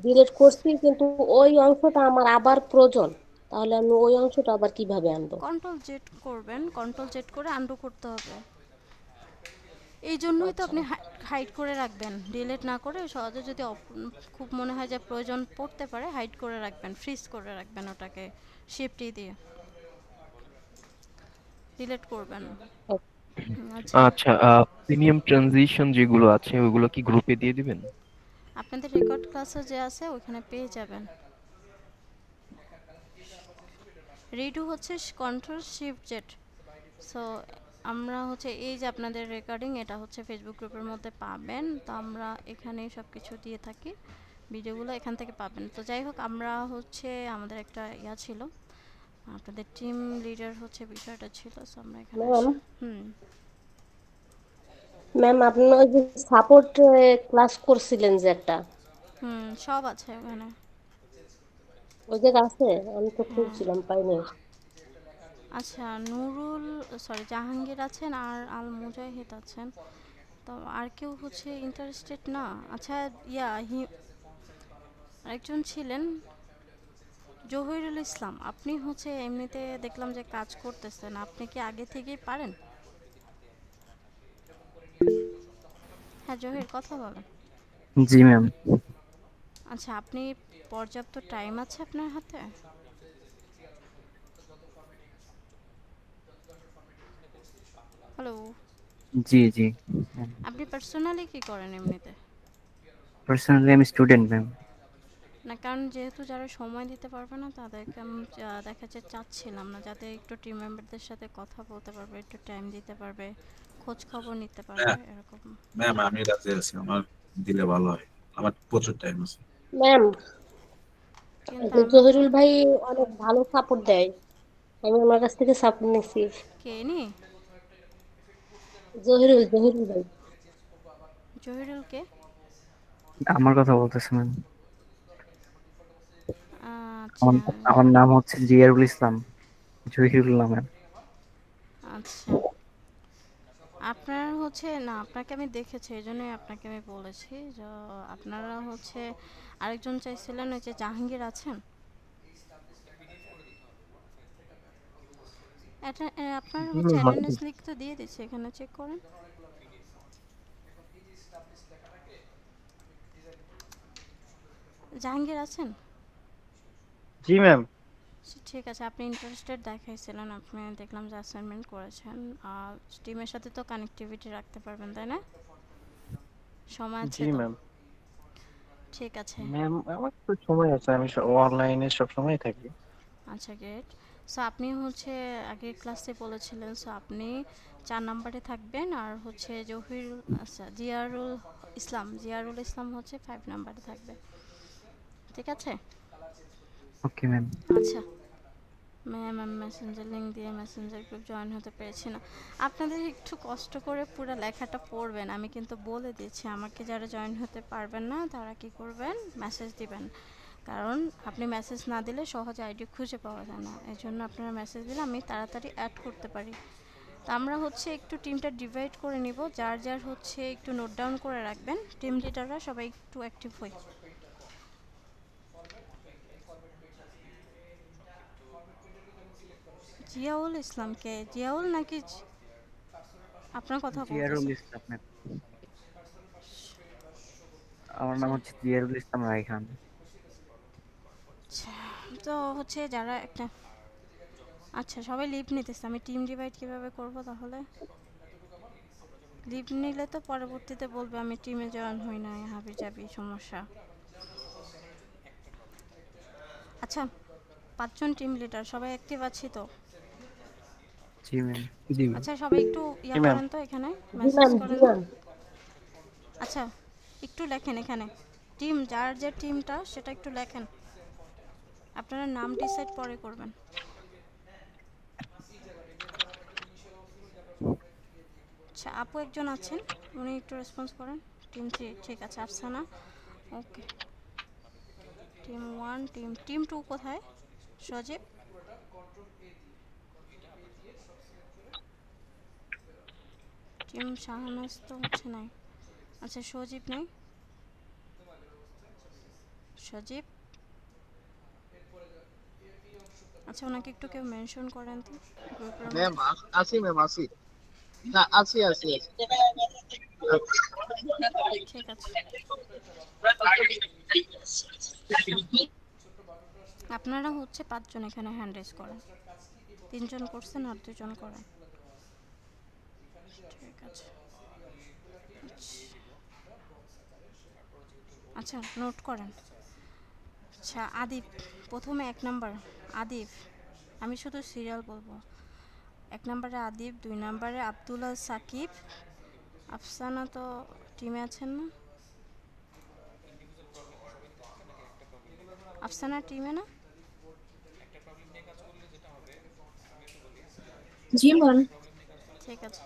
ডিলিট করছি, কিন্তু ওই অংশটা আমার আবার প্রয়োজন, তাহলে আমি ওই অংশটা আবার কিভাবে আনবো? কন্ট্রোল জেড করবেন, কন্ট্রোল জেড করে আনডু করতে হবে। এই জন্যই তো আপনি হাইড করে রাখবেন, ডিলিট না করে সহজে যদি খুব মনে হয় যে প্রয়োজন পড়তে পারে হাইড করে রাখবেন, ফ্রিজ করে রাখবেন, ওটাকে শিফট দিয়ে ডিলিট করবেন। আচ্ছা, প্রিমিয়াম ট্রানজিশন যেগুলো আছে ওগুলো কি গ্রুপে দিয়ে দিবেন? আপনাদের রেকর্ড ক্লাসে যে আছে ওখানে পেয়ে যাবেন। রিডু হচ্ছে কন্ট্রোল শিফট জেড। সো আমরা হচ্ছে এই যে আপনাদের রেকর্ডিং, এটা হচ্ছে ফেসবুক গ্রুপের মধ্যে পাবেন, তো আমরা এখানে সব কিছু দিয়ে থাকি, ভিডিওগুলো এখান থেকে পাবেন। তো যাই হোক, আমরা হচ্ছে আমাদের একটা ছিল, আপনাদের টিম লিডার হচ্ছে বিষয়টা ছিল। সো আমরা এখানে ম্যাম আপনি ওই যে সাপোর্ট ক্লাস করছিলেন যে একটা, সব আছে ওখানে, ওই জায়গা আছে? আমি তো খুঁজছিলাম পাইনি। আচ্ছা, নুরুল জাহাঙ্গীর আছেন আর আল মুজাহিদ আছেন, তো আর কেউ হচ্ছে ইন্টারেস্টেড না? আচ্ছা, আরেকজন ছিলেন জহিরুল ইসলাম, আপনি হচ্ছে এমনিতে দেখলাম যে কাজ করতেছেন, আপনি কি আগে থেকেই পারেন? হ্যাঁ জহির, কথা বলেন। জি ম্যাম। আচ্ছা, আপনি পর্যাপ্ত টাইম আছে আপনার হাতে? হ্যালো। জি, জি। আপনি পার্সোনালি কি করেন এমনিতে? পার্সোনালি আমি স্টুডেন্ট ম্যাম। না, কারণ যেহেতু যারা সময় দিতে পারবে না তাদেরকে আমি দেখা যাচ্ছে চাচ্ছিলাম না, যাতে একটু টিম মেম্বারদের সাথে কথা বলতে পারবে, একটু টাইম দিতে পারবে, খোঁজ খবর নিতে পারবে এরকম। ম্যাম আমি রাজি আছি, আমার দিলে ভালো হয়, আমার প্রচুর টাইম আছে। ম্যাম, কিন্তু জহিরুল ভাই অনেক ভালো সাপোর্ট দেয়, আমি ওনার কাছ থেকে সাপোর্ট নিছি। কে নি? জহিরুল ভাই। জহিরুল কে? আমার কথা বলতেছে ম্যাম। আচ্ছা আমার নাম হচ্ছে জিয়ারুল ইসলাম, জহিরুল না ম্যাম। আচ্ছা, আপনার হচ্ছে না, আপনাকে আমি দেখেছি, এই জন্যই আপনাকে আমি বলেছি যে আপনারা হচ্ছে আরেকজন চাইছিলেন, ওই যে জাহাঙ্গীর আছেন, এটা আপনার হচ্ছে অ্যাটেন্ডেন্স লিখ তো দিয়ে দিচ্ছে, এখানে চেক করেন। জাহাঙ্গীর আছেন? জি ম্যাম। ঠিক আছে, আপনি ইন্টারেস্টেড দেখাইছিলেন, আপনি দেখলাম যে অ্যাসাইনমেন্ট করেছেন, আর টিমের সাথে তো কানেক্টিভিটি রাখতে পারবেন তাই না? সময় আছে জি তো? ম্যাম। ঠিক আছে ম্যাম আমার তো সময় আছে, আমি অনলাইনে সব সময় থাকি। আচ্ছা গ্রেট। সো আপনি হচ্ছে আগের ক্লাসে বলেছিলেন, সো আপনি 4 নম্বরে থাকবেন, আর হচ্ছে জহিরুল আচ্ছা জিয়ারুল ইসলাম হচ্ছে 5 নম্বরে থাকবে, ঠিক আছে? Okay ma'am. আচ্ছা ম্যাম, আমি মেসেঞ্জার লিঙ্ক দিয়ে মেসেঞ্জার গ্রুপ জয়েন হতে পেরেছি না। আপনাদের একটু কষ্ট করে পুরো লেখাটা পড়বেন, আমি কিন্তু বলে দিয়েছি, আমাকে যারা জয়েন হতে পারবেন না তারা কি করবেন, মেসেজ দিবেন, কারণ আপনি মেসেজ না দিলে সহজে আইডি খুঁজে পাওয়া যায় না, এই জন্য আপনারা মেসেজ দিলে আমি তাড়াতাড়ি অ্যাড করতে পারি। তো আমরা হচ্ছে একটু টিমটা ডিভাইড করে নিব, যার যার হচ্ছে একটু নোট ডাউন করে রাখবেন, টিম লিডাররা সবাই একটু অ্যাক্টিভ হই। জিয়াউল ইসলাম কে? জিয়াউল নাকি আপনার কথা জিয়ারুল বলতেছে? ইসলাম ম্যাম। আমার নাম হচ্ছে জিয়ারুল ইসলাম রায়হান। আচ্ছা, তো হচ্ছে যারা একটা আচ্ছা সবাই লিভ নিতেছে, আমি টিম ডিভাইড কিভাবে করব তাহলে? লিভ নিলে তো পরবর্তীতে বলবে আমি টিমে জয়েন হই না, হাবি যাবি সমস্যা। আচ্ছা 5 জন টিম লিডার সবাই অ্যাক্টিভ আছি তো? জি ম্যাম। জি ম্যাম। আচ্ছা সবাই একটু ইয়া জি ম্যাম। করেন তো, এখানে জি মেসেজ ম্যাম, জি করেন। ম্যাম। আচ্ছা একটু লেখেন এখানে, টিম যার যে টিমটা সেটা একটু লেখেন, আপনারা নাম ডিসাইড পরে করবেন। আচ্ছা আপু একজন আছেন, উনি একটু রেসপন্স করেন। টিম 3 ঠিক আছে, আফসানা ওকে। টিম 1 টিম 2 কোথায়? সজীব? টিম শাহনাজ তো হচ্ছে নাই। আচ্ছা সজীব নেই? সজীব আচ্ছা ওনাকে একটু কেউ মেনশন করেন তো গ্রুপের ম্যাম মধ্যে। আছি ম্যাম আছি, না আছি আছি আছি। ঠিক আছে, আপনারা হচ্ছে 5 জন এখানে হ্যান্ড রেজ করেন, 3 জন করছেন আর 2 জন করেন, ঠিক আছে। আচ্ছা নোট করেন। আচ্ছা আদিপ প্রথমে 1 নাম্বার আদিপ, আমি শুধু সিরিয়াল বলবো। 1 নম্বরে আদিপ, 2 নম্বরে আব্দুল্লাহ সাকিব, আফসানা তো টিমে আছেন না? আফসানা টিমে না? জি ম্যাম। ঠিক আছে।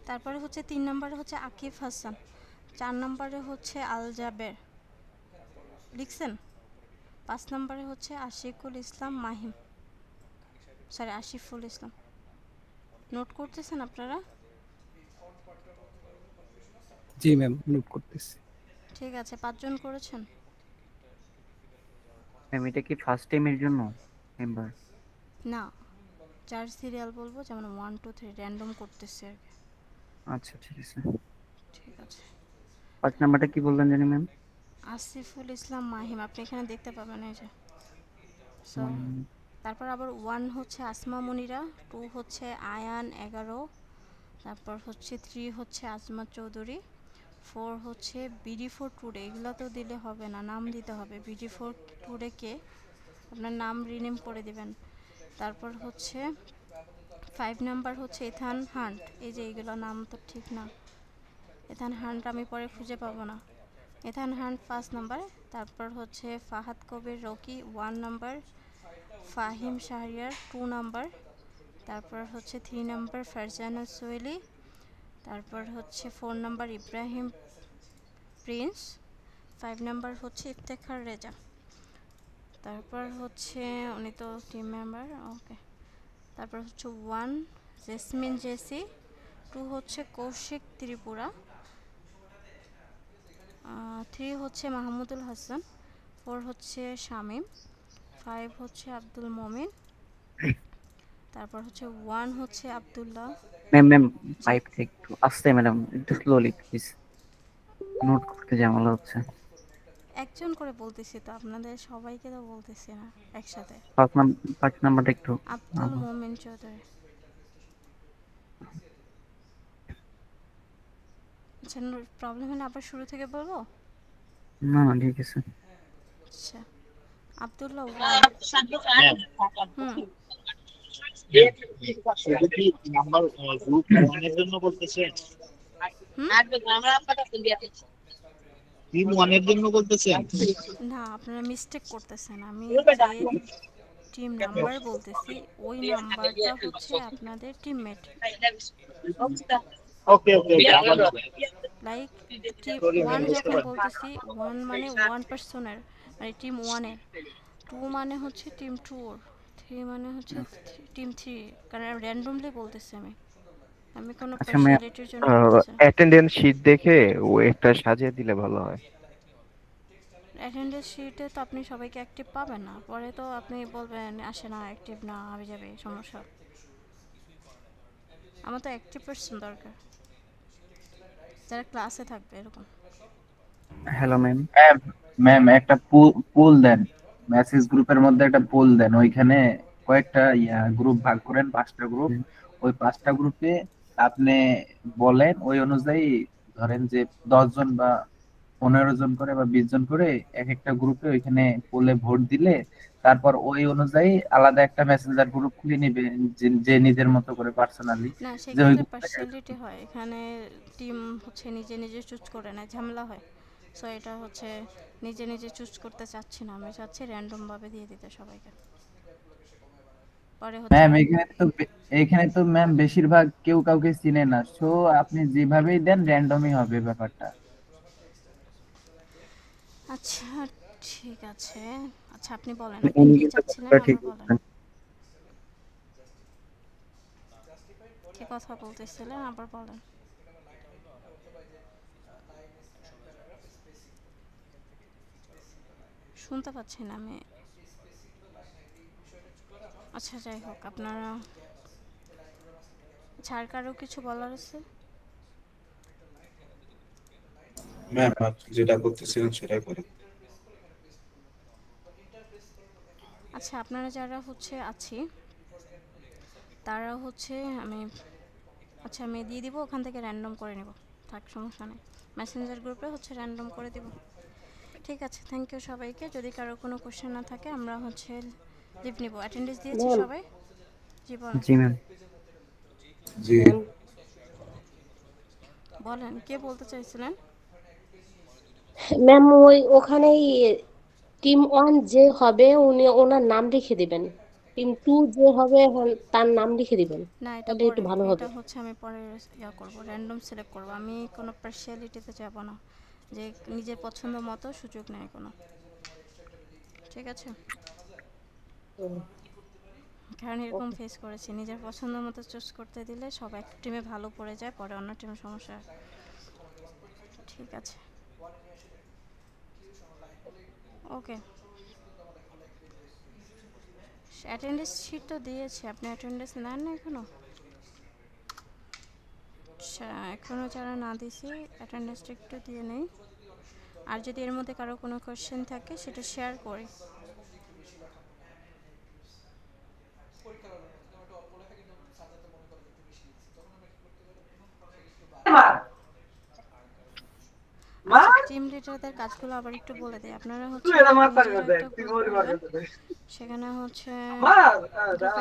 তারপরে হচ্ছে 3 নম্বরে হচ্ছে আকিফ হাসান, 4 নম্বরে হচ্ছে আল জাবের, লিখছেন? 5 নম্বরে হচ্ছে আশিকুল ইসলাম মাহিম, সরি আশিফুল ইসলাম। নোট করতেছেন আপনারা? জি ম্যাম, নোট করতেছি। ঠিক আছে 5 জন করেছেন? ম্যাম এটা কি ফার্স্ট টাইমের জন্য মেম্বার? না, 4 সিরিয়াল বলবো, যেমন 1 2 3 র্যান্ডম করতেছে আর কি। আচ্ছা ঠিক আছে। ঠিক আছে। 5 নাম্বারটা কি বললেন জানি ম্যাম? আসিফুল ইসলাম মাহিম, আপনি এখানে দেখতে পাবেন এই যে। সো তারপর আবার 1 হচ্ছে আসমা মুনিরা, 2 হচ্ছে আয়ান 11, তারপর হচ্ছে 3 হচ্ছে আজমত চৌধুরী, 4 হচ্ছে BD4 টুডে। এগুলো তো দিলে হবে না, নাম দিতে হবে। BD4 টুডে কে, আপনার নাম রিনেম করে দিবেন। তারপর হচ্ছে 5 নাম্বার হচ্ছে ইথান হান্ট। এই যে এইগুলো নাম তো ঠিক না, ইথান হান্ট আমি পরে খুঁজে পাবো না। Ethan Hunt 5 number. তারপর হচ্ছে ফাহাদ কবির রকি 1 নাম্বার, ফাহিম শাহরিয়ার 2 নাম্বার। তারপর হচ্ছে 3 নাম্বার ফারজানা সোয়েলি। তারপর হচ্ছে 4 নাম্বার ইব্রাহিম প্রিন্স। 5 নাম্বার হচ্ছে ইফতেখার রেজা। তারপর হচ্ছে উনি তো টিম মেম্বার, ওকে। তারপর হচ্ছে 1 জেসমিন জেসি, 2 হচ্ছে কৌশিক ত্রিপুরা, 3 হচ্ছে মাহমুদুল হাসান, 4 হচ্ছে শামীম, 5 হচ্ছে আব্দুল মমিন। তারপর হচ্ছে 1 হচ্ছে আব্দুল্লাহ। ম্যাম ম্যাম পাইপ একটু আস্তে ম্যাডাম, একটু স্লোলি প্লিজ, নোট করতে ঝামেলা হচ্ছে। একজন করে বলতেছি তো, আপনাদের সবাইকে তো বলতেছি না একসাথে। 5 নাম্বারটা একটু আব্দুল মোমিন চৌধুরী। আচ্ছা, প্রবলেম হলে আবার শুরু থেকে বলবো? না না ঠিক আছে। আচ্ছা, আব্দুল্লাহ নাম্বার গ্রুপ 1 এর জন্য বলতেছেন? টিম 1 এর জন্য বলতেছেন? না, আপনারা মিস্টেক করতেছেন। আমি যে টিম নাম্বার বলতেছি ওই নাম্বারটা হচ্ছে আপনাদের টিমমেট। ওকে ওকে, লাইক টিম 1 যখন বলতেছি, 1 মানে 1 পারসনের, মানে টিম 1 এর। 2 মানে হচ্ছে টিম 2 এর, 3 মানে হচ্ছে টিম 3, কারণ র্যান্ডমলি বলতেছি আমি কোনো আচ্ছা ম্যাম, পার্সোনালিটির জন্য বলতেছি না। অ্যাটেন্ডেন্স শিট দেখে ওয়েটটা সাজিয়ে দিলে ভালো হয়। অ্যাটেন্ডেন্স শিটে তো আপনি সবাইকে অ্যাক্টিভ পাবেন না, পরে তো আপনি বলবেন আসে না, অ্যাক্টিভ না, হবে যাবে সমস্যা। আমার তো অ্যাক্টিভ পারসন দরকার, যারা ক্লাসে থাকবে এরকম। Hello ma'am. ম্যাম একটা পুল দেন, মেসেজ গ্রুপের মধ্যে একটা পুল দেন, ওইখানে কয়েকটা গ্রুপ ভাগ করেন, 5টা গ্রুপ। ওই 5টা গ্রুপে আপনি বলেন, ওই অনুযায়ী ধরেন যে 10 জন বা 15 জন করে বা 20 জন করে এক একটা গ্রুপে ওইখানে পুলে ভোট দিলে তারপর ওই অনুযায়ী আলাদা একটা মেসেঞ্জার গ্রুপ খুলে নিবে, যে নিজের মতো করে পার্সোনালি। না, যে ওই সেক্ষেত্রে পার্সিয়ালিটি হয়, এখানে টিম হচ্ছে নিজে নিজে চুজ করে নেয়, ঝামেলা হয়। সো এটা হচ্ছে নিজে নিজে চুজ করতে চাচ্ছি না, আমি চাচ্ছি র্যান্ডম ভাবে দিয়ে দিতে সবাইকে। পরে হচ্ছে ম্যাম এখানে তো ম্যাম বেশিরভাগ কেউ কাউকে চিনে না, সো আপনি যেভাবেই দেন র্যান্ডমই হবে ব্যাপারটা। আচ্ছা ঠিক আছে। আচ্ছা আপনি বলেন, আপনি কি চাচ্ছিলেন আবার বলেন, কি কথা বলতেছিলেন আবার বলেন। শুনতে পাচ্ছি না আমি। আচ্ছা যাই হোক, আপনারা ছাড়, কারো কিছু বলার আছে? ম্যাম যেটা করতেছিলেন সেটাই করেন। আচ্ছা, আপনারা যারা হচ্ছে আছি তারা হচ্ছে আমি দিয়ে দিব, ওখান থেকে র্যান্ডম করে নেব, থাক সমস্যা নেই। মেসেঞ্জার গ্রুপে হচ্ছে র্যান্ডম করে দিব। ঠিক আছে, থ্যাংক ইউ সবাইকে। যদি কারো কোনো কোশ্চেন না থাকে আমরা হচ্ছে লিভ নিব। অ্যাটেন্ডেন্স দিয়েছি সবাই? জি বলেন। জি ম্যাম। জি বলেন, কে বলতে চাইছিলেন? ম্যাম ওখানেই টিম 1 যে হবে উনি ওনার নাম লিখে দিবেন, টিম 2 যে হবে তার নাম লিখে দিবেন, না, এটা তাহলে একটু পরে, ভালো হবে। এটা হচ্ছে আমি পরে করব, র্যান্ডম সিলেক্ট করব। আমি কোনো পার্সিয়ালিটিতে যাব না, যে নিজের পছন্দ মতো সুযোগ নেয় কোনো। ঠিক আছে, কারণ এরকম ফেস করেছি, নিজের পছন্দ মতো চুজ করতে দিলে সব এক টিমে ভালো পড়ে যায়, পরে অন্য টিমে সমস্যা হয়। ঠিক আছে, ওকে। অ্যাটেন্ডেন্স শিট তো দিয়েছি, আপনি অ্যাটেন্ডেন্স নেন না এখনো? আচ্ছা, এখনো যারা না দিয়েছি অ্যাটেন্ডেন্সটা একটু দিয়ে নেই। আর যদি এর মধ্যে কারো কোনো কোশ্চেন থাকে সেটা শেয়ার করি। টিম লিডারদের কাজগুলো আবার একটু বলে দেই। আপনারা হচ্ছে সেখানে হচ্ছে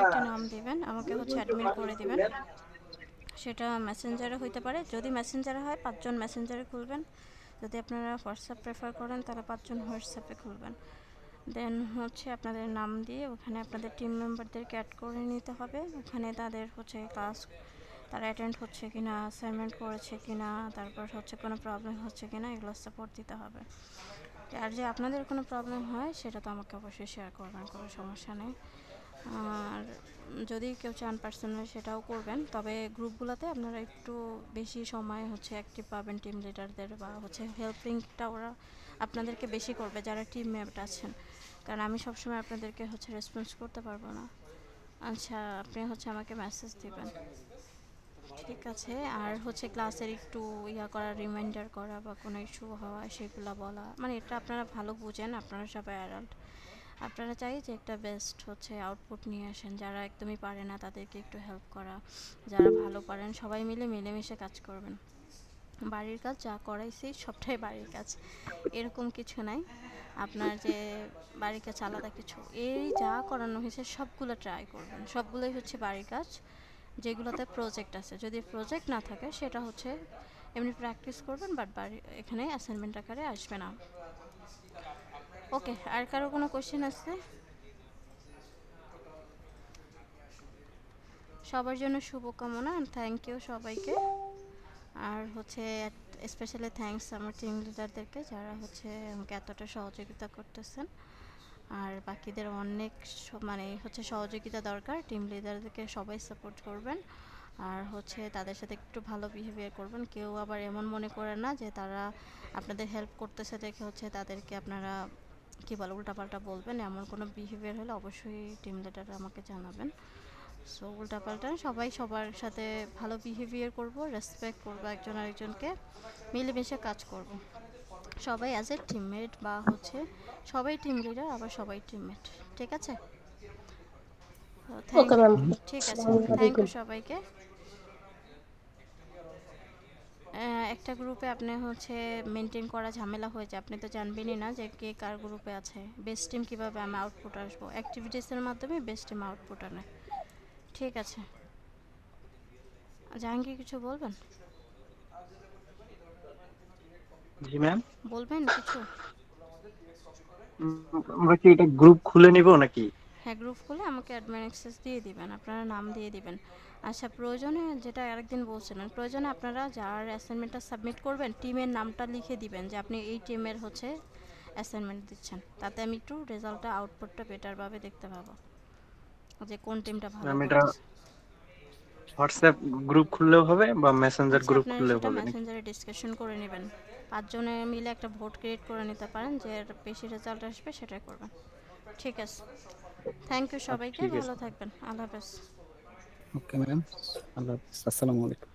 একটা নাম দিবেন, আমাকে হচ্ছে অ্যাডমিন করে দিবেন। সেটা মেসেঞ্জারে হইতে পারে, যদি মেসেঞ্জারে হয় 5 জন মেসেঞ্জারে খুলবেন, যদি আপনারা হোয়াটসঅ্যাপ প্রেফার করেন তাহলে 5 জন হোয়াটসঅ্যাপে খুলবেন। দেন হচ্ছে আপনাদের নাম দিয়ে ওখানে আপনাদের টিম মেম্বারদেরকে অ্যাড করে নিতে হবে। ওখানে তাদের হচ্ছে ক্লাস তারা অ্যাটেন্ড হচ্ছে কিনা, অ্যাসাইনমেন্ট করেছে কিনা, তারপর হচ্ছে কোনো প্রবলেম হচ্ছে কিনা, এগুলো সাপোর্ট দিতে হবে। আর যে আপনাদের কোনো প্রবলেম হয় সেটা তো আমাকে অবশ্যই শেয়ার করবেন, কোনো সমস্যা নেই। আর যদি কেউ চান পার্সোনালি সেটাও করবেন, তবে গ্রুপগুলোতে আপনারা একটু বেশি সময় হচ্ছে অ্যাক্টিভ পাবেন টিম লিডারদের, বা হচ্ছে হেল্পিংটা ওরা আপনাদেরকে বেশি করবে যারা টিম মেম্বার আছেন, কারণ আমি সবসময় আপনাদেরকে হচ্ছে রেসপন্স করতে পারবো না। আচ্ছা, আপনি হচ্ছে আমাকে মেসেজ দিবেন, ঠিক আছে? আর হচ্ছে ক্লাসের একটু করা, রিমাইন্ডার করা বা কোনো ইস্যু হওয়া সেগুলো বলা, মানে এটা আপনারা ভালো বুঝেন, আপনারা সবাই অ্যাডাল্ট, আপনারা চাই যে একটা বেস্ট হচ্ছে আউটপুট নিয়ে আসেন। যারা একদমই পারে না তাদেরকে একটু হেল্প করা, যারা ভালো পারেন সবাই মিলে মিলেমিশে কাজ করবেন। বাড়ির কাজ যা করাইছি সবটাই বাড়ির কাজ, এরকম কিছু নাই আপনার যে বাড়ির কাজ আলাদা কিছু। এই যা করানো হয়েছে সবগুলো ট্রাই করবেন, সবগুলোই হচ্ছে বাড়ির কাজ। যেগুলোতে প্রজেক্ট আছে, যদি প্রজেক্ট না থাকে সেটা হচ্ছে এমনি প্র্যাকটিস করবেন, বাট বাড়ি এখানে অ্যাসাইনমেন্ট আকারে আসবে না। ওকে, আর কারো কোনো কোশ্চেন আছে? সবার জন্য শুভকামনা, থ্যাংক ইউ সবাইকে। আর হচ্ছে স্পেশালি থ্যাঙ্কস আমার টিম লিডারদেরকে, যারা হচ্ছে আমাকে এতটা সহযোগিতা করতেছেন। আর বাকিদের অনেক মানে হচ্ছে সহযোগিতা দরকার, টিম লিডারদেরকে সবাই সাপোর্ট করবেন। আর হচ্ছে তাদের সাথে একটু ভালো বিহেভিয়ার করবেন। কেউ আবার এমন মনে করেন না যে তারা আপনাদের হেল্প করতেছে দেখে হচ্ছে তাদেরকে আপনারা কী বলে উল্টাপাল্টা বলবেন। এমন কোনো বিহেভিয়ার হলে অবশ্যই টিম লিডাররা আমাকে জানাবেন। সো উল্টাপাল্টা সবাই সবার সাথে ভালো বিহেভিয়ার করব, রেসপেক্ট করব, একজন আরেকজনকে মিলেমিশে কাজ করব। সবাই অ্যাজ এ টিমমেট, বা হচ্ছে সবাই টিম লিডার আবার সবাই টিমমেট, ঠিক আছে? ঠিক আছে, থ্যাংক ইউ সবাইকে। একটা গ্রুপে আপনি হচ্ছে মেনটেন করা ঝামেলা হয়ে যায়, আপনি তো জানবেনই না যে কে কার গ্রুপে আছে। বেস্ট টিম কীভাবে আমি আউটপুট আসবো, অ্যাক্টিভিটিসের মাধ্যমে বেস্ট টিম আউটপুট আনে, ঠিক আছে? জাহাঙ্গীর কিছু বলবেন? জি ম্যাম, বলবেন কিছু? আমরা কি এটা গ্রুপ খুলে নিব নাকি? হ্যাঁ, গ্রুপ খুলে আমাকে অ্যাডমিন অ্যাক্সেস দিয়ে দিবেন, আপনারা নাম দিয়ে দিবেন। আচ্ছা, প্রয়োজনে যেটা আরেকদিন বলছিলেন, প্রয়োজনে আপনারা যার অ্যাসাইনমেন্টটা সাবমিট করবেন টিমের নামটা লিখে দিবেন যে আপনি এই টিমের হচ্ছে অ্যাসাইনমেন্ট দিচ্ছেন, তাতে আমি একটু রেজাল্টটা আউটপুটটা বেটারভাবে দেখতে পাবো যে কোন টিমটা ভালো করছে। হোয়াটসঅ্যাপ গ্রুপ খুললেও হবে বা মেসেঞ্জার গ্রুপ খুললেও হবে? মেসেঞ্জারে ডিসকাশন করে নেবেন, 5 জনে মিলে একটা ভোট ক্রিয়েট করে নিতে পারেন, যে বেশি রেজাল্ট আসবে সেটাই করবেন, ঠিক আছে? থ্যাংক ইউ সবাইকে, ভালো থাকবেন, আল্লাহ হাফেজ। ওকে ম্যাম, আল্লাহ হাফেজ, আসসালামু আলাইকুম।